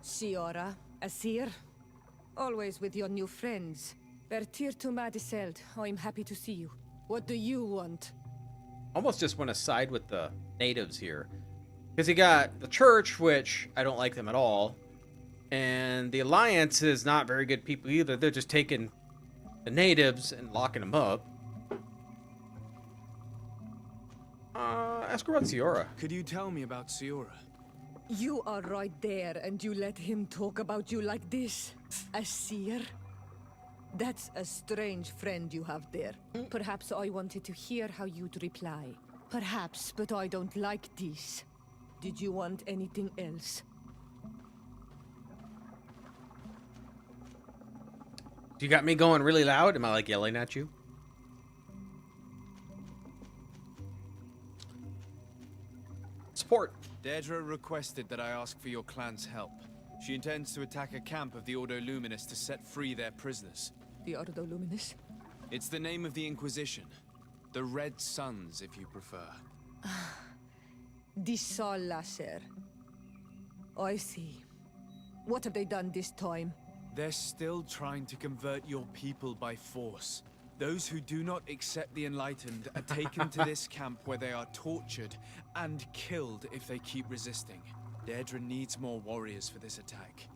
Shiora, Asir, always with your new friends. Bertir to Madiseld, I'm happy to see you. What do you want? Almost just want to side with the natives here. Because you got the church, which I don't like them at all. And the Alliance is not very good people either. They're just taking the natives and locking them up. Ask her about Ciora. Could you tell me about Ciora? You are right there, and you let him talk about you like this? A seer? That's a strange friend you have there. Perhaps I wanted to hear how you'd reply. Perhaps, but I don't like this. Did you want anything else? You got me going really loud? Am I like yelling at you? Support. Deirdre requested that I ask for your clan's help. She intends to attack a camp of the Ordo Luminous to set free their prisoners. The Ordo Luminous? It's the name of the Inquisition. The Red Suns, if you prefer. The Sol Lasser. I see. What have they done this time? They're still trying to convert your people by force. Those who do not accept the Enlightened are taken to this camp where they are tortured and killed if they keep resisting. Deirdre needs more warriors for this attack.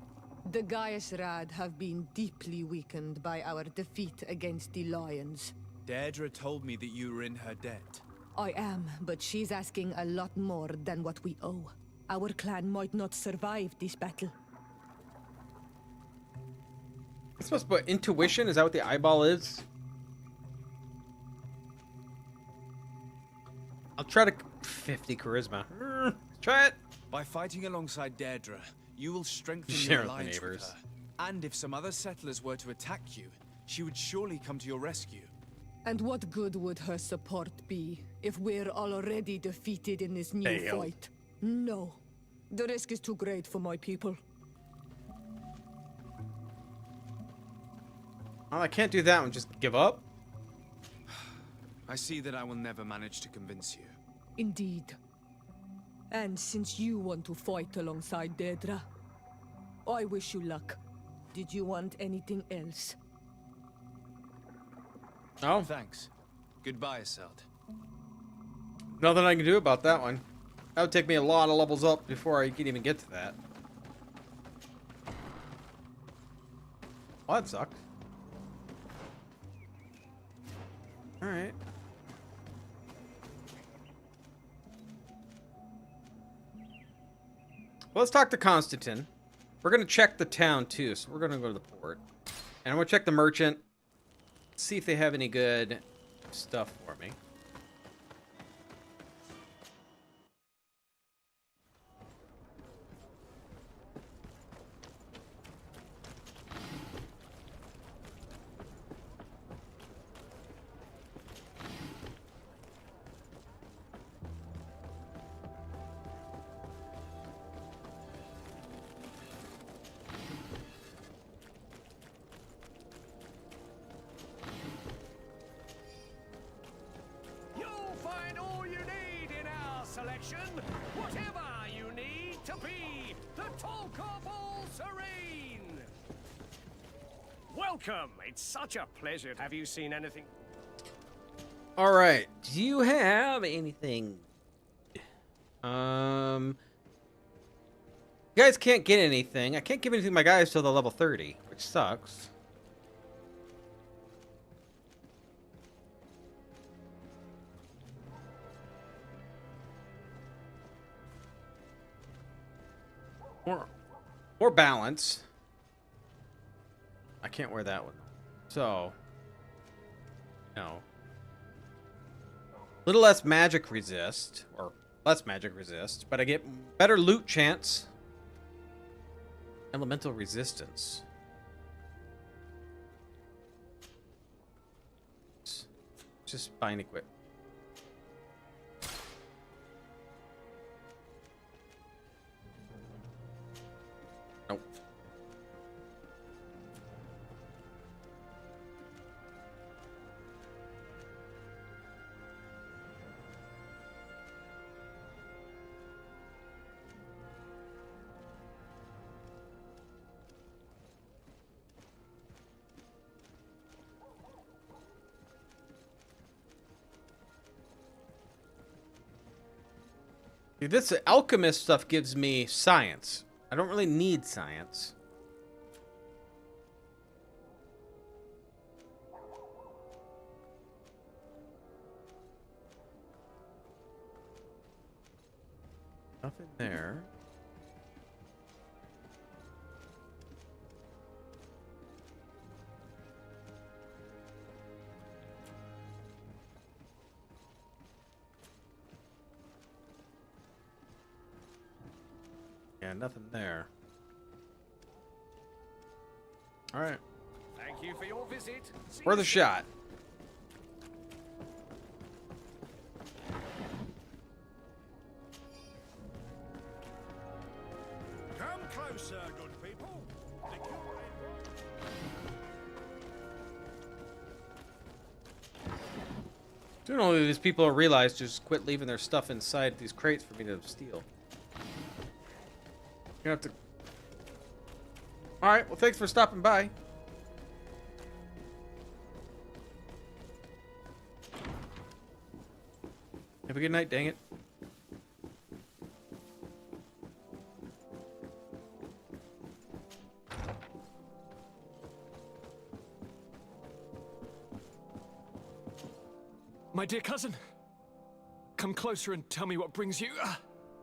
The Gaius Rad have been deeply weakened by our defeat against the Lions. Deirdre told me that you were in her debt. I am, but she's asking a lot more than what we owe. Our clan might not survive this battle. I'm supposed to put intuition? Is that what the eyeball is? I'll try to 50 charisma. Try it. By fighting alongside Deirdre, you will strengthen Share your with the alliance with neighbors. her. And if some other settlers were to attack you, she would surely come to your rescue. And what good would her support be if we're already defeated in this new Fail. fight? No. The risk is too great for my people. Well, I can't do that one. Just give up. I see that I will never manage to convince you. Indeed. And since you want to fight alongside Deirdre, I wish you luck. Did you want anything else? Oh, Thanks. Goodbye, Asselt. nothing I can do about that one. That would take me a lot of levels up before I could even get to that. Well, that sucked. Alright. Well, let's talk to Constantine. We're going to check the town, too, so we're going to go to the port. And I'm going to check the merchant. See if they have any good stuff for me. selection, whatever you need to be the talk of all Serene. Welcome. It's such a pleasure. Have you seen anything? All right. Do you have anything? You guys can't get anything. I can't give anything to my guys till they're level 30, which sucks. More balance. I can't wear that one. So, no. Little less magic resist, or less magic resist, but I get better loot chance. Elemental resistance. Just buy and equip. Nope. Dude, this alchemist stuff gives me science. I don't really need science. Nothing there. Yeah, nothing there. All right. Thank you for your visit. See Worth you a shot. Come closer, good people. The Soon only these people will realize to just quit leaving their stuff inside these crates for me to steal. You're gonna have to. All right. Well, thanks for stopping by. Have a good night. Dang it. My dear cousin, come closer and tell me what brings you.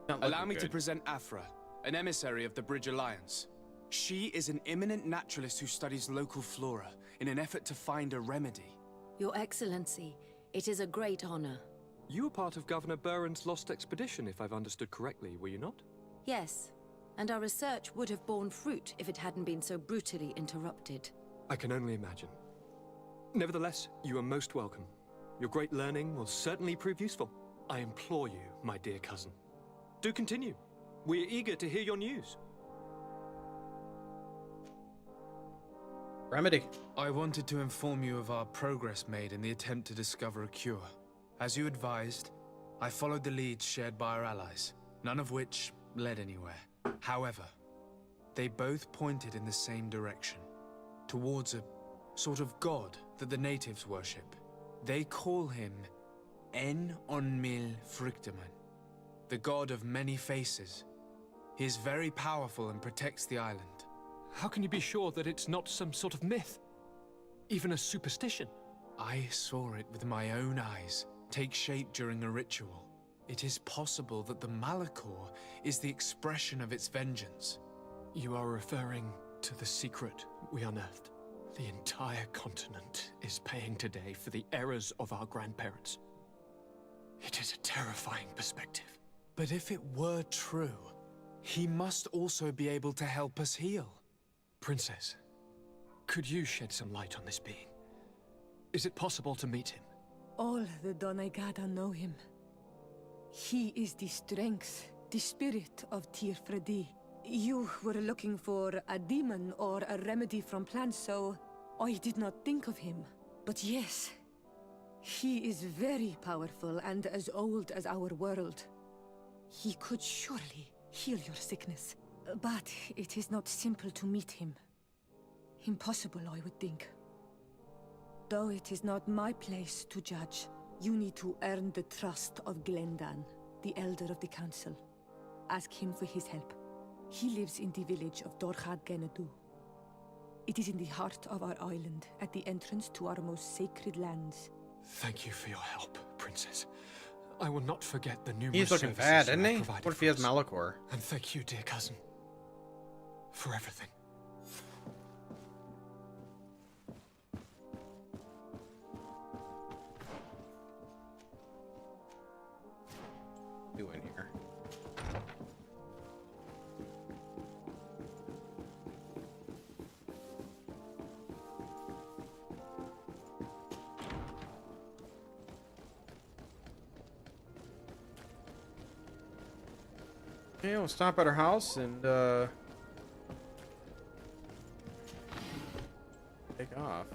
Allow me to present Afra, an emissary of the Bridge Alliance. She is an eminent naturalist who studies local flora in an effort to find a remedy. Your Excellency, it is a great honor. You were part of Governor Burren's lost expedition, if I've understood correctly, were you not? Yes, and our research would have borne fruit if it hadn't been so brutally interrupted. I can only imagine. Nevertheless, you are most welcome. Your great learning will certainly prove useful. I implore you, my dear cousin. Do continue. We are eager to hear your news. Remedy. I wanted to inform you of our progress made in the attempt to discover a cure. As you advised, I followed the leads shared by our allies, none of which led anywhere. However, they both pointed in the same direction, towards a sort of god that the natives worship. They call him En-on-mil Frictaman, the god of many faces. He is very powerful and protects the island. How can you be sure that it's not some sort of myth? Even a superstition? I saw it with my own eyes take shape during a ritual. It is possible that the Malachor is the expression of its vengeance. You are referring to the secret we unearthed. The entire continent is paying today for the errors of our grandparents. It is a terrifying perspective. But if it were true, he must also be able to help us heal. Princess, could you shed some light on this being? Is it possible to meet him? All the Doneigada know him. He is the strength, the spirit of Tirfredi. You were looking for a demon or a remedy from plants, so I did not think of him. But yes, he is very powerful and as old as our world. He could surely heal your sickness. But it is not simple to meet him. Impossible, I would think. Though it is not my place to judge, you need to earn the trust of Glendan, the Elder of the Council. Ask him for his help. He lives in the village of Dorchad Genadu. It is in the heart of our island, at the entrance to our most sacred lands. Thank you for your help, Princess. I will not forget the numerous He's looking services bad, you isn't have he? provided What if for he has us. Malachor? And thank you, dear cousin, for everything. Doing here. Okay, we'll stop at our house and take off.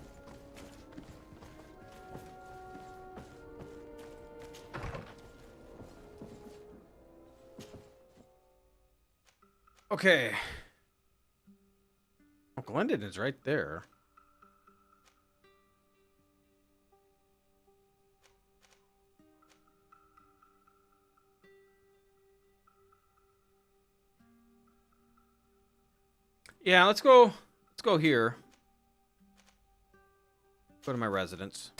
Okay. Oh, Glendon is right there. Yeah, let's go. Let's go here. Go to my residence.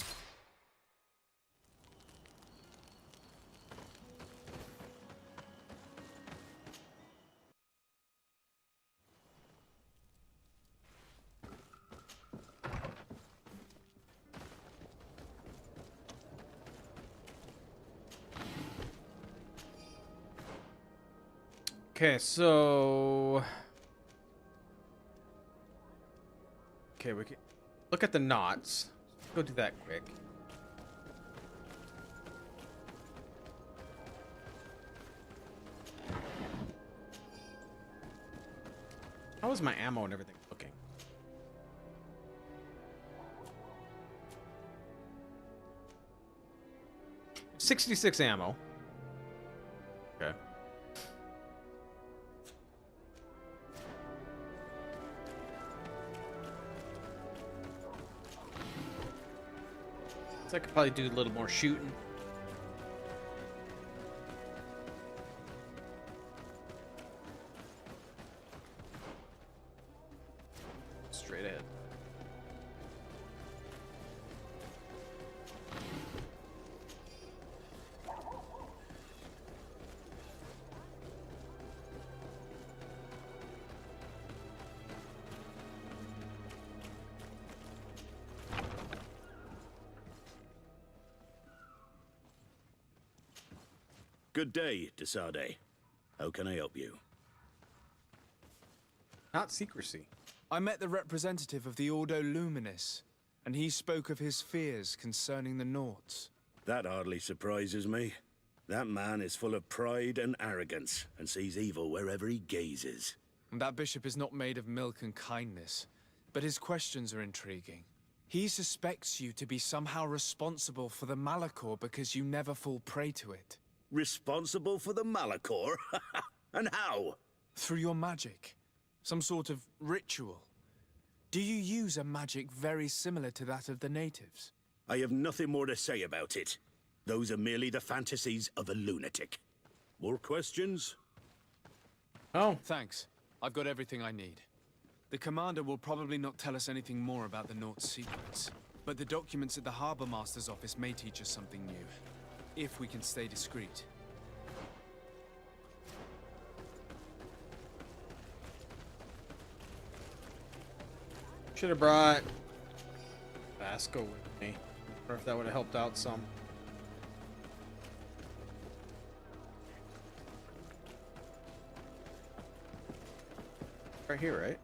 Okay, so... Okay, we can look at the knots. Go do that quick. How is my ammo and everything looking? $66 ammo. Okay. So I could probably do a little more shooting. Straight ahead. Good day, Desade. How can I help you? Not secrecy. I met the representative of the Ordo Luminis, and he spoke of his fears concerning the Nauts. That hardly surprises me. That man is full of pride and arrogance, and sees evil wherever he gazes. That bishop is not made of milk and kindness, but his questions are intriguing. He suspects you to be somehow responsible for the Malachor because you never fall prey to it. Responsible for the Malachor? And how? Through your magic. Some sort of ritual. Do you use a magic very similar to that of the natives? I have nothing more to say about it. Those are merely the fantasies of a lunatic. More questions? Oh. Thanks. I've got everything I need. The commander will probably not tell us anything more about the Naut's secrets, but the documents at the Harbor Master's office may teach us something new. If we can stay discreet. Should have brought Vasco with me. Or if that would have helped out some. Right here, right?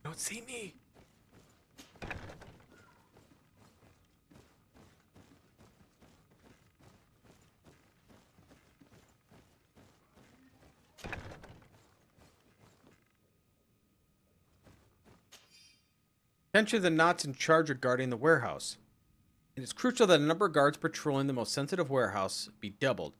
Don't see me. Attention to the knots in charge of guarding the warehouse. It is crucial that a number of guards patrolling the most sensitive warehouse be doubled.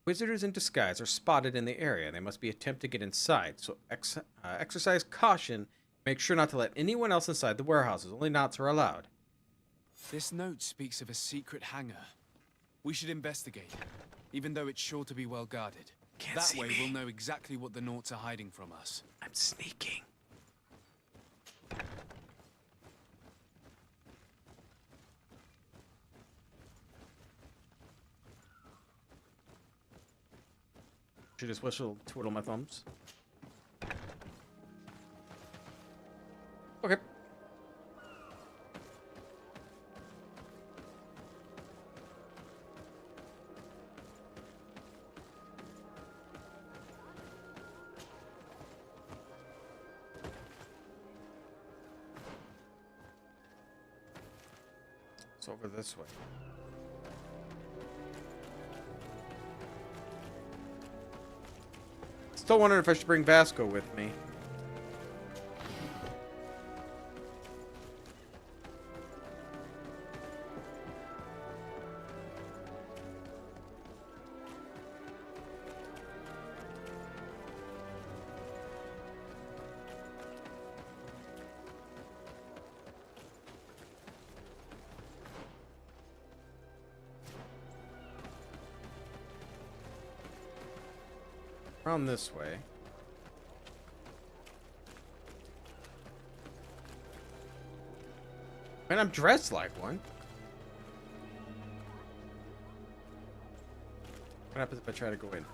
Visitors in disguise are spotted in the area. They must be attempt to get inside, so exercise caution. Make sure not to let anyone else inside the warehouses. Only knots are allowed. This note speaks of a secret hangar. We should investigate, even though it's sure to be well guarded. That way we'll know exactly what the Nauts are hiding from us. I'm sneaking. Should just twiddle my thumbs. Okay. It's over this way. Still wondering if I should bring Vasco with me. Around this way. Man, I'm dressed like one. What happens if I try to go in?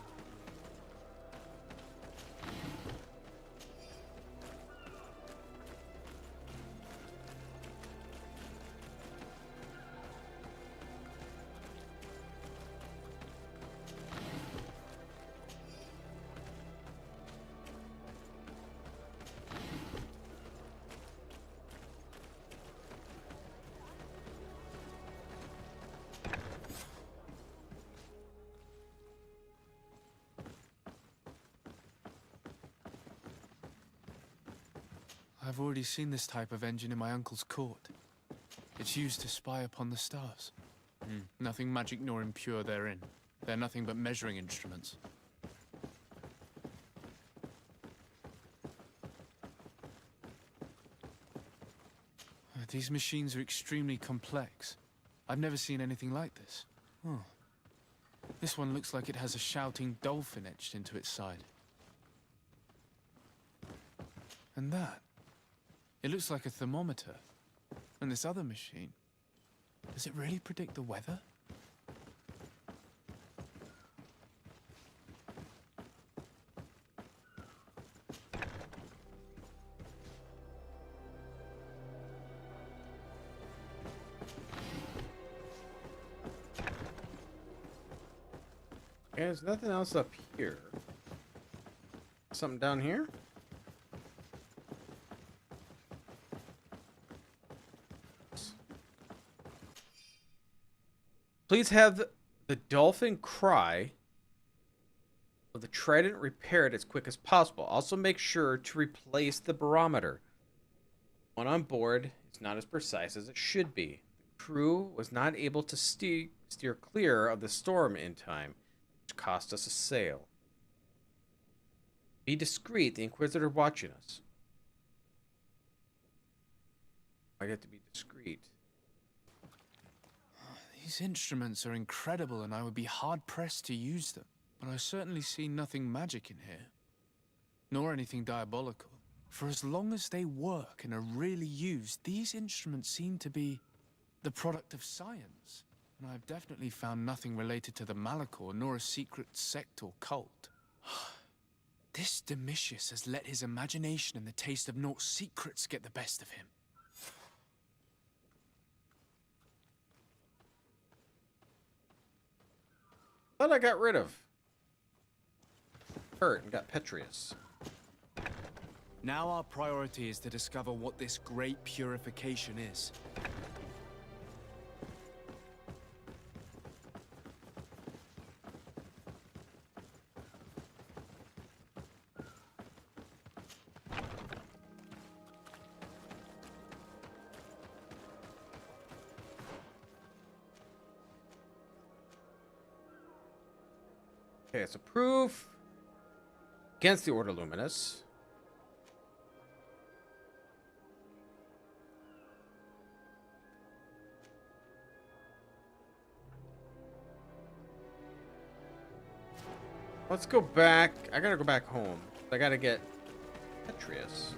I've already seen this type of engine in my uncle's court. It's used to spy upon the stars. Nothing magic nor impure therein. They're nothing but measuring instruments. These machines are extremely complex. I've never seen anything like this. This one looks like it has a shouting dolphin etched into its side. And that. It looks like a thermometer. And this other machine, does it really predict the weather? Okay, there's nothing else up here. Something down here? Please have the dolphin cry of the trident repaired as quick as possible. Also make sure to replace the barometer. One on board is not as precise as it should be. The crew was not able to steer clear of the storm in time, which cost us a sail. Be discreet, the Inquisitor watching us. I get to be discreet. These instruments are incredible and I would be hard-pressed to use them. But I certainly see nothing magic in here. Nor anything diabolical. For as long as they work and are really used, these instruments seem to be the product of science. And I've definitely found nothing related to the Malachor, nor a secret sect or cult. This Domitius has let his imagination and the taste of Naught's secrets get the best of him. Thought I got rid of Hurt and got Petrius. Now our priority is to discover what this great purification is. Okay, it's a proof against the Order Luminous. Let's go back. I gotta go back home. I gotta get Petrius.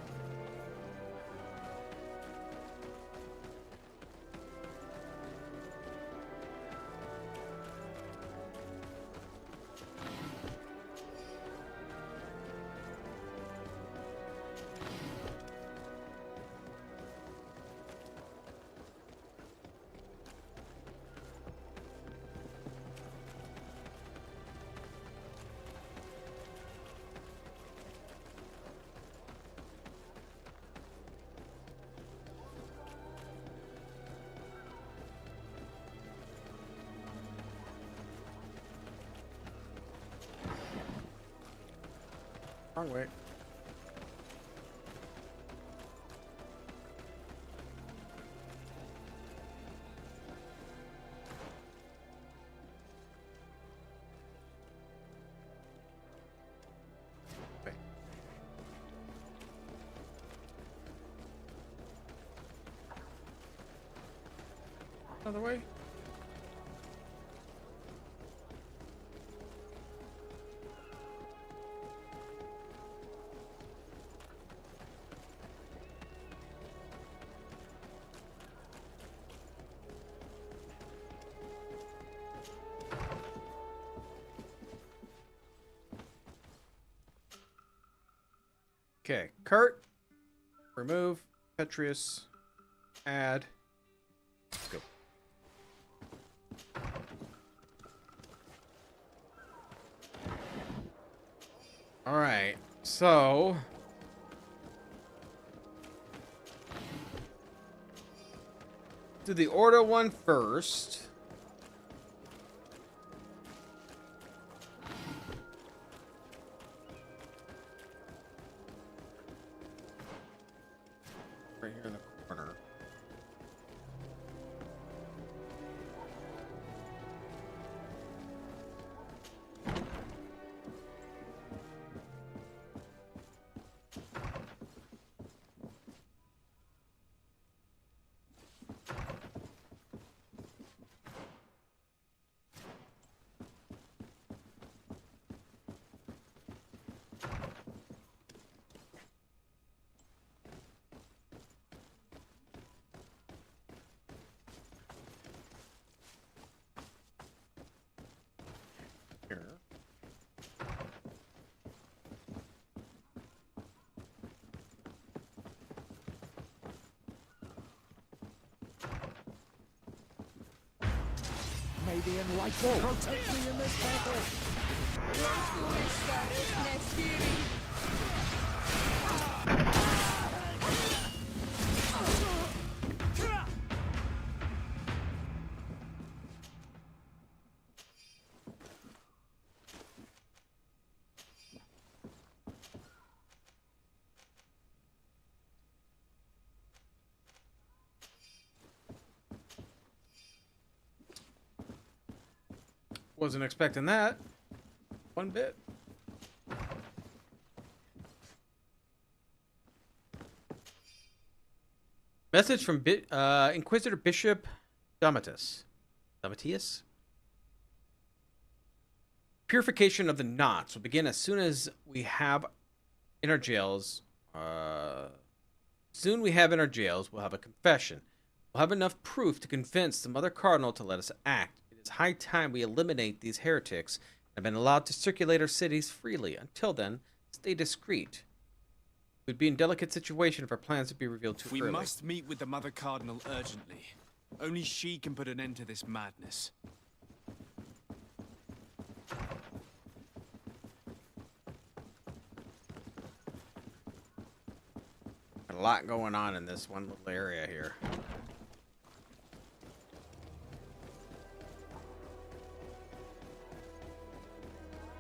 wrong way. Okay. Other way. Okay, Kurt, remove, Petrius, add. Let's go. All right, so do the Order one first. Right here in the corner. Here. May the enlightened protect me in this battle. Wasn't expecting that. One bit. Message from Inquisitor Bishop Domitius. Domitius? Purification of the knots will begin as soon as we have in our jails. Soon we have in our jails, we'll have a confession. We'll have enough proof to convince the Mother Cardinal to let us act. It's high time we eliminate these heretics and have been allowed to circulate our cities freely. Until then, stay discreet. We'd be in a delicate situation if our plans would be revealed too early. We must meet with the Mother Cardinal urgently. Only she can put an end to this madness. A lot going on in this one little area here.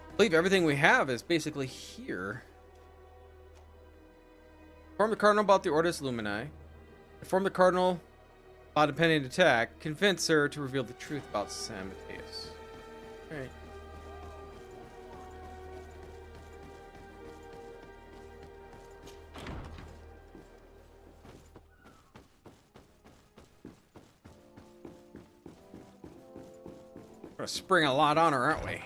I believe everything we have is basically here. Inform the Cardinal about the Ortus Lumini. Inform the Cardinal about impending attack. Convince her to reveal the truth about San Matthias. Alright. We're gonna spring a lot on her, aren't we?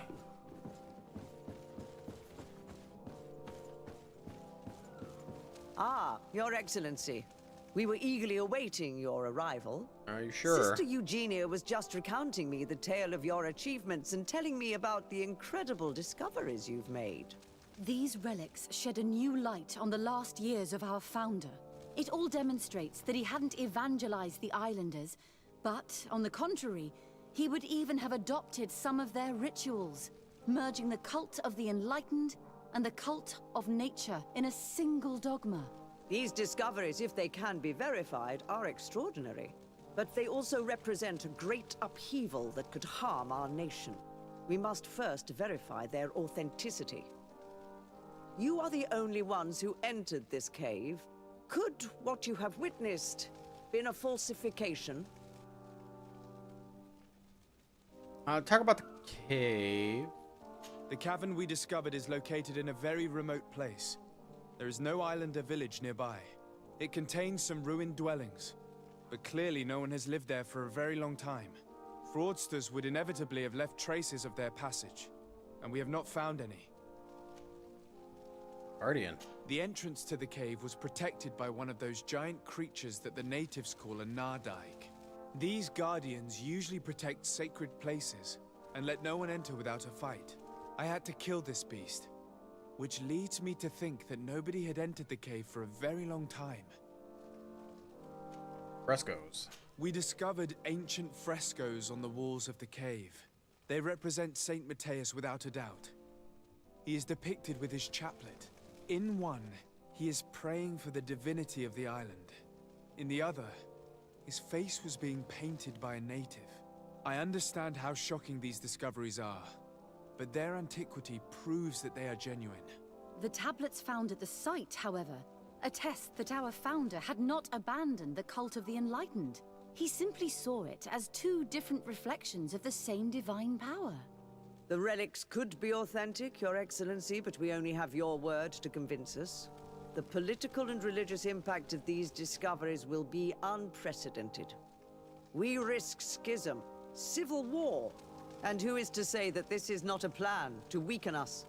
Ah, Your Excellency. We were eagerly awaiting your arrival. Are you sure? Sister Eugenia was just recounting me the tale of your achievements and telling me about the incredible discoveries you've made. These relics shed a new light on the last years of our founder. It all demonstrates that he hadn't evangelized the islanders, but, on the contrary, he would even have adopted some of their rituals, merging the cult of the enlightened and the cult of nature in a single dogma. These discoveries, if they can be verified, are extraordinary. But they also represent a great upheaval that could harm our nation. We must first verify their authenticity. You are the only ones who entered this cave. Could what you have witnessed been a falsification? Talk about the cave. The cavern we discovered is located in a very remote place. There is no island or village nearby. It contains some ruined dwellings, but clearly no one has lived there for a very long time. Fraudsters would inevitably have left traces of their passage, and we have not found any. Guardian. The entrance to the cave was protected by one of those giant creatures that the natives call a Nardaig. These guardians usually protect sacred places and let no one enter without a fight. I had to kill this beast, which leads me to think that nobody had entered the cave for a very long time. Frescoes. We discovered ancient frescoes on the walls of the cave. They represent Saint Matthias without a doubt. He is depicted with his chaplet. In one, he is praying for the divinity of the island. In the other, his face was being painted by a native. I understand how shocking these discoveries are, but their antiquity proves that they are genuine. The tablets found at the site, however, attest that our founder had not abandoned the cult of the Enlightened. He simply saw it as two different reflections of the same divine power. The relics could be authentic, Your Excellency, but we only have your word to convince us. The political and religious impact of these discoveries will be unprecedented. We risk schism, civil war, and who is to say that this is not a plan to weaken us?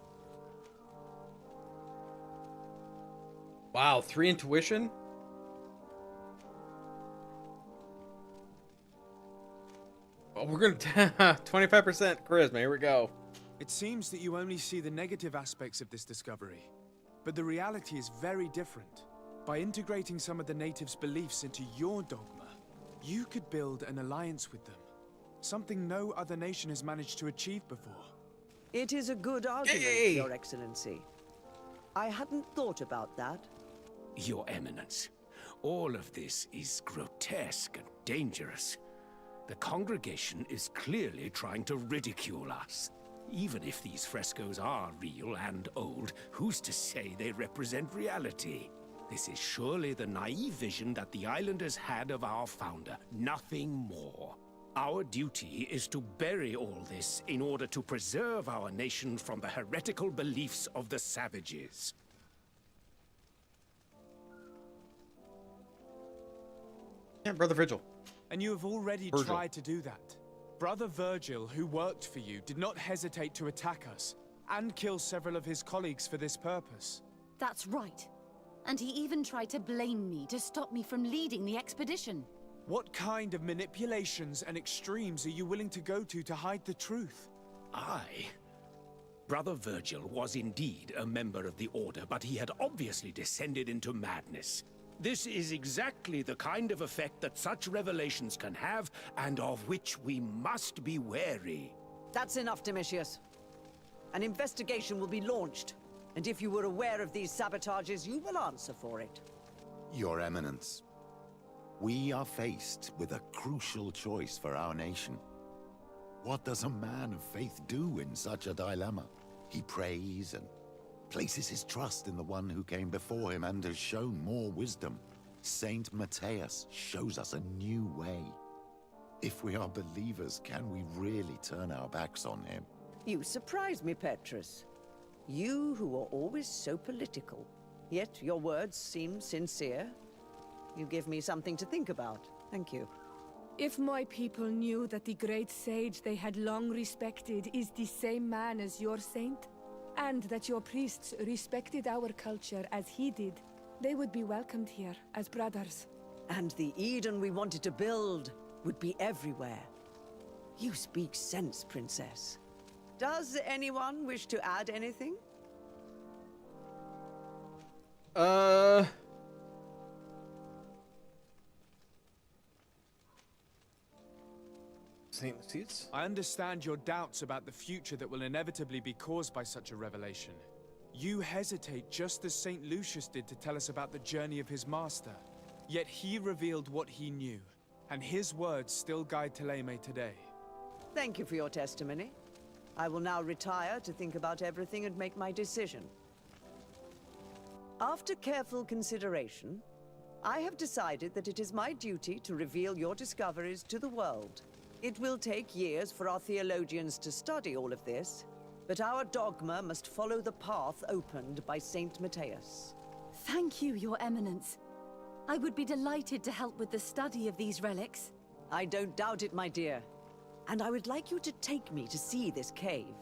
Wow, 3 intuition? Oh, we're gonna 25% charisma. Here we go. It seems that you only see the negative aspects of this discovery, but the reality is very different. By integrating some of the natives' beliefs into your dogma, you could build an alliance with them. Something no other nation has managed to achieve before. It is a good argument, Your Excellency. I hadn't thought about that. Your Eminence, all of this is grotesque and dangerous. The congregation is clearly trying to ridicule us. Even if these frescoes are real and old, who's to say they represent reality? This is surely the naive vision that the islanders had of our founder, nothing more. Our duty is to bury all this in order to preserve our nation from the heretical beliefs of the savages. Yeah, Brother Virgil. And you have already tried to do that. Brother Virgil, who worked for you, did not hesitate to attack us, and kill several of his colleagues for this purpose. That's right. And he even tried to blame me to stop me from leading the expedition. What kind of manipulations and extremes are you willing to go to hide the truth? Brother Virgil was indeed a member of the Order, but he had obviously descended into madness. This is exactly the kind of effect that such revelations can have, and of which we must be wary. That's enough, Domitius. An investigation will be launched, and if you were aware of these sabotages, you will answer for it. Your Eminence, we are faced with a crucial choice for our nation. What does a man of faith do in such a dilemma? He prays and places his trust in the one who came before him and has shown more wisdom. Saint Matthias shows us a new way. If we are believers, can we really turn our backs on him? You surprise me, Petrus. You who are always so political, yet your words seem sincere. You give me something to think about. Thank you. If my people knew that the great sage they had long respected is the same man as your saint, and that your priests respected our culture as he did, they would be welcomed here as brothers. And the Eden we wanted to build would be everywhere. You speak sense, Princess. Does anyone wish to add anything? I understand your doubts about the future that will inevitably be caused by such a revelation. You hesitate just as St. Lucius did to tell us about the journey of his master. Yet he revealed what he knew, and his words still guide Thélème today. Thank you for your testimony. I will now retire to think about everything and make my decision. After careful consideration, I have decided that it is my duty to reveal your discoveries to the world. It will take years for our theologians to study all of this, but our dogma must follow the path opened by Saint Matthias. Thank you, Your Eminence. I would be delighted to help with the study of these relics. I don't doubt it, my dear. And I would like you to take me to see this cave.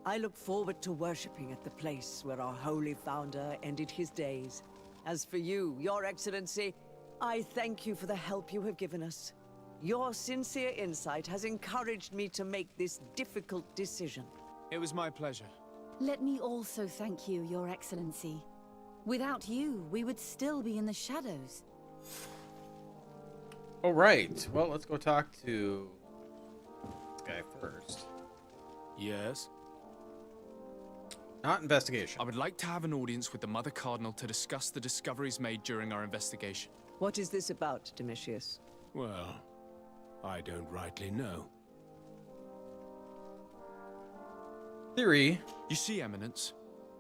I look forward to worshipping at the place where our holy founder ended his days. As for you, Your Excellency, I thank you for the help you have given us. Your sincere insight has encouraged me to make this difficult decision. It was my pleasure. Let me also thank you, Your Excellency. Without you, we would still be in the shadows. All right. Well, let's go talk to this guy first. Yes? Not investigation. I would like to have an audience with the Mother Cardinal to discuss the discoveries made during our investigation. What is this about, Domitius? Well, I don't rightly know. Theory. You see, Eminence,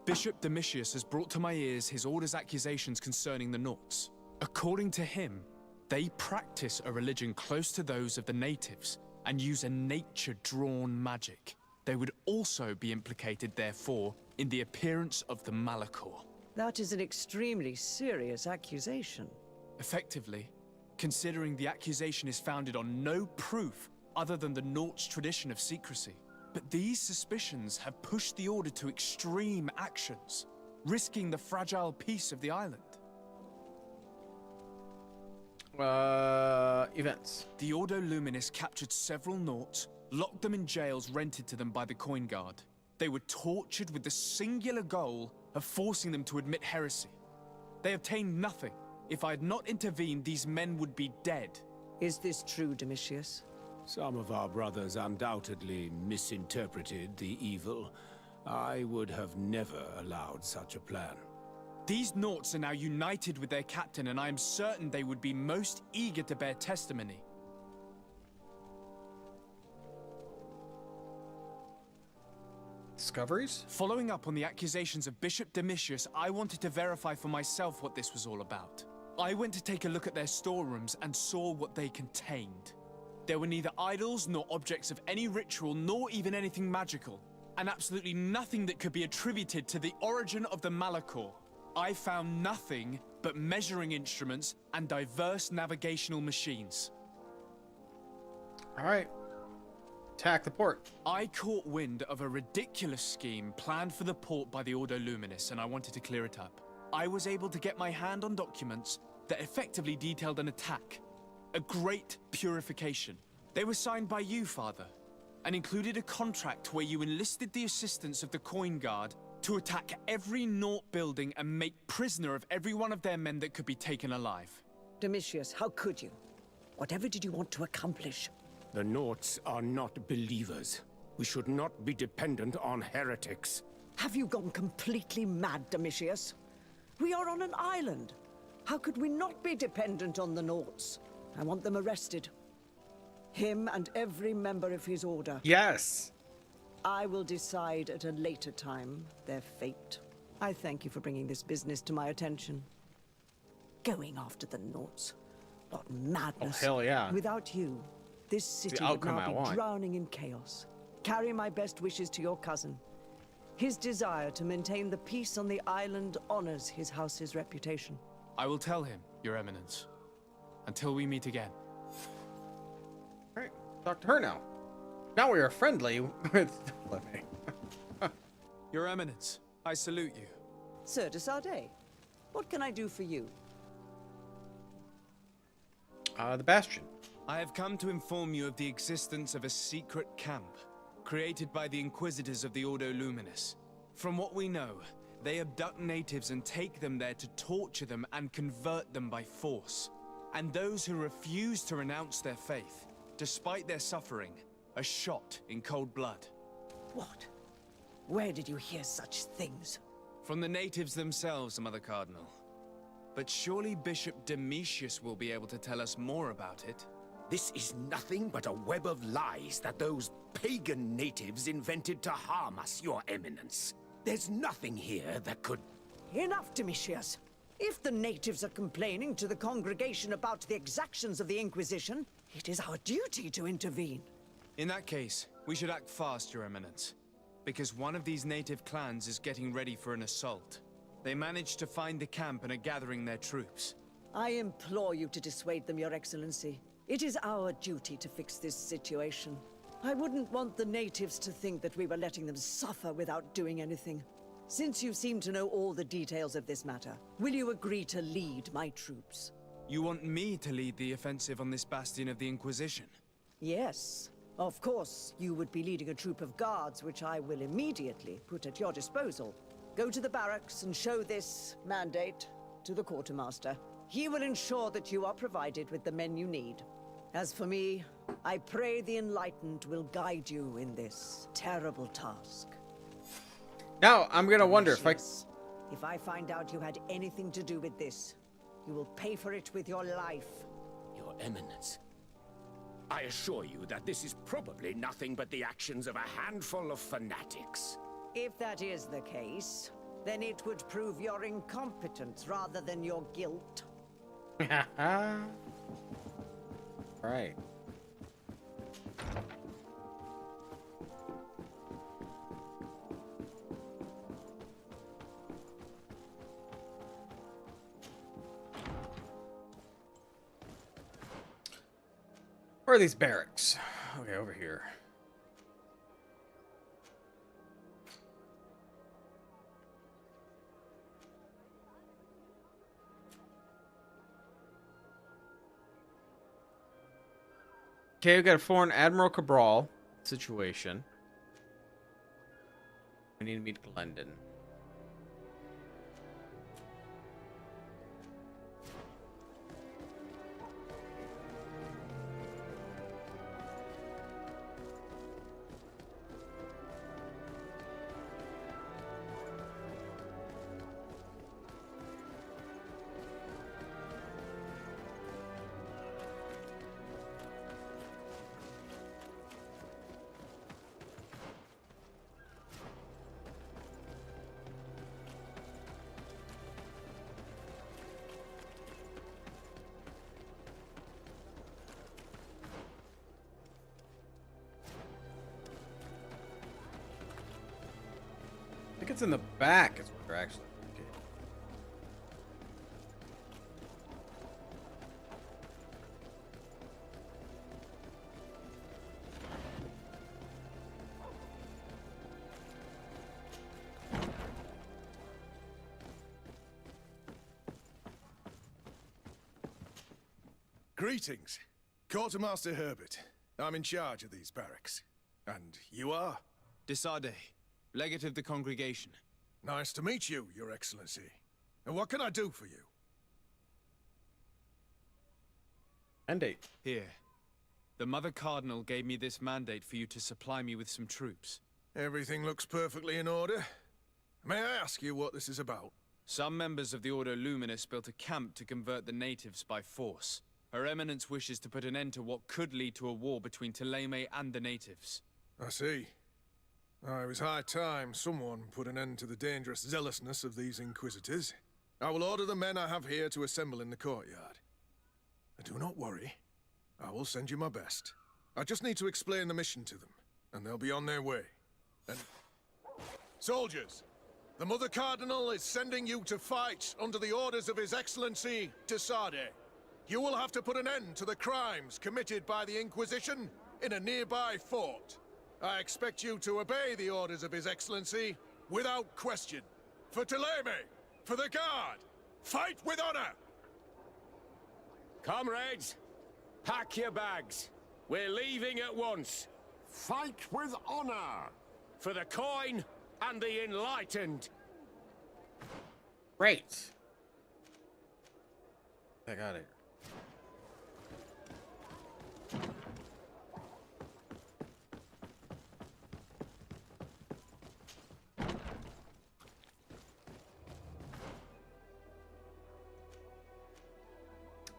Bishop Domitius has brought to my ears his order's accusations concerning the Nauts. According to him, they practice a religion close to those of the natives and use a nature-drawn magic. They would also be implicated, therefore, in the appearance of the Malachor. That is an extremely serious accusation. Effectively, considering the accusation is founded on no proof other than the Nauts' tradition of secrecy. But these suspicions have pushed the Order to extreme actions, risking the fragile peace of the island. Events. The Ordo Luminis captured several Nauts, locked them in jails rented to them by the Coin Guard. They were tortured with the singular goal of forcing them to admit heresy. They obtained nothing. If I had not intervened, these men would be dead. Is this true, Domitius? Some of our brothers undoubtedly misinterpreted the evil. I would have never allowed such a plan. These Nauts are now united with their captain, and I am certain they would be most eager to bear testimony. Discoveries? Following up on the accusations of Bishop Domitius, I wanted to verify for myself what this was all about. I went to take a look at their storerooms and saw what they contained. There were neither idols nor objects of any ritual, nor even anything magical, and absolutely nothing that could be attributed to the origin of the Malachor. I found nothing but measuring instruments and diverse navigational machines. All right. Attack the port. I caught wind of a ridiculous scheme planned for the port by the Ordo Luminis, and I wanted to clear it up. I was able to get my hand on documents that effectively detailed an attack. A great purification. They were signed by you, Father, and included a contract where you enlisted the assistance of the Coin Guard to attack every Naut building and make prisoner of every one of their men that could be taken alive. Domitius, how could you? Whatever did you want to accomplish? The Nauts are not believers. We should not be dependent on heretics. Have you gone completely mad, Domitius? We are on an island. How could we not be dependent on the Nauts? I want them arrested. Him and every member of his order. Yes. I will decide at a later time their fate. I thank you for bringing this business to my attention. Going after the Nauts. What madness. Oh, hell yeah. Without you, this city would now be drowning in chaos. Carry my best wishes to your cousin. His desire to maintain the peace on the island honors his house's reputation. I will tell him, Your Eminence. Until we meet again. All right, talk to her now. Now we are friendly with Living. Your Eminence, I salute you. Sir de Sardet, what can I do for you? The Bastion. I have come to inform you of the existence of a secret camp, created by the Inquisitors of the Ordo Luminis. From what we know, they abduct natives and take them there to torture them and convert them by force. And those who refuse to renounce their faith, despite their suffering, are shot in cold blood. What? Where did you hear such things? From the natives themselves, Mother Cardinal. But surely Bishop Domitius will be able to tell us more about it. This is nothing but a web of lies that those pagan natives invented to harm us, Your Eminence. There's nothing here that could... Enough, Domitius. If the natives are complaining to the congregation about the exactions of the Inquisition, it is our duty to intervene. In that case, we should act fast, Your Eminence. Because one of these native clans is getting ready for an assault. They managed to find the camp and are gathering their troops. I implore you to dissuade them, Your Excellency. It is our duty to fix this situation. I wouldn't want the natives to think that we were letting them suffer without doing anything. Since you seem to know all the details of this matter, will you agree to lead my troops? You want me to lead the offensive on this bastion of the Inquisition? Yes. Of course, you would be leading a troop of guards, which I will immediately put at your disposal. Go to the barracks and show this mandate to the quartermaster. He will ensure that you are provided with the men you need. As for me, I pray the Enlightened will guide you in this terrible task. Now, I'm gonna wonder if I find out you had anything to do with this, you will pay for it with your life. Your Eminence, I assure you that this is probably nothing but the actions of a handful of fanatics. If that is the case, then it would prove your incompetence rather than your guilt. Right. Where are these barracks? Okay, over here. Okay, we got a foreign Admiral Cabral situation. We need to meet Glendon. I think it's in the back is what they're actually thinking. Greetings. Quartermaster Herbert. I'm in charge of these barracks. And you are? Desade, legate of the congregation. Nice to meet you, Your Excellency. And what can I do for you? Mandate. Here. The Mother Cardinal gave me this mandate for you to supply me with some troops. Everything looks perfectly in order. May I ask you what this is about? Some members of the Ordo Luminous built a camp to convert the natives by force. Her Eminence wishes to put an end to what could lead to a war between Thélème and the natives. I see. It was high time someone put an end to the dangerous zealousness of these Inquisitors. I will order the men I have here to assemble in the courtyard. Do not worry. I will send you my best. I just need to explain the mission to them, and they'll be on their way. And... Soldiers! The Mother Cardinal is sending you to fight under the orders of His Excellency, Desade. You will have to put an end to the crimes committed by the Inquisition in a nearby fort. I expect you to obey the orders of His Excellency without question. For Thélème, for the Guard, fight with honor! Comrades, pack your bags. We're leaving at once. Fight with honor! For the coin and the enlightened. Great. I got it.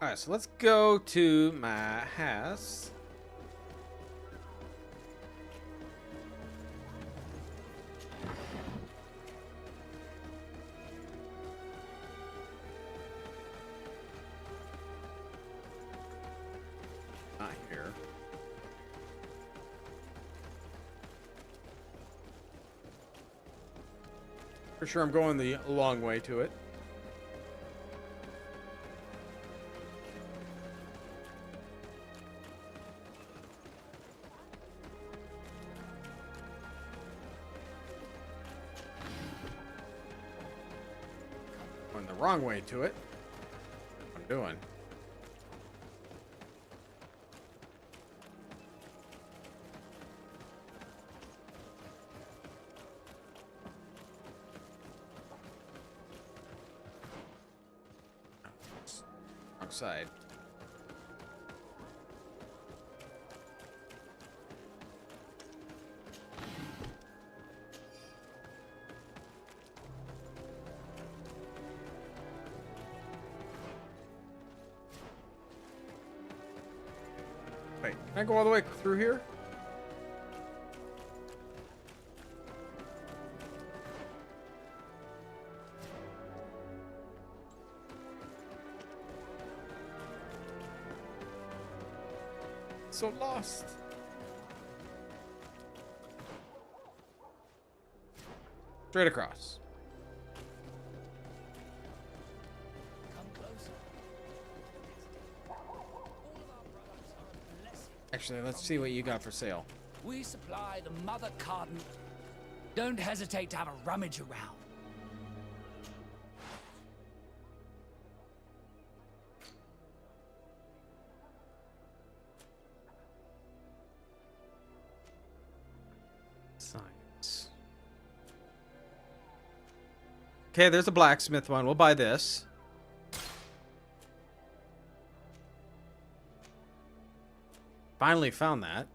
Alright, so let's go to my house. For sure, I'm going the long way to it. Going the wrong way to it. What I'm doing. Side. Wait, can I go all the way through here? So lost. Straight across. Actually, let's see what you got for sale. We supply the mother carton. Don't hesitate to have a rummage around. Science. Okay, there's a blacksmith one. We'll buy this. Finally found that.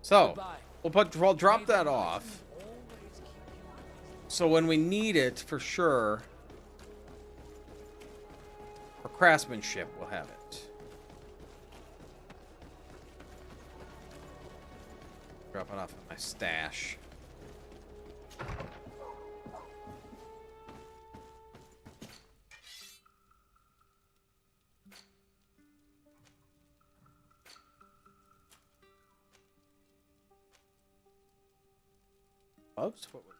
So, we'll drop that off. So when we need it, for sure, for craftsmanship, we'll have it. Drop it off in my stash. Oops, what was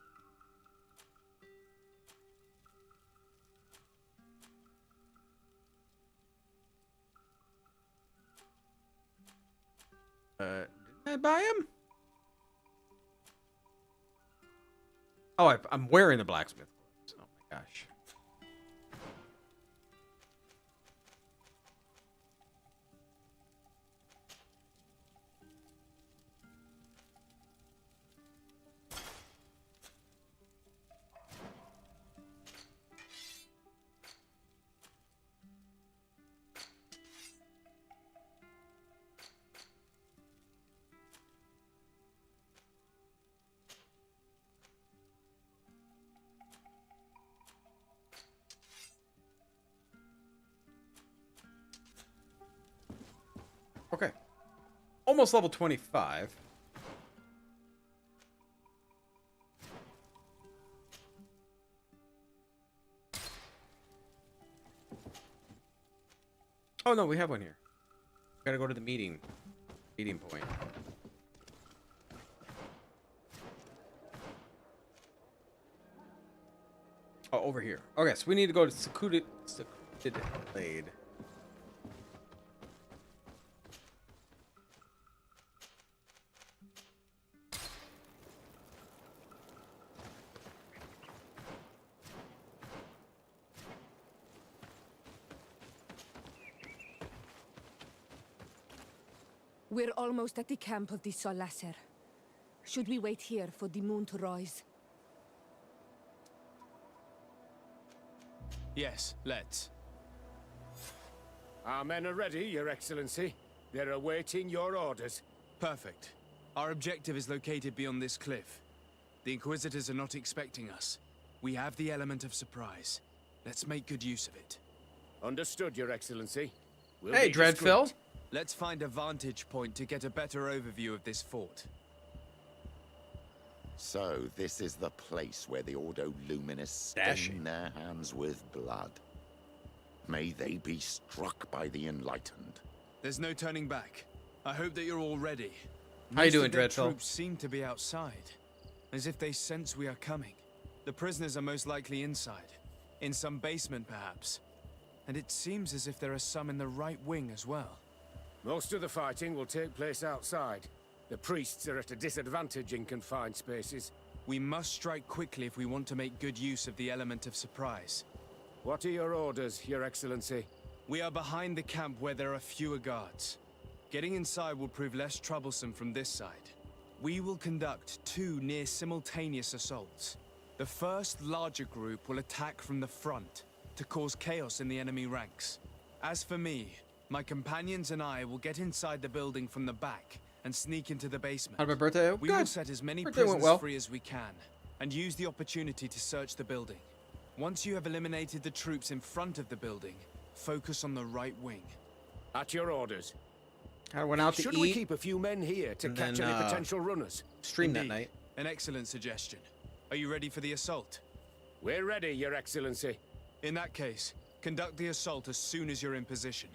didn't I buy him? Oh, I'm wearing the blacksmith clothes. Oh my gosh. Okay. Almost level 25. Oh no, we have one here. Gotta go to the meeting point. Oh, over here. Okay, so we need to go to Secluded Glade. We're almost at the camp of the Solasser. Should we wait here for the moon to rise? Yes, let's. Our men are ready, Your Excellency. They're awaiting your orders. Perfect. Our objective is located beyond this cliff. The Inquisitors are not expecting us. We have the element of surprise. Let's make good use of it. Understood, Your Excellency. We'll hey, Dreadfill. Let's find a vantage point to get a better overview of this fort. So, this is the place where the Ordo Luminous stain their hands with blood. May they be struck by the enlightened. There's no turning back. I hope that you're all ready. How you doing, Most of their Dreadfill? troops seem to be outside, as if they sense we are coming. The prisoners are most likely inside. In some basement, perhaps. And it seems as if there are some in the right wing as well. Most of the fighting will take place outside. The priests are at a disadvantage in confined spaces. We must strike quickly if we want to make good use of the element of surprise. What are your orders, Your Excellency? We are behind the camp where there are fewer guards. Getting inside will prove less troublesome from this side. We will conduct 2 near-simultaneous assaults. The first larger group will attack from the front to cause chaos in the enemy ranks. As for me, my companions and I will get inside the building from the back and sneak into the basement. How'd my birthday? We will set as many Birthday went prisoners well. free as we can and use the opportunity to search the building. Once you have eliminated the troops in front of the building, focus on the right wing. At your orders. I went out to Should eat. we keep a few men here to and catch then, any potential runners? Stream that Indeed. night. An excellent suggestion. Are you ready for the assault? We're ready, Your Excellency. In that case, conduct the assault as soon as you're in position.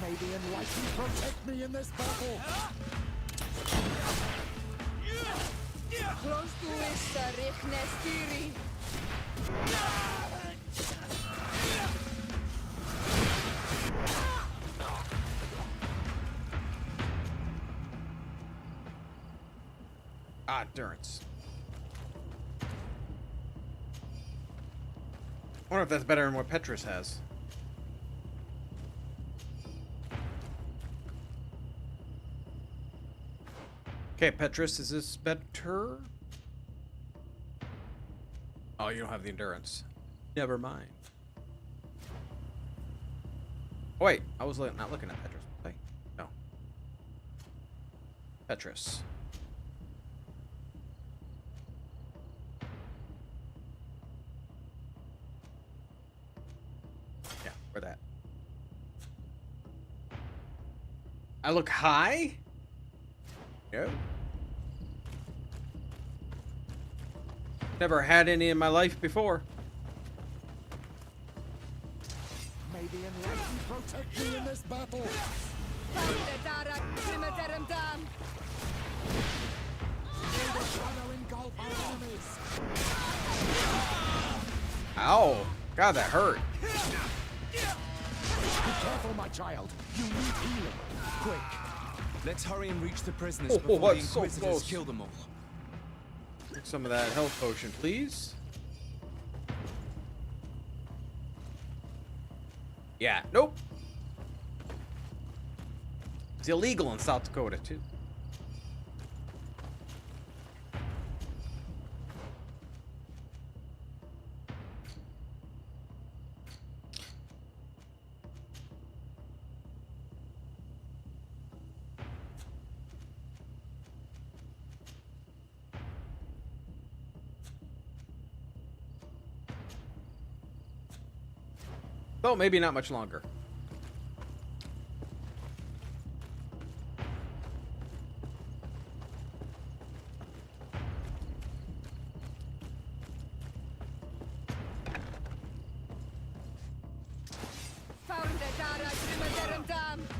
May the Enlightened protect me in this battle! Close to Issa, Richnestiri. Ah, endurance. I wonder if that's better than what Petrus has. Okay, Petrus, is this better? Oh, you don't have the endurance. Never mind. Oh, wait, I was not looking at Petrus. Was I? No. Petrus. Yeah, where that? I look high? No. Never had any in my life before. May the Enlightened protect me in this battle! May the shadow engulf our enemies! Ow. God, that hurt. Be careful, my child. You need healing. Quick. Let's hurry and reach the prisoners Oh, before the that's so Inquisitors close. kill them all. Take some of that health potion, please. Yeah, nope. It's illegal in South Dakota, too. Well, maybe not much longer.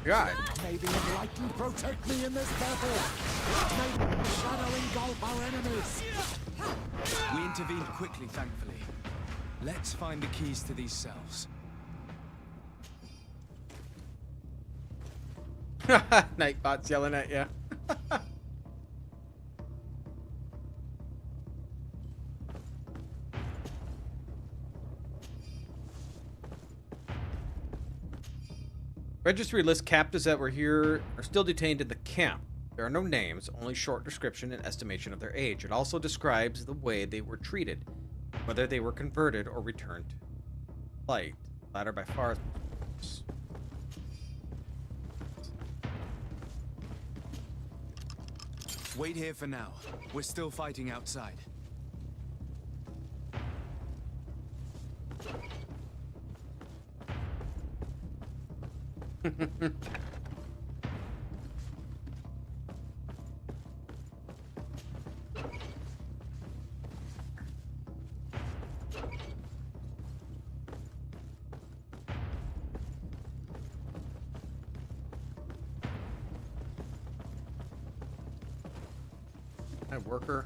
God. May the Enlightened protect me in this battle! May the shadow engulf our enemies! We intervened quickly, thankfully. Let's find the keys to these cells. Nightbot's yelling at you. Registry lists captives that were here are still detained in the camp. There are no names, only short description and estimation of their age. It also describes the way they were treated, whether they were converted or returned to light. The latter by far. Wait here for now. We're still fighting outside. Kind of worker.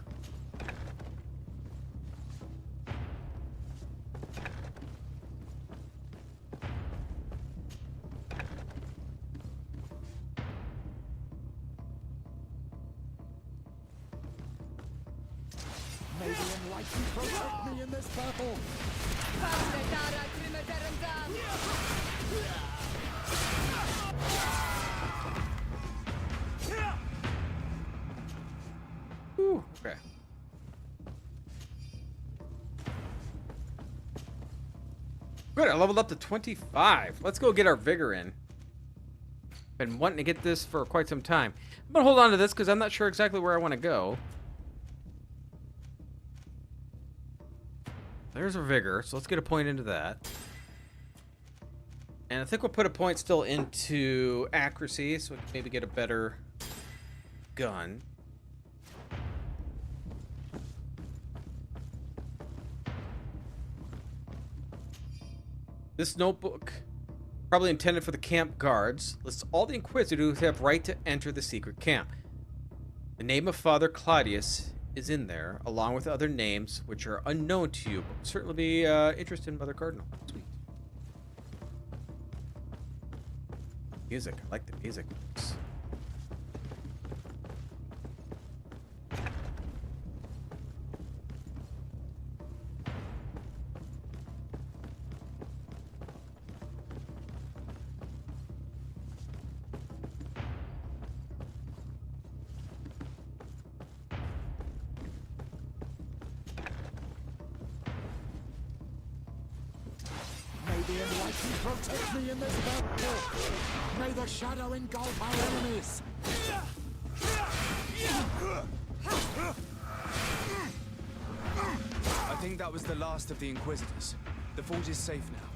May the Enlightened protect me in this battle! Ooh, okay. Good, I leveled up to 25. Let's go get our vigor in. Been wanting to get this for quite some time. I'm gonna hold on to this because I'm not sure exactly where I want to go. There's our vigor, so let's get a point into that. And I think we'll put a point still into accuracy, so we can maybe get a better gun. This notebook, probably intended for the camp guards, lists all the inquisitors who have right to enter the secret camp. The name of Father Claudius is in there, along with other names which are unknown to you, but will certainly be interested in Mother Cardinal. Sweet. Music, I like the music. May the Enlightened protect me in this battle! May the shadow engulf our enemies! I think that was the last of the Inquisitors. The fort is safe now.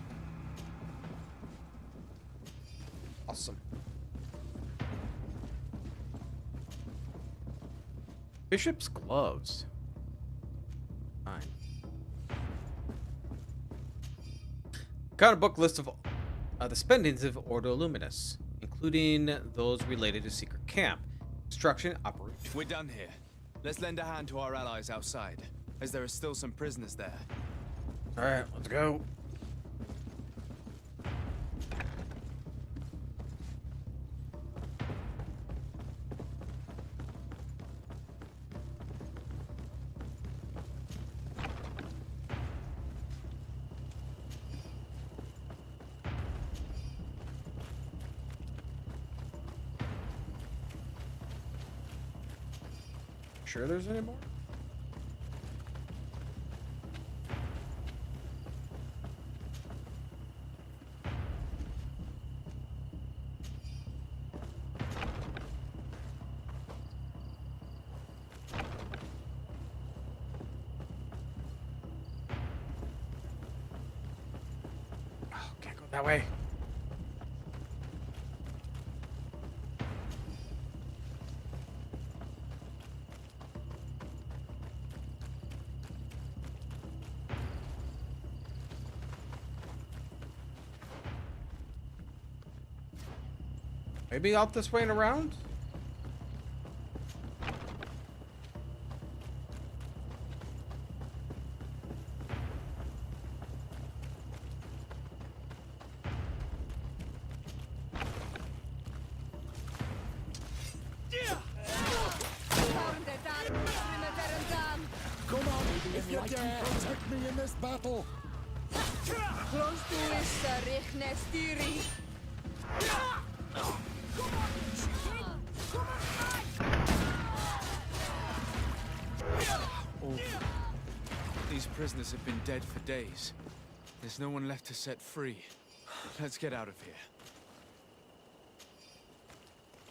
Awesome. Bishop's gloves. Fine. Got a book list of the spendings of Ordo Luminous, including those related to Secret Camp, construction, operation. We're done here. Let's lend a hand to our allies outside, as there are still some prisoners there. All right, let's go. Sure there's any more? Oh, can't go that way. Maybe out this way and around? Come on, if you dare, protect me in this battle! Oh. These prisoners have been dead for days. There's no one left to set free. Let's get out of here.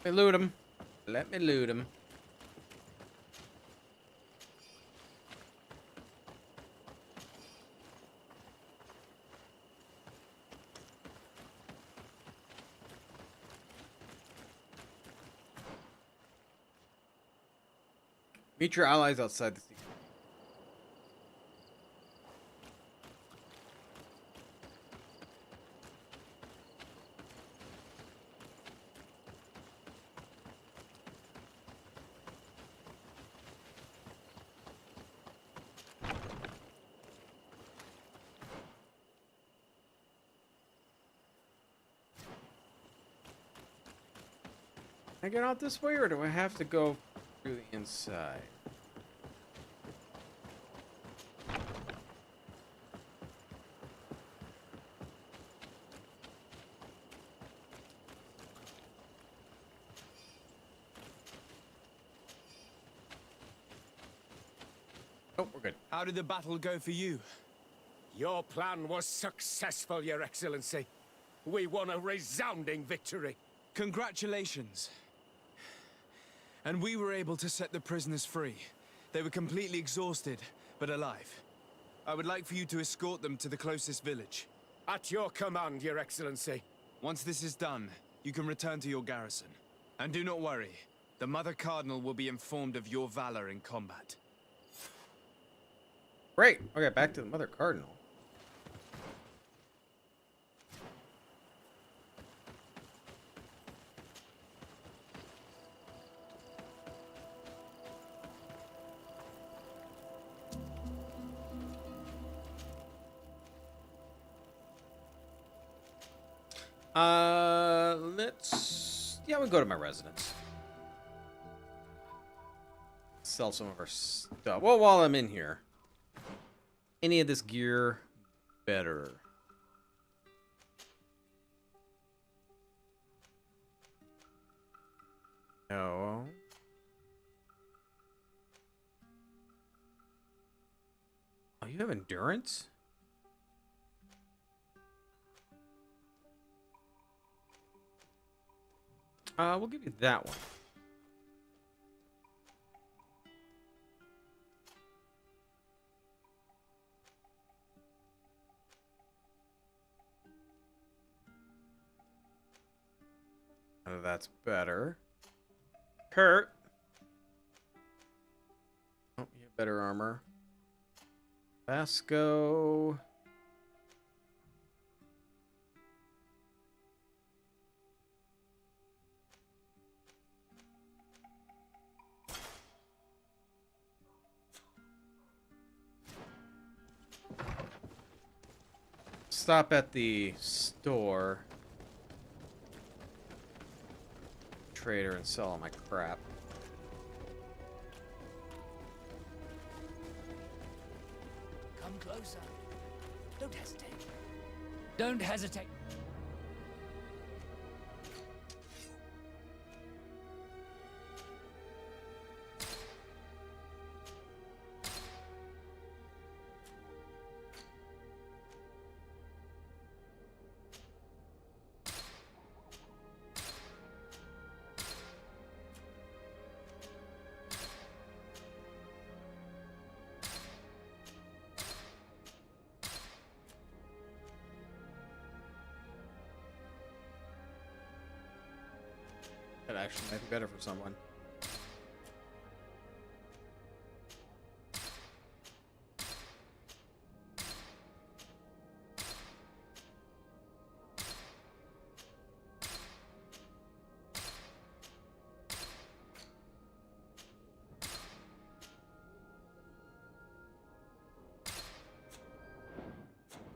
Let me loot him. Let me loot him. Meet your allies outside the sea. I get out this way, or do I have to go through the inside? Oh, we're good. How did the battle go for you? Your plan was successful, Your Excellency. We won a resounding victory. Congratulations. And we were able to set the prisoners free. They were completely exhausted, but alive. I would like for you to escort them to the closest village. At your command, Your Excellency. Once this is done, you can return to your garrison. And do not worry, the Mother Cardinal will be informed of your valor in combat. Great. Okay, back to the Mother Cardinal. Yeah, we'll go to my residence. Sell some of our stuff. Well, while I'm in here. Any of this gear better? No. Oh, you have endurance? We'll give you that one. Oh, that's better. Kurt. Oh, you have better armor. Vasco. Stop at the store. Trader and sell all my crap. Come closer. Don't hesitate. Don't hesitate. That actually might be better for someone.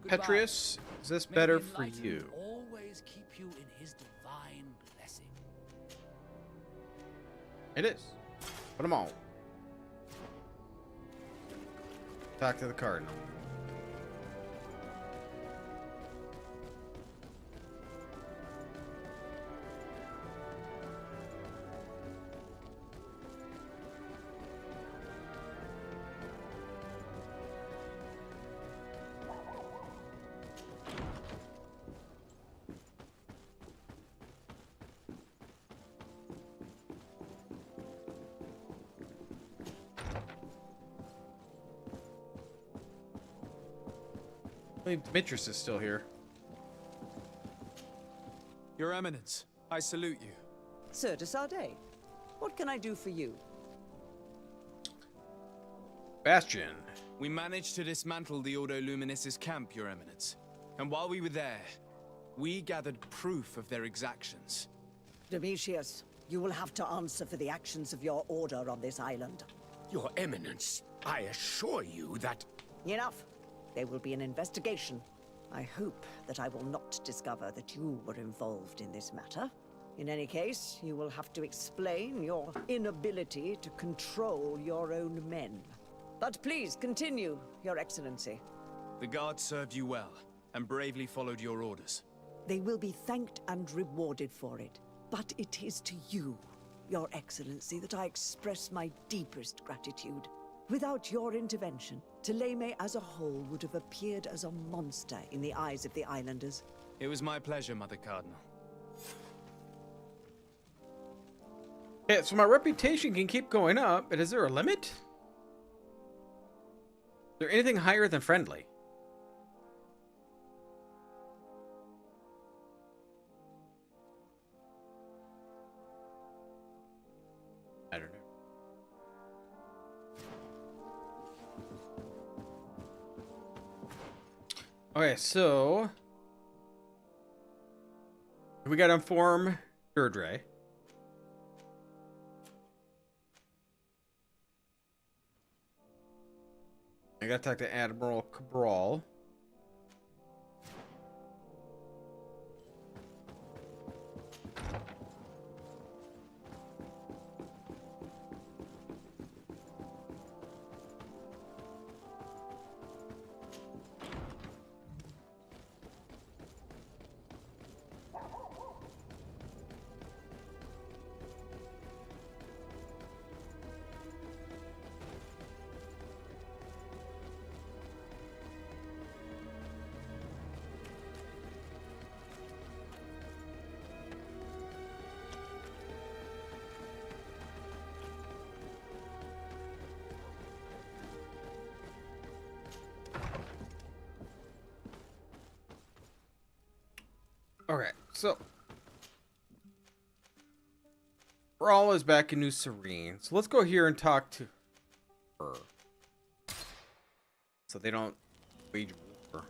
Petrius, is this better for you? Always keep you in his divine blessing. It is. Put them all. Talk to the Cardinal. I believe Demetrius is still here. Your Eminence, I salute you. Sir de Sardet, what can I do for you? Bastion. We managed to dismantle the Ordo Luminis' camp, Your Eminence. And while we were there, we gathered proof of their exactions. Demetrius, you will have to answer for the actions of your order on this island. Your Eminence, I assure you that... Enough. There will be an investigation. I hope that I will not discover that you were involved in this matter. In any case, you will have to explain your inability to control your own men. But please continue, Your Excellency. The guards served you well, and bravely followed your orders. They will be thanked and rewarded for it. But it is to you, Your Excellency, that I express my deepest gratitude. Without your intervention, Thélème as a whole would have appeared as a monster in the eyes of the islanders. It was my pleasure, Mother Cardinal. Yeah, so my reputation can keep going up, but is there a limit? Is there anything higher than friendly? I don't know. Okay, so we got to inform Deirdre. I got to talk to Admiral Cabral. Okay, so Brawl is back in New Serene. So let's go here and talk to her. So they don't wage war.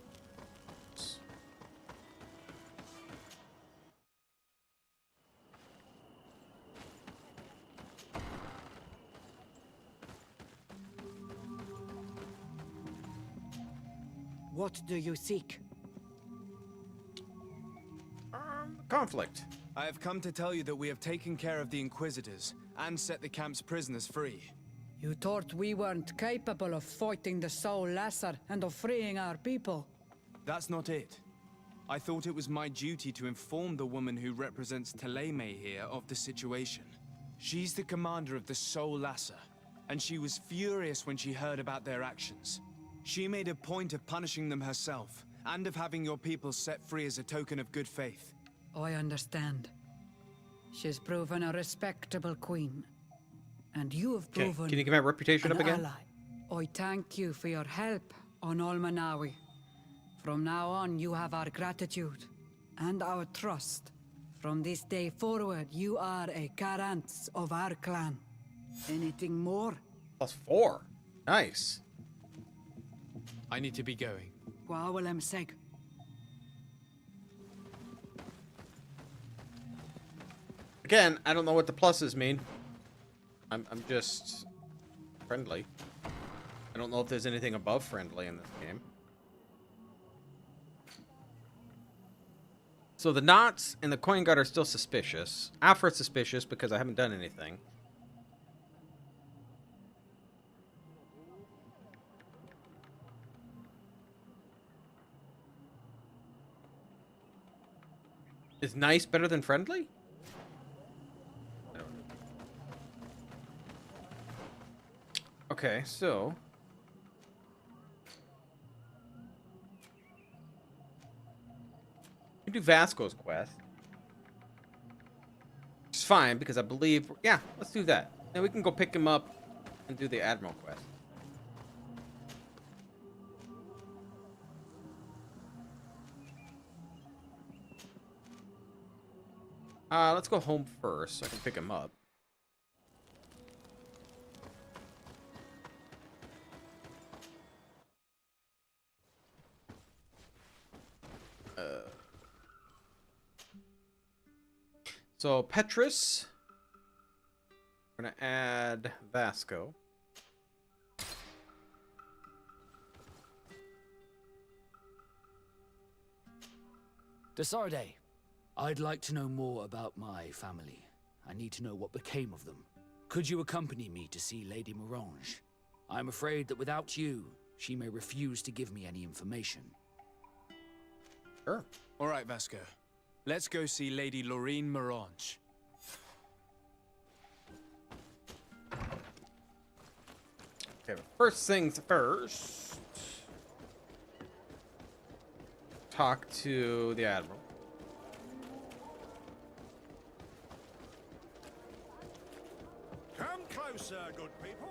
What do you seek? Conflict. I have come to tell you that we have taken care of the Inquisitors, and set the camp's prisoners free. You thought we weren't capable of fighting the Soul Lasser and of freeing our people? That's not it. I thought it was my duty to inform the woman who represents Thélème here of the situation. She's the commander of the Soul Lasser, and she was furious when she heard about their actions. She made a point of punishing them herself, and of having your people set free as a token of good faith. I understand. She's proven a respectable queen. And you have proven... Can you give my reputation up again? Ally. I thank you for your help on Olmanawi. From now on, you have our gratitude and our trust. From this day forward, you are a Garant of our clan. Anything more? +4. Nice. I need to be going. Gwawalem seg. Again, I don't know what the pluses mean. I'm just friendly. I don't know if there's anything above friendly in this game. So the knots and the coin guard are still suspicious. Alfred's suspicious because I haven't done anything. Is nice better than friendly? Okay, so we do Vasco's quest. Which is fine because I believe, yeah, let's do that. Then we can go pick him up and do the Admiral quest. Let's go home first so I can pick him up. So Petrus, we're gonna add Vasco. Desarde, I'd like to know more about my family. I need to know what became of them. Could you accompany me to see Lady Morange? I'm afraid that without you, she may refuse to give me any information. Sure. All right, Vasco. Let's go see Lady Lorraine Morange. Okay, but first things first. Talk to the Admiral. Come closer, good people.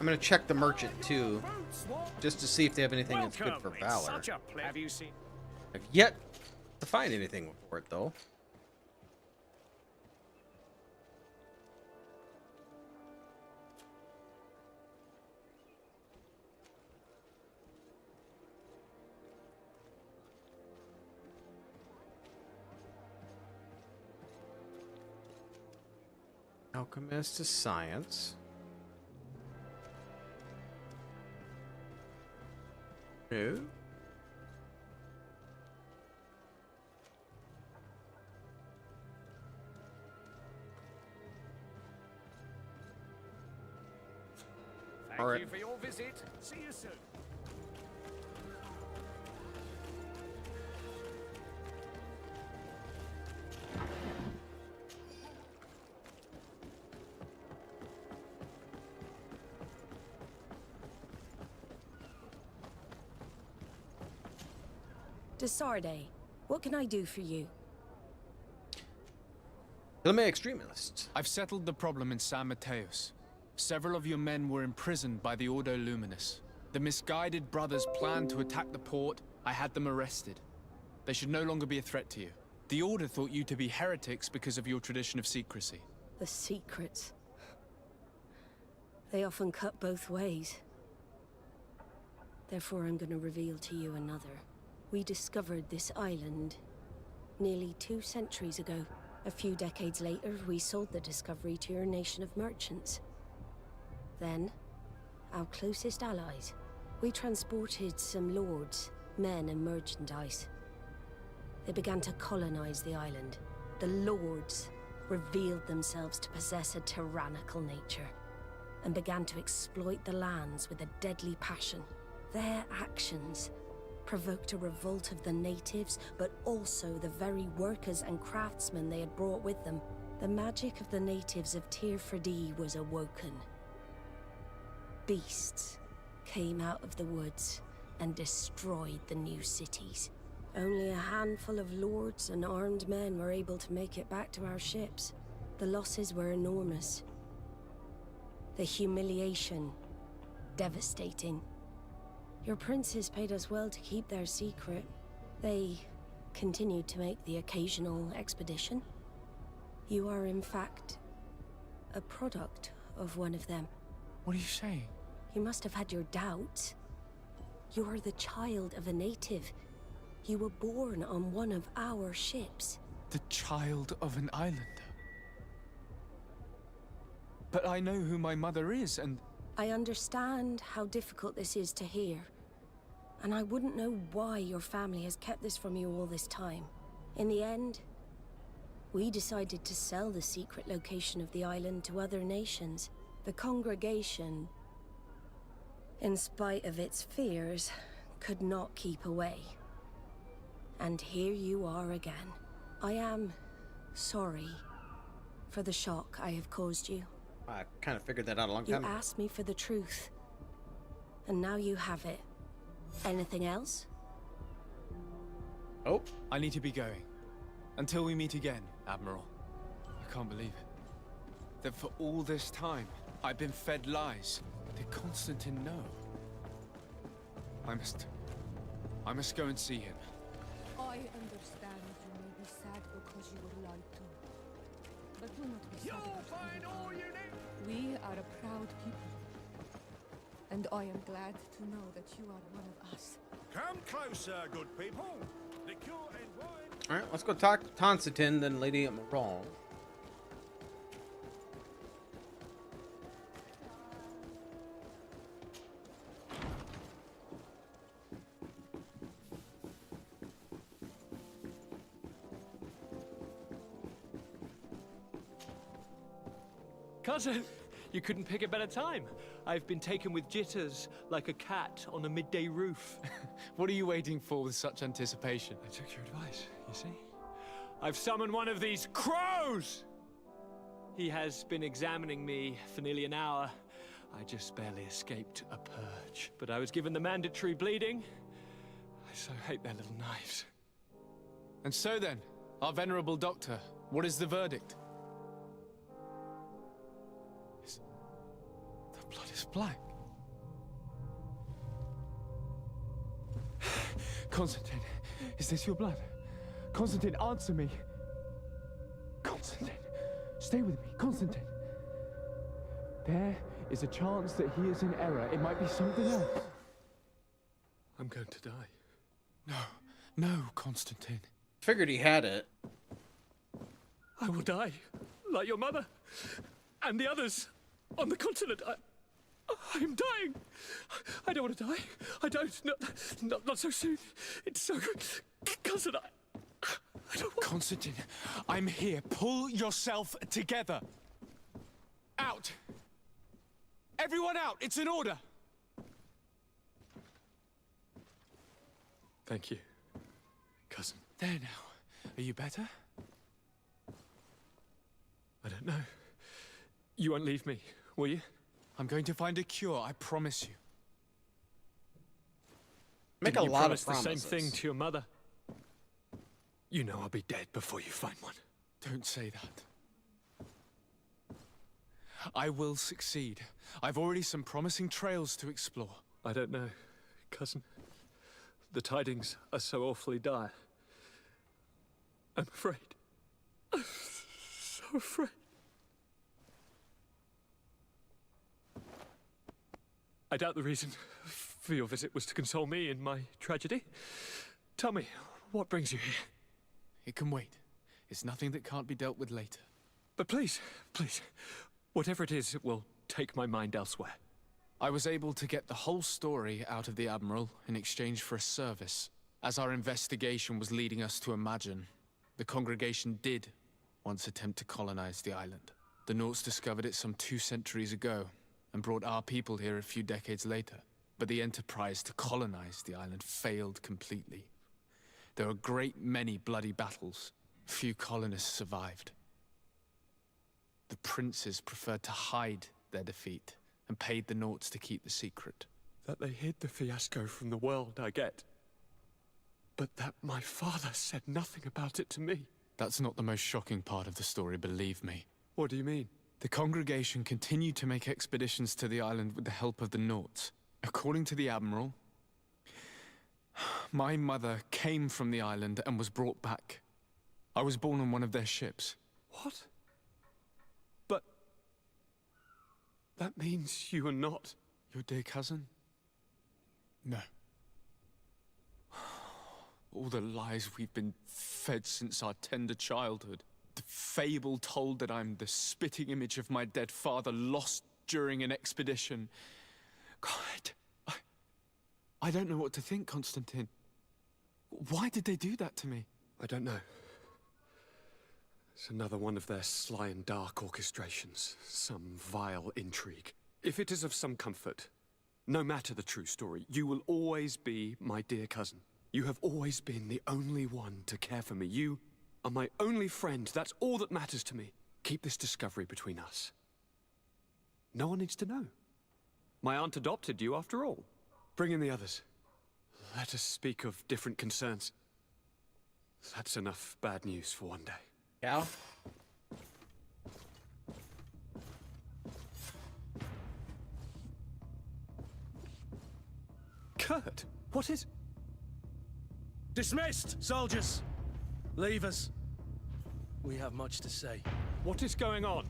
I'm gonna check the merchant too, just to see if they have anything that's good for valor. Have you seen? I've yet to find anything for it though. Alchemist is science. No. Thank you for your visit. See you soon. Desarde, what can I do for you? Kill me extremist. I've settled the problem in San Mateos. Several of your men were imprisoned by the Ordo Luminous. The misguided brothers planned to attack the port. I had them arrested. They should no longer be a threat to you. The Order thought you to be heretics because of your tradition of secrecy. The secrets. They often cut both ways. Therefore, I'm going to reveal to you another. We discovered this island nearly 2 centuries ago. A few decades later, we sold the discovery to your nation of merchants. Then, our closest allies. We transported some lords, men and merchandise. They began to colonize the island. The lords revealed themselves to possess a tyrannical nature and began to exploit the lands with a deadly passion. Their actions provoked a revolt of the natives, but also the very workers and craftsmen they had brought with them. The magic of the natives of Tir Freddy was awoken. Beasts came out of the woods and destroyed the new cities. Only a handful of lords and armed men were able to make it back to our ships. The losses were enormous. The humiliation, devastating. Your princes paid us well to keep their secret. They continued to make the occasional expedition. You are, in fact, a product of one of them. What are you saying? You must have had your doubts. You are the child of a native. You were born on one of our ships. The child of an islander? But I know who my mother is, and... I understand how difficult this is to hear. And I wouldn't know why your family has kept this from you all this time. In the end, we decided to sell the secret location of the island to other nations. The congregation, in spite of its fears, could not keep away. And here you are again. I am sorry for the shock I have caused you. I kind of figured that out a long time ago. You asked me for the truth, and now you have it. Anything else? Oh. I need to be going. Until we meet again, Admiral. I can't believe it. That for all this time, I've been fed lies. Did Constantine know? I must go and see him. I understand you may be sad because you were lied to. But do not be sad. You'll find all you need. We are a proud people. And I am glad to know that you are one of us. Come closer, good people. Liquor and wine. Alright, let's go talk to Constantine, then Lady Morange. Cousin, you couldn't pick a better time. I've been taken with jitters like a cat on a midday roof. What are you waiting for with such anticipation? I took your advice, you see? I've summoned one of these crows! He has been examining me for nearly an hour. I just barely escaped a purge. But I was given the mandatory bleeding. I so hate their little knives. And so then, our venerable doctor, what is the verdict? The blood is black. Constantine, is this your blood? Constantine, answer me. Constantine, stay with me. Constantine. There is a chance that he is in error. It might be something else. I'm going to die. No, Constantine. Figured he had it. I will die, like your mother, and the others on the continent. I'm dying. I don't want to die. I don't. Not so soon. It's so... Cousin, I don't want... Constantine, I'm here. Pull yourself together. Out. Everyone out. It's an order. Thank you, cousin. There now. Are you better? I don't know. You won't leave me, will you? I'm going to find a cure, I promise you. Make Didn't a you lot of promise promises. the same thing to your mother? You know I'll be dead before you find one. Don't say that. I will succeed. I've already some promising trails to explore. I don't know, cousin. The tidings are so awfully dire. I'm afraid. I'm so afraid. I doubt the reason for your visit was to console me in my tragedy. Tell me, what brings you here? It can wait. It's nothing that can't be dealt with later. But please, whatever it is, it will take my mind elsewhere. I was able to get the whole story out of the Admiral in exchange for a service. As our investigation was leading us to imagine, the congregation did once attempt to colonize the island. The Nauts discovered it some 2 centuries ago, and brought our people here a few decades later. But the enterprise to colonize the island failed completely. There were a great many bloody battles. Few colonists survived. The princes preferred to hide their defeat, and paid the Nauts to keep the secret. That they hid the fiasco from the world, I get. But that my father said nothing about it to me. That's not the most shocking part of the story, believe me. What do you mean? The congregation continued to make expeditions to the island with the help of the Nauts. According to the Admiral, my mother came from the island and was brought back. I was born on one of their ships. What? But... that means you are not... your dear cousin? No. All the lies we've been fed since our tender childhood. The fable told that I'm the spitting image of my dead father, lost during an expedition. God, I don't know what to think, Constantine. Why did they do that to me? I don't know. It's another one of their sly and dark orchestrations. Some vile intrigue. If it is of some comfort, no matter the true story, you will always be my dear cousin. You have always been the only one to care for me. You are my only friend. That's all that matters to me. Keep this discovery between us. No one needs to know. My aunt adopted you after all. Bring in the others. Let us speak of different concerns. That's enough bad news for one day. Yeah? Kurt, what is... Dismissed, soldiers! Leave us. We have much to say. What is going on?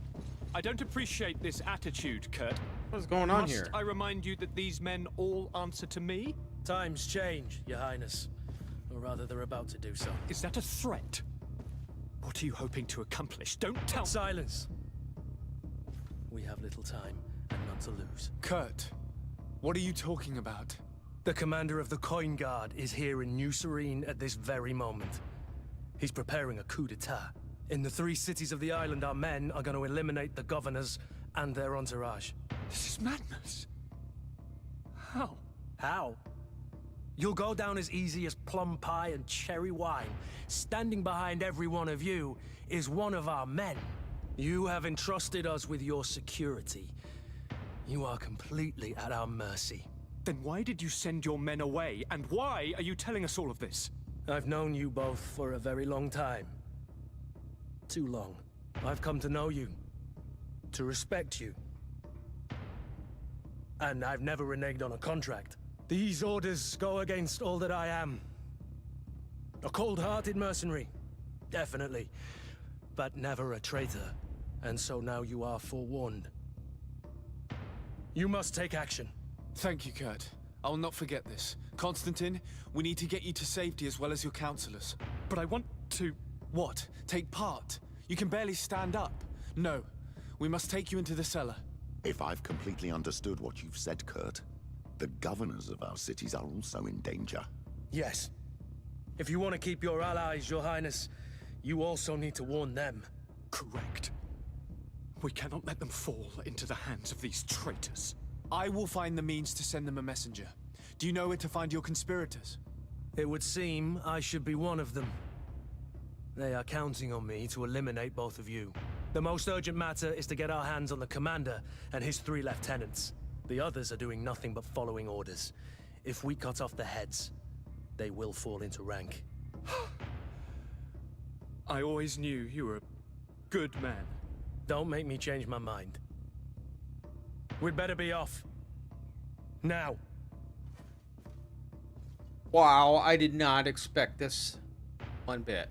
I don't appreciate this attitude, Kurt. What's going on here? Must I remind you that these men all answer to me? Times change, Your Highness. Or rather, they're about to do so. Is that a threat? What are you hoping to accomplish? Don't tell... Silence! We have little time, and none to lose. Kurt, what are you talking about? The commander of the Coin Guard is here in New Serene at this very moment. He's preparing a coup d'etat. In the 3 cities of the island, our men are going to eliminate the governors and their entourage. This is madness. How? How? You'll go down as easy as plum pie and cherry wine. Standing behind every one of you is one of our men. You have entrusted us with your security. You are completely at our mercy. Then why did you send your men away, and why are you telling us all of this? I've known you both for a very long time. Too long. I've come to know you, to respect you. And I've never reneged on a contract. These orders go against all that I am. A cold-hearted mercenary, definitely, but never a traitor. And so now you are forewarned. You must take action. Thank you, Kurt. I'll not forget this. Constantine, we need to get you to safety as well as your counselors. But I want to... what? Take part? You can barely stand up. No. We must take you into the cellar. If I've completely understood what you've said, Kurt, the governors of our cities are also in danger. Yes. If you want to keep your allies, Your Highness, you also need to warn them. Correct. We cannot let them fall into the hands of these traitors. I will find the means to send them a messenger. Do you know where to find your conspirators? It would seem I should be one of them. They are counting on me to eliminate both of you. The most urgent matter is to get our hands on the commander and his 3 lieutenants. The others are doing nothing but following orders. If we cut off the heads, they will fall into rank. I always knew you were a good man. Don't make me change my mind. We'd better be off. Now. Wow, I did not expect this one bit.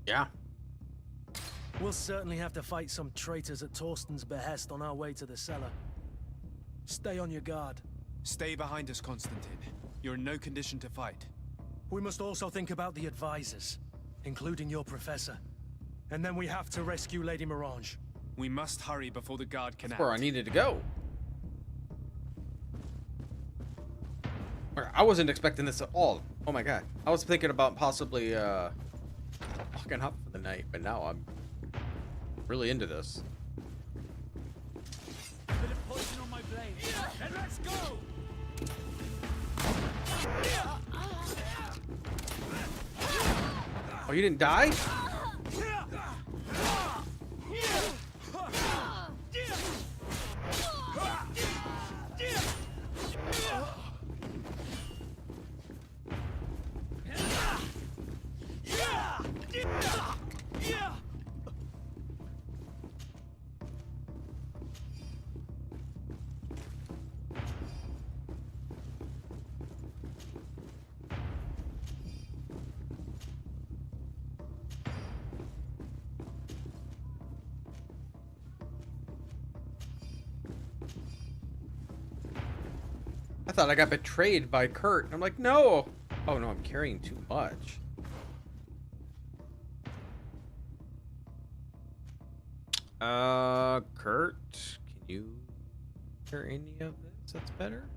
Yeah. We'll certainly have to fight some traitors at Torsten's behest on our way to the cellar. Stay on your guard. Stay behind us, Constantine. You're in no condition to fight. We must also think about the advisors, including your professor. And then we have to rescue Lady Mirange. We must hurry before the guard can act. Where I needed to go. I wasn't expecting this at all. Oh my god. I was thinking about possibly locking up for the night, but now I'm really into this. Bit of poison on my blade. And let's go! Oh, you didn't die? I thought I got betrayed by Kurt. And I'm like, no. Oh no, I'm carrying too much. Kurt, can you hear any of this? That's better.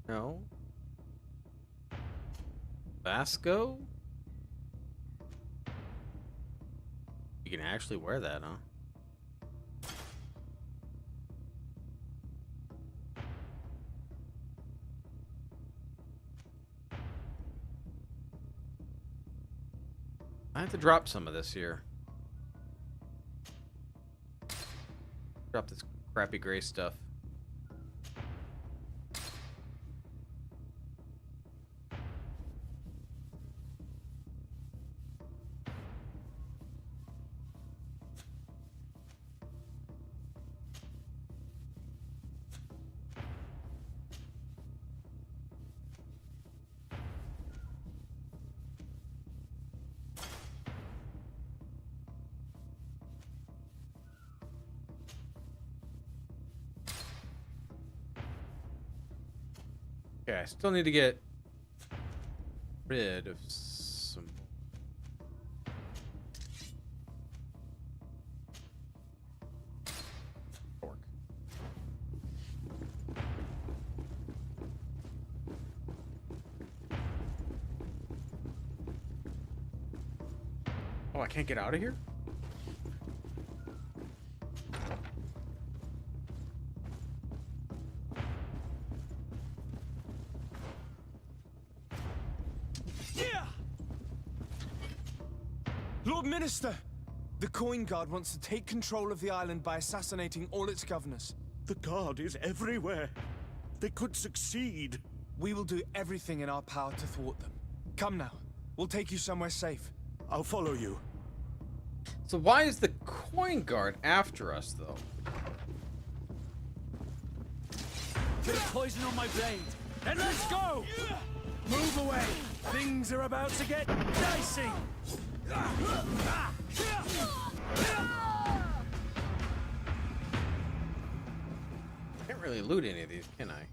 No. Vasco? You can actually wear that, huh? I have to drop some of this here. Drop this crappy gray stuff. Okay, I still need to get rid of some. Pork. Oh, I can't get out of here? Lord Minister! The Coin Guard wants to take control of the island by assassinating all its governors. The Guard is everywhere. They could succeed. We will do everything in our power to thwart them. Come now. We'll take you somewhere safe. I'll follow you. So why is the Coin Guard after us, though? Bit of poison on my blade. Then let's go! Move away! Things are about to get dicey! Can't really loot any of these, can I?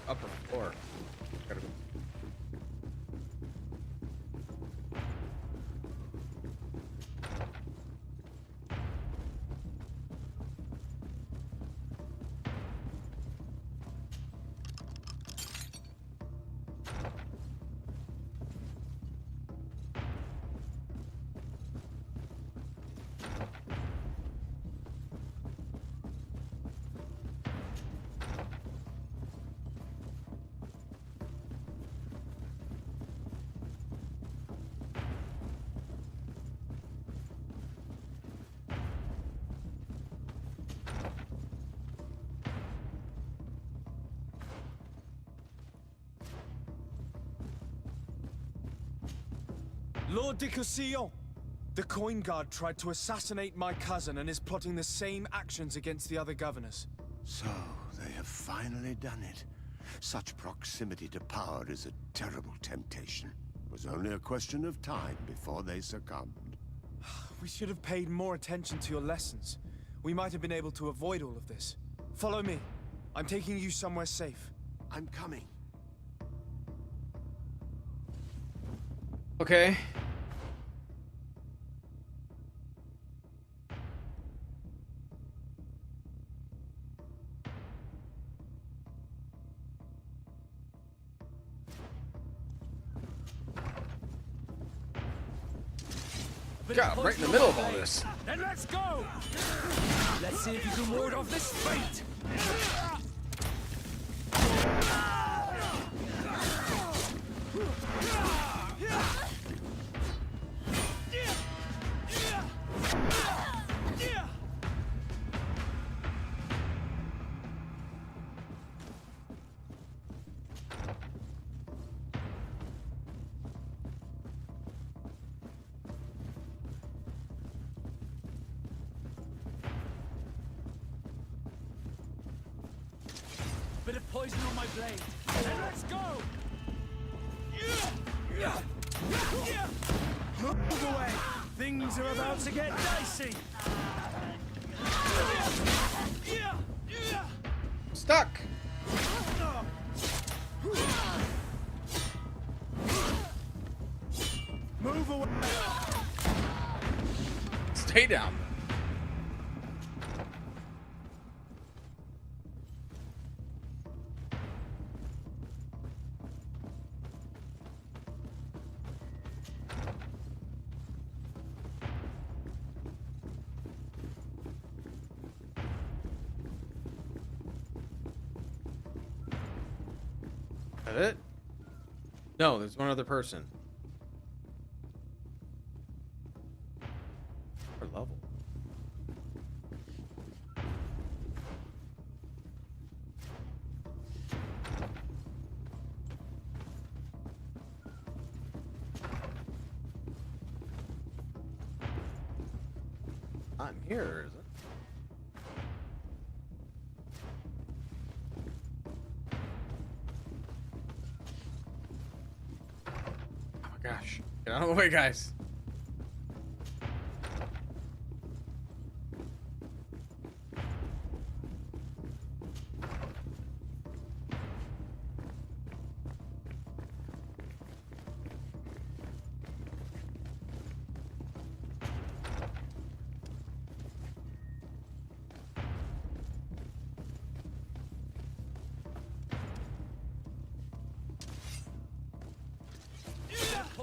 Upper floor. Gotta go. Lord de Cossillon! The Coin Guard tried to assassinate my cousin and is plotting the same actions against the other governors. So, they have finally done it. Such proximity to power is a terrible temptation. It was only a question of time before they succumbed. We should have paid more attention to your lessons. We might have been able to avoid all of this. Follow me. I'm taking you somewhere safe. I'm coming. Okay. God, right in the middle of all this. Then let's go! Let's see if you can ward off this fate! Bit of poison on my blade. Then let's go! Move away! Things are about to get dicey! Stuck! Move away! Stay down. Is that it? No, there's one other person. What level? I'm here, is it? Oh my gosh. Get out of the way, guys.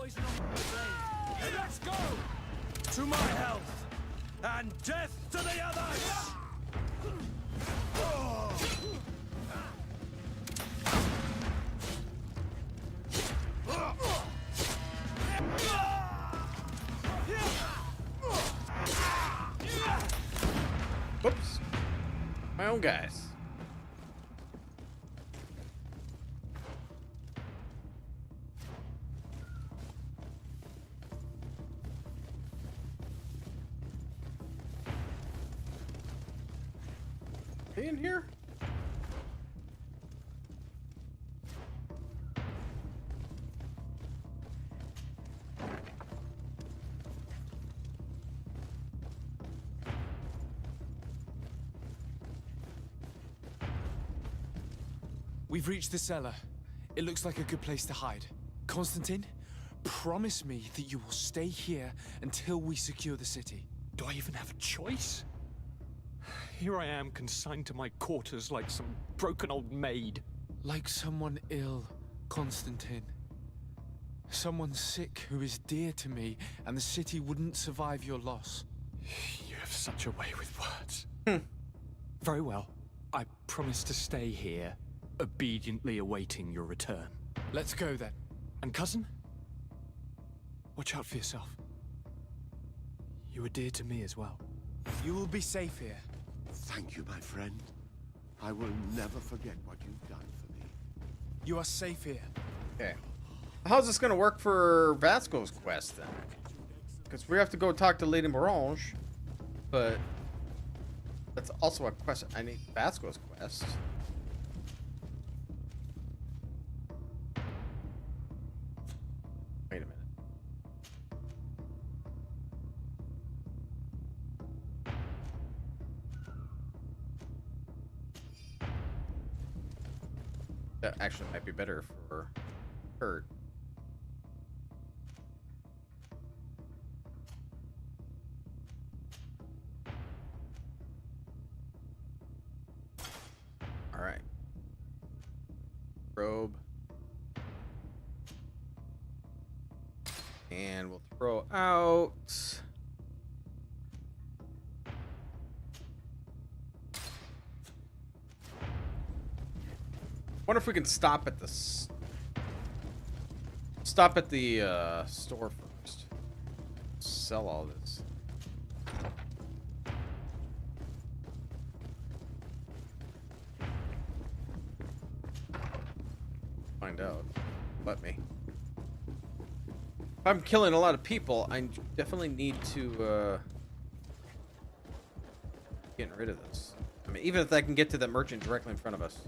poison on my blade. Let's go! To my health, and death to the others! Whoops. My own guys. They in here? We've reached the cellar. It looks like a good place to hide. Constantine, promise me that you will stay here until we secure the city. Do I even have a choice? Here I am, consigned to my quarters like some broken old maid. Like someone ill, Constantine. Someone sick who is dear to me, and the city wouldn't survive your loss. You have such a way with words. Very well. I promise to stay here, obediently awaiting your return. Let's go then. And cousin? Watch out for yourself. You are dear to me as well. You will be safe here. Thank you, my friend. I will never forget what you've done for me. You are safe here. Okay. How's this gonna work for Vasco's quest then? Because we have to go talk to Lady Morange, but that's also a quest. I need Vasco's quest. Wait a minute. That actually might be better for Kurt. All right. Probe. And we'll throw out. Wonder if we can stop at the store first. Sell all this. Find out. Let me. If I'm killing a lot of people, I definitely need to getting rid of this. I mean, even if I can get to the merchant directly in front of us.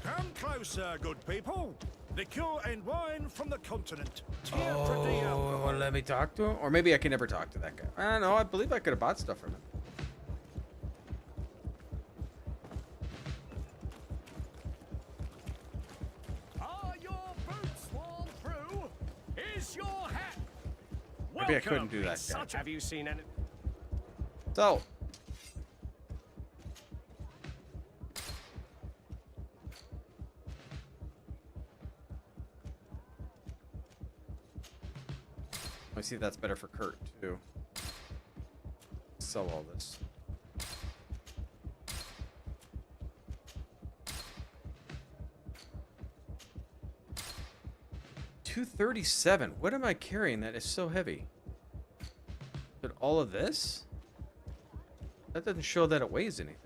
Come closer, good people. Liqueur and wine from the continent. Tear pretty alcohol. Let me talk to him? Or maybe I can never talk to that guy. I don't know. I believe I could have bought stuff from him. Are your boots worn through? Is your hat? Maybe I couldn't do that. Such have you seen any? So. Let me see if that's better for Kurt too. Sell all this. $237. What am I carrying that is so heavy? But all of this? That doesn't show that it weighs anything.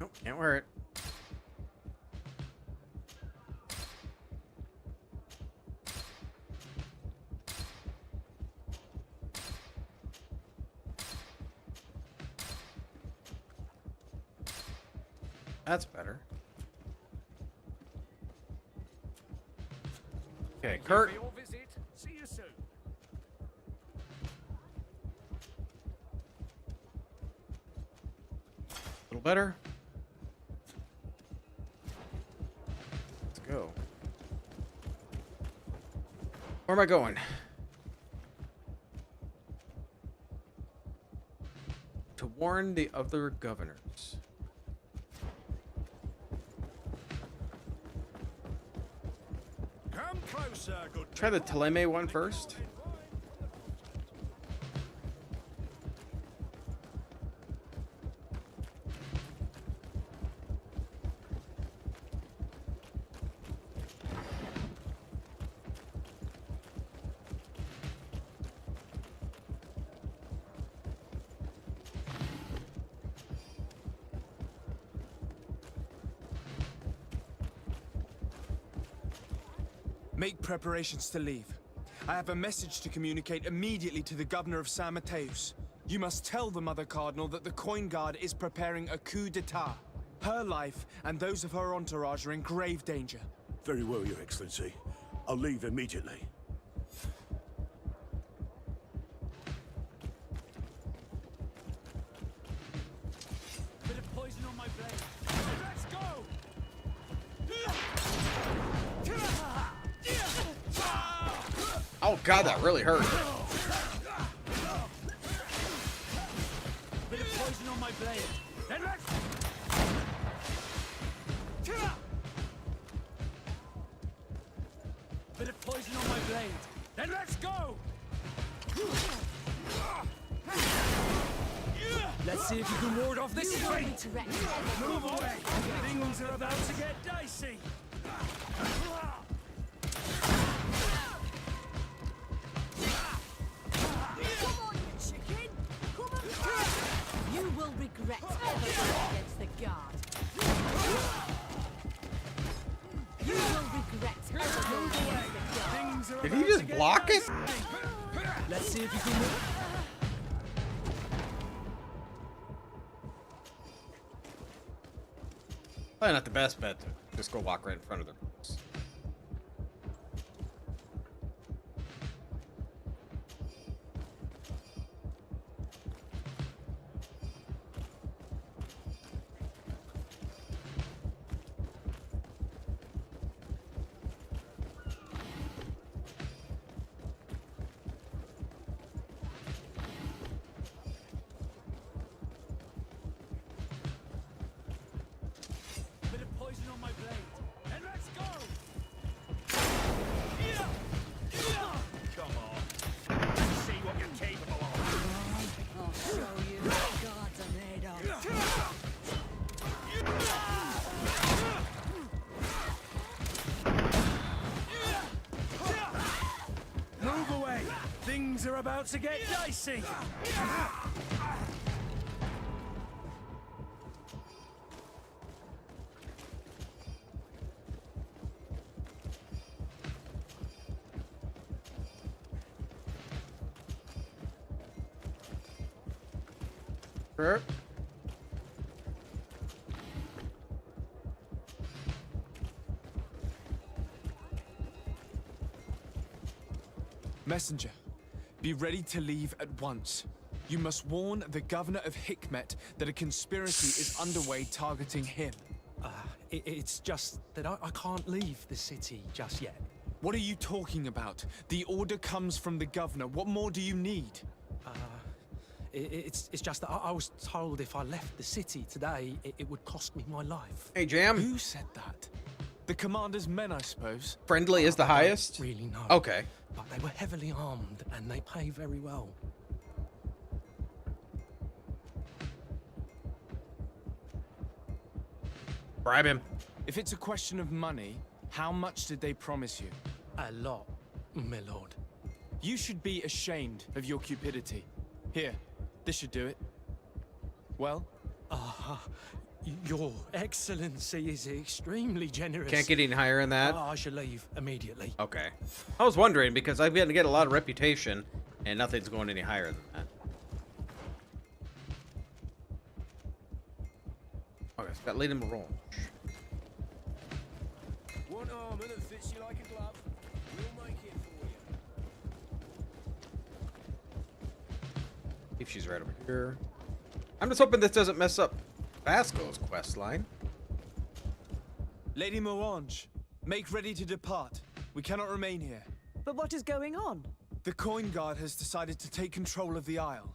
Nope, can't wear it. That's better. Okay, Kurt. For your visit. See you soon. A little better. Let's go. Where am I going? To warn the other governors. Come closer, good. Try the Teleme one first. Make preparations to leave. I have a message to communicate immediately to the governor of San Mateus. You must tell the Mother Cardinal that the Coin Guard is preparing a coup d'etat. Her life and those of her entourage are in grave danger. Very well, Your Excellency. I'll leave immediately. Bit of poison on my blade. Let's go! Oh god, that really hurt. Bit of poison on my blade. Then let's... Bit of poison on my blade. Then let's go! Let's see if you can ward off this fate! Move away! Things are about to get dicey! Come on, you chicken! Come on! You will regret ever going against the guard. You will regret ever going against the guard. Did he just block it? Let's see if you can move. Probably not the best bet to just go walk right in front of them. Bit of poison on my blade. And let's go! Come on. Let's see what you're capable of. I'll show you what gods are made of. Move away! Things are about to get dicey! Sure. Messenger, be ready to leave at once. You must warn the governor of Hikmet that a conspiracy is underway targeting him. It's just that I can't leave the city just yet. What are you talking about? The order comes from the governor. What more do you need? It's just that I was told if I left the city today, it would cost me my life. Hey, Jam. Who said that? The commander's men, I suppose. Friendly is the highest? Really, no. Okay. But they were heavily armed, and they pay very well. Bribe him. If it's a question of money, how much did they promise you? A lot, my lord. You should be ashamed of your cupidity. Here, this should do it. Well? Your Excellency is extremely generous. Can't get any higher than that? I should leave immediately. Okay. I was wondering because I've got to get a lot of reputation and nothing's going any higher than that. Okay, it's got Lady Morange. One armor that fits you like a glove. If she's right over here. I'm just hoping this doesn't mess up Vasco's quest line. Lady Morange, make ready to depart. We cannot remain here. But what is going on? The Coin Guard has decided to take control of the Isle.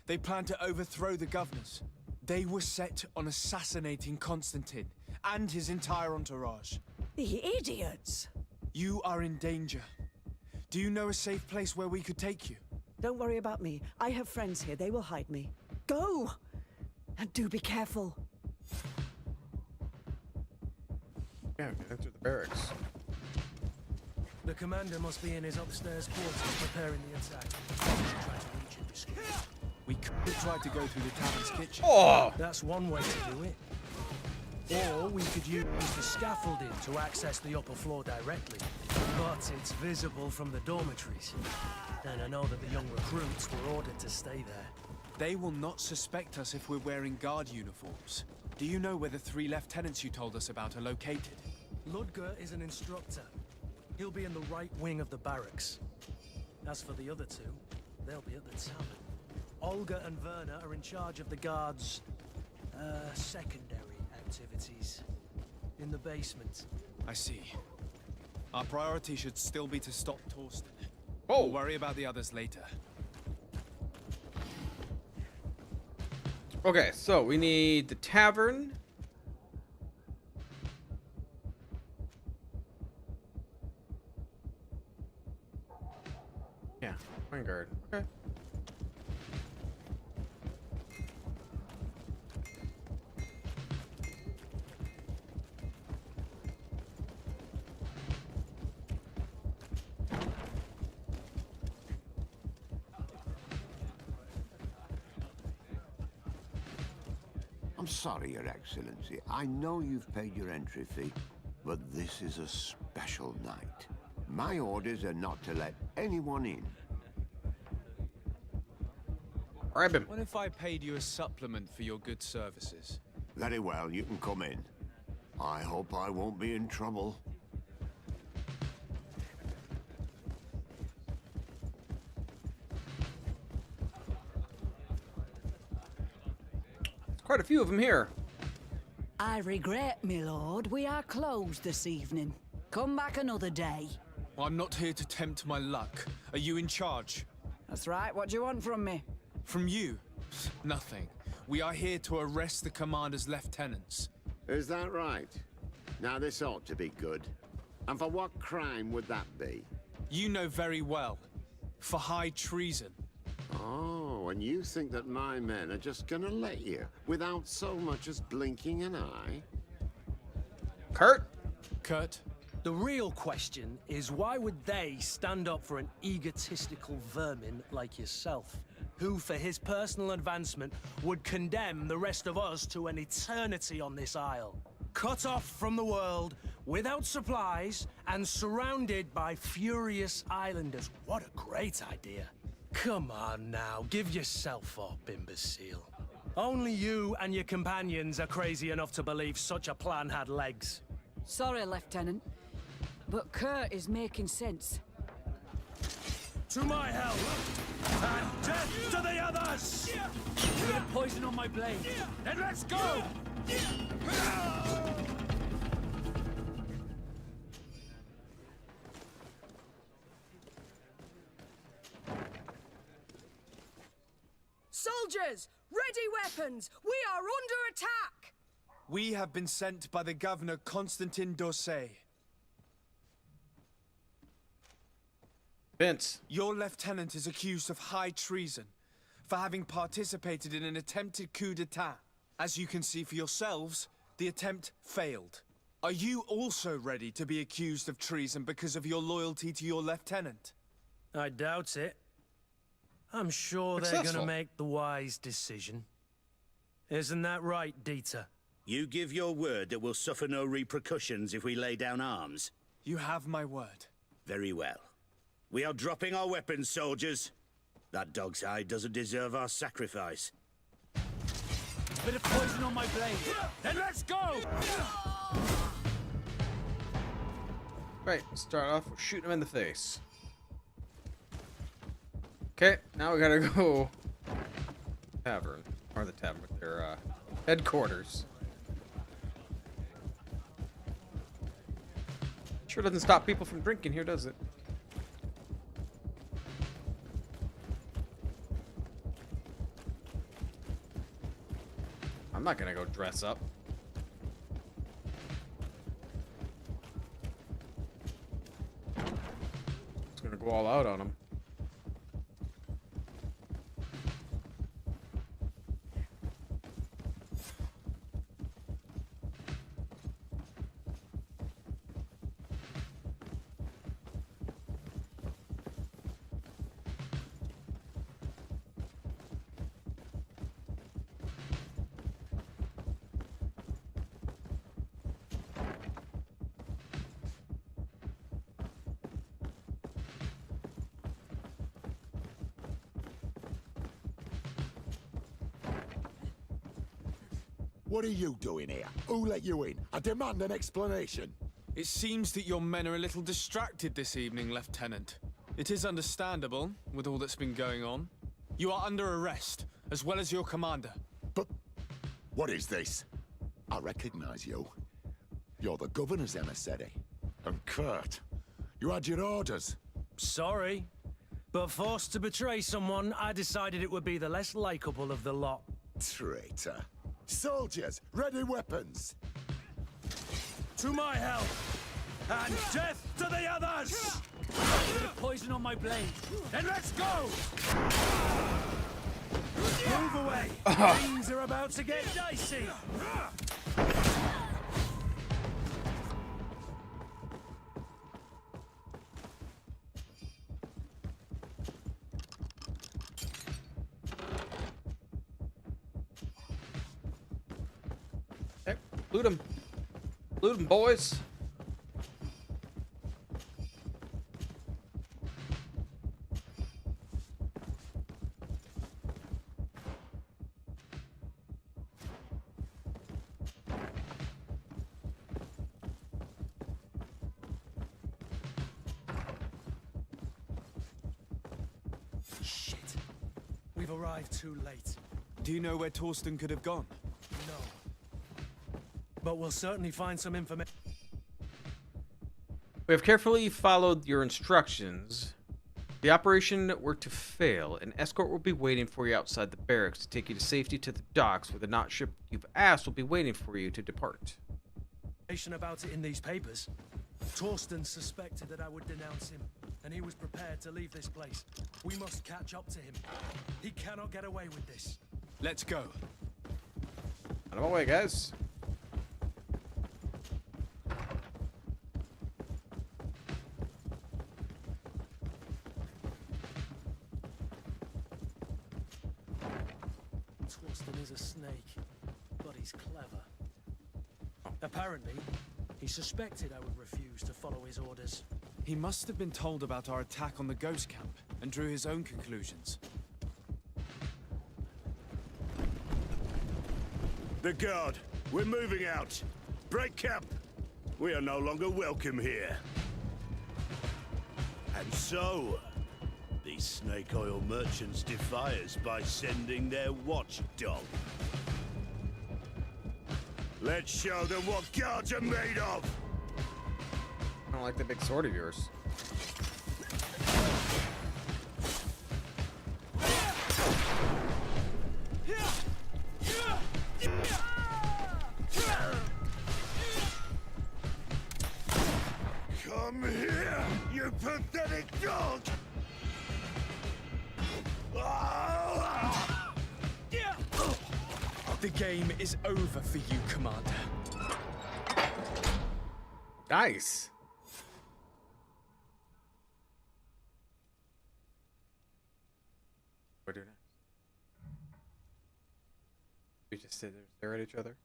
They plan to overthrow the governors. They were set on assassinating Constantine and his entire entourage. The idiots! You are in danger. Do you know a safe place where we could take you? Don't worry about me. I have friends here. They will hide me. Go! And do be careful. Yeah, enter the barracks. The commander must be in his upstairs quarters preparing the attack. We should try to reach him discreetly. We could have tried to go through the tavern's kitchen. Oh! That's one way to do it. Or we could use the scaffolding to access the upper floor directly. But it's visible from the dormitories. And I know that the young recruits were ordered to stay there. They will not suspect us if we're wearing guard uniforms. Do you know where the 3 lieutenants you told us about are located? Ludger is an instructor. He'll be in the right wing of the barracks. As for the other 2, they'll be at the tavern. Olga and Werner are in charge of the guards' secondary activities in the basement. I see. Our priority should still be to stop Torsten. Oh! We'll worry about the others later. Okay, so we need the tavern. Yeah, Coin Guard. Okay. I'm sorry, Your Excellency. I know you've paid your entry fee, but this is a special night. My orders are not to let anyone in. Grab him. What if I paid you a supplement for your good services? Very well, you can come in. I hope I won't be in trouble. Quite a few of them here. I regret, my lord, we are closed this evening. Come back another day. I'm not here to tempt my luck. Are you in charge? That's right, what do you want from me? From you? Nothing. We are here to arrest the commander's lieutenants. Is that right? Now this ought to be good. And for what crime would that be? You know very well. For high treason. Oh, and you think that my men are just gonna let you, without so much as blinking an eye? Kurt? Kurt? The real question is why would they stand up for an egotistical vermin like yourself, who for his personal advancement would condemn the rest of us to an eternity on this isle, cut off from the world, without supplies, and surrounded by furious islanders? What a great idea. Come on now, give yourself up, imbecile. Only you and your companions are crazy enough to believe such a plan had legs. Sorry, Lieutenant, but Kurt is making sense. To my help! And death to the others! You have poison on my blade. Then let's go! Soldiers! Ready weapons! We are under attack! We have been sent by the governor Constantine d'Orsay. Vince. Your lieutenant is accused of high treason for having participated in an attempted coup d'etat. As you can see for yourselves, the attempt failed. Are you also ready to be accused of treason because of your loyalty to your lieutenant? I doubt it. I'm sure they're gonna make the wise decision. Isn't that right, Dieter? You give your word that we'll suffer no repercussions if we lay down arms? You have my word. Very well. We are dropping our weapons, soldiers. That dog's hide doesn't deserve our sacrifice. Bit of poison on my blade. Then let's go! Right, start off with shooting him in the face. Okay, now we gotta go tavern, or the tavern with their headquarters. Sure doesn't stop people from drinking here, does it? I'm not gonna go dress up. Just gonna go all out on him. What are you doing here? Who let you in? I demand an explanation. It seems that your men are a little distracted this evening, Lieutenant. It is understandable, with all that's been going on. You are under arrest, as well as your commander. But what is this? I recognize you. You're the governor's emissary. And Kurt, you had your orders. Sorry, but forced to betray someone, I decided it would be the less likable of the lot. Traitor. Soldiers, ready weapons. To my help, and death to the others! Bit of poison on my blade. Then let's go! Move away! Things are about to get dicey! Okay, loot him. Loot him, boys. Shit. We've arrived too late. Do you know where Torsten could have gone? No. But we'll certainly find some information. We have carefully followed your instructions. If the operation were to fail, an escort will be waiting for you outside the barracks to take you to safety to the docks, where the not ship you've asked will be waiting for you to depart. About it in these papers. Torsten suspected that I would denounce him, and he was prepared to leave this place. We must catch up to him. He cannot get away with this. Let's go. Out of my way, guys. Torsten is a snake, but he's clever. Apparently, he suspected I would refuse to follow his orders. He must have been told about our attack on the ghost camp and drew his own conclusions. The guard, we're moving out. Break camp. We are no longer welcome here. And so, these snake oil merchants defy us by sending their watchdog. Let's show them what guards are made of! I don't like the big sword of yours. Come here, you pathetic dog! The game is over for you, Commander. Nice. What do we do next? We just sit there and stare at each other.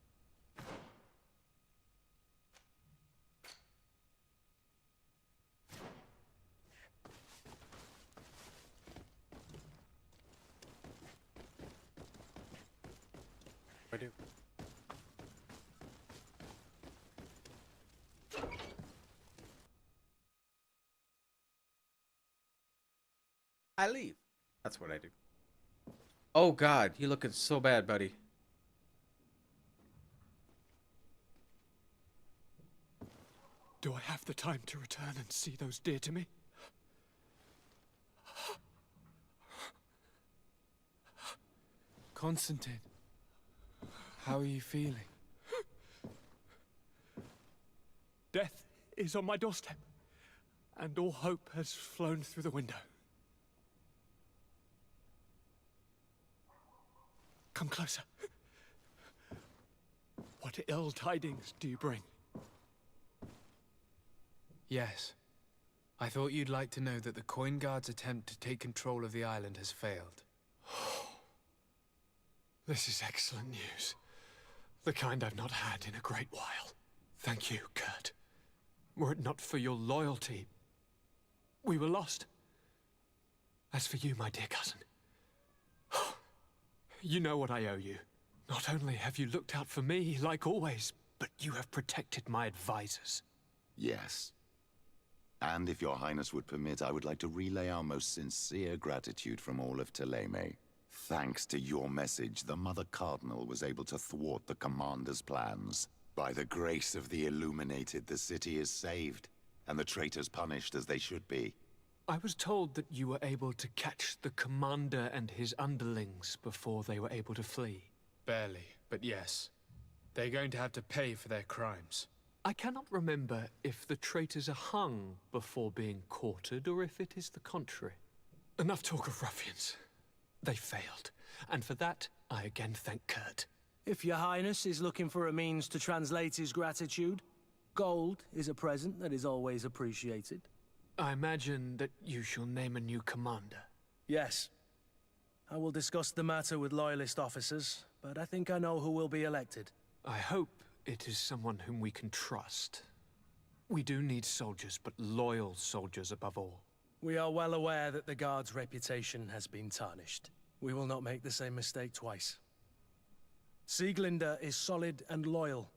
What do I do? I leave. That's what I do. Oh God, you looking so bad, buddy. Do I have the time to return and see those dear to me? Constantine, how are you feeling? Death is on my doorstep, and all hope has flown through the window. Come closer. What ill tidings do you bring? Yes. I thought you'd like to know that the Coin Guard's attempt to take control of the island has failed. This is excellent news. The kind I've not had in a great while. Thank you, Kurt. Were it not for your loyalty, we were lost. As for you, my dear cousin, you know what I owe you. Not only have you looked out for me, like always, but you have protected my advisors. Yes. And if your highness would permit, I would like to relay our most sincere gratitude from all of Thélème. Thanks to your message, the Mother Cardinal was able to thwart the Commander's plans. By the grace of the Illuminated, the city is saved, and the traitors punished as they should be. I was told that you were able to catch the Commander and his underlings before they were able to flee. Barely, but yes. They're going to have to pay for their crimes. I cannot remember if the traitors are hung before being quartered, or if it is the contrary. Enough talk of ruffians. They failed, and for that, I again thank Kurt. If your highness is looking for a means to translate his gratitude, gold is a present that is always appreciated. I imagine that you shall name a new commander. Yes. I will discuss the matter with loyalist officers, but I think I know who will be elected. I hope it is someone whom we can trust. We do need soldiers, but loyal soldiers above all. We are well aware that the Guard's reputation has been tarnished. We will not make the same mistake twice. Sieglinde is solid and loyal.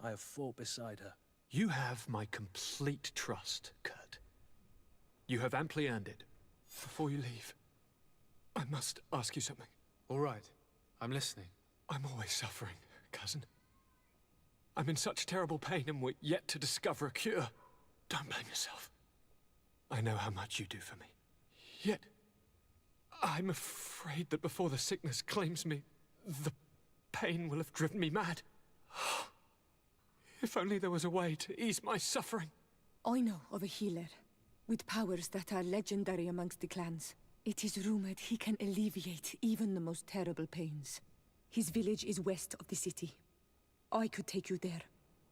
I have fought beside her. You have my complete trust, Kurt. You have amply earned it. Before you leave, I must ask you something. All right. I'm listening. I'm always suffering, cousin. I'm in such terrible pain and we're yet to discover a cure. Don't blame yourself. I know how much you do for me. Yet, I'm afraid that before the sickness claims me, the pain will have driven me mad. If only there was a way to ease my suffering. I know of a healer, with powers that are legendary amongst the clans. It is rumored he can alleviate even the most terrible pains. His village is west of the city. I could take you there.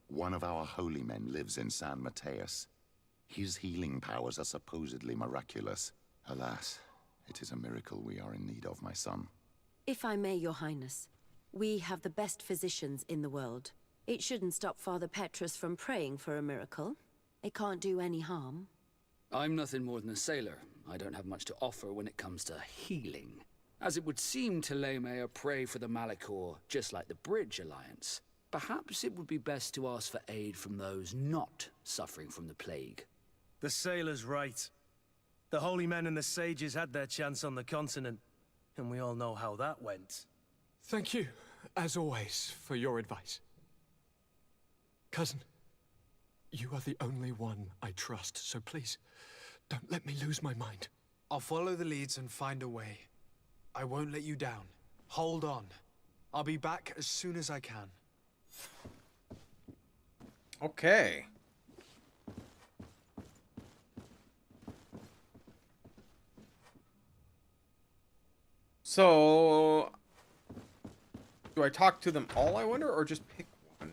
One of our holy men lives in San Mateus. His healing powers are supposedly miraculous. Alas, it is a miracle we are in need of, my son. If I may, your highness, we have the best physicians in the world. It shouldn't stop Father Petrus from praying for a miracle. It can't do any harm. I'm nothing more than a sailor. I don't have much to offer when it comes to healing. As it would seem Thélème are prey for the Malachor, just like the Bridge Alliance. Perhaps it would be best to ask for aid from those not suffering from the plague. The sailor's right. The holy men and the sages had their chance on the continent, and we all know how that went. Thank you, as always, for your advice. Cousin, you are the only one I trust, so please, don't let me lose my mind. I'll follow the leads and find a way. I won't let you down. Hold on. I'll be back as soon as I can. Okay. So, do I talk to them all, I wonder, or just pick one?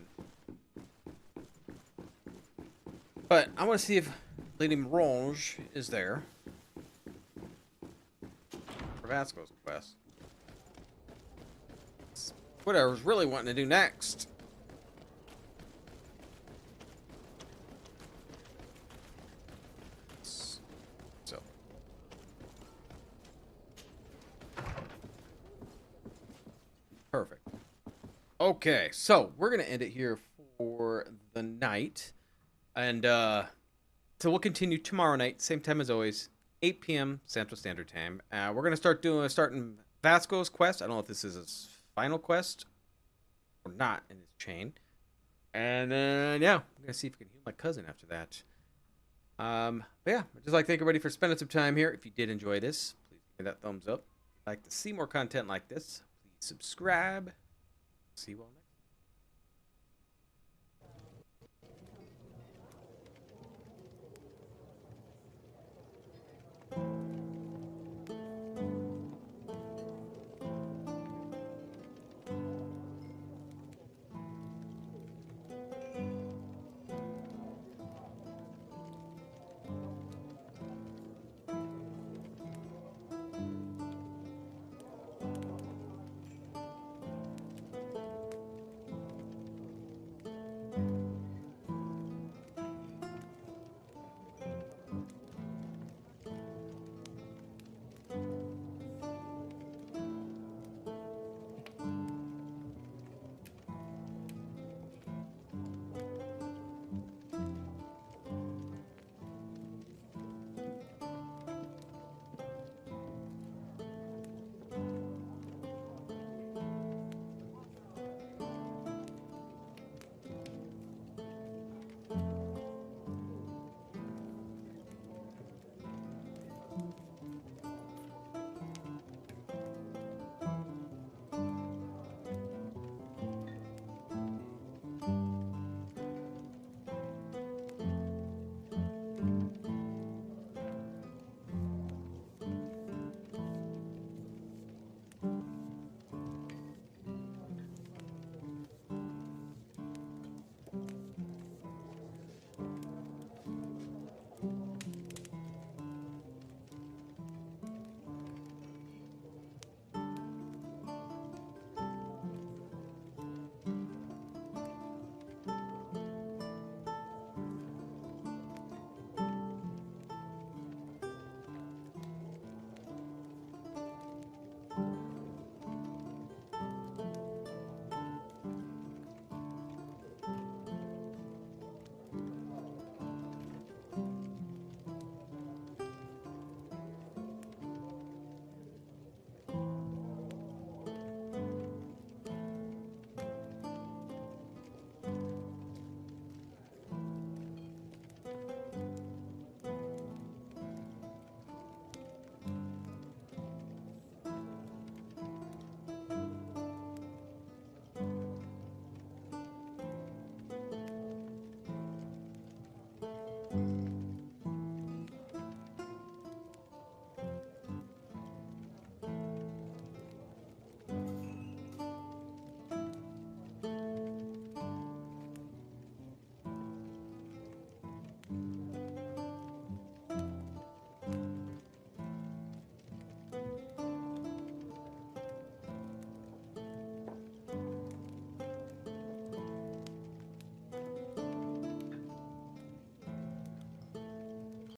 But I want to see if Lady Morange is there for Vasco's quest. It's what I was really wanting to do next. So. Perfect. Okay, so we're going to end it here for the night. And so we'll continue tomorrow night, same time as always, 8 p.m. Central Standard Time. We're gonna starting Vasco's quest. I don't know if this is his final quest or not in his chain. And then yeah, I'm gonna see if we can heal my cousin after that. But yeah, I'd just like to thank everybody for spending some time here. If you did enjoy this, please give me that thumbs up. If you'd like to see more content like this, please subscribe. See you all next time.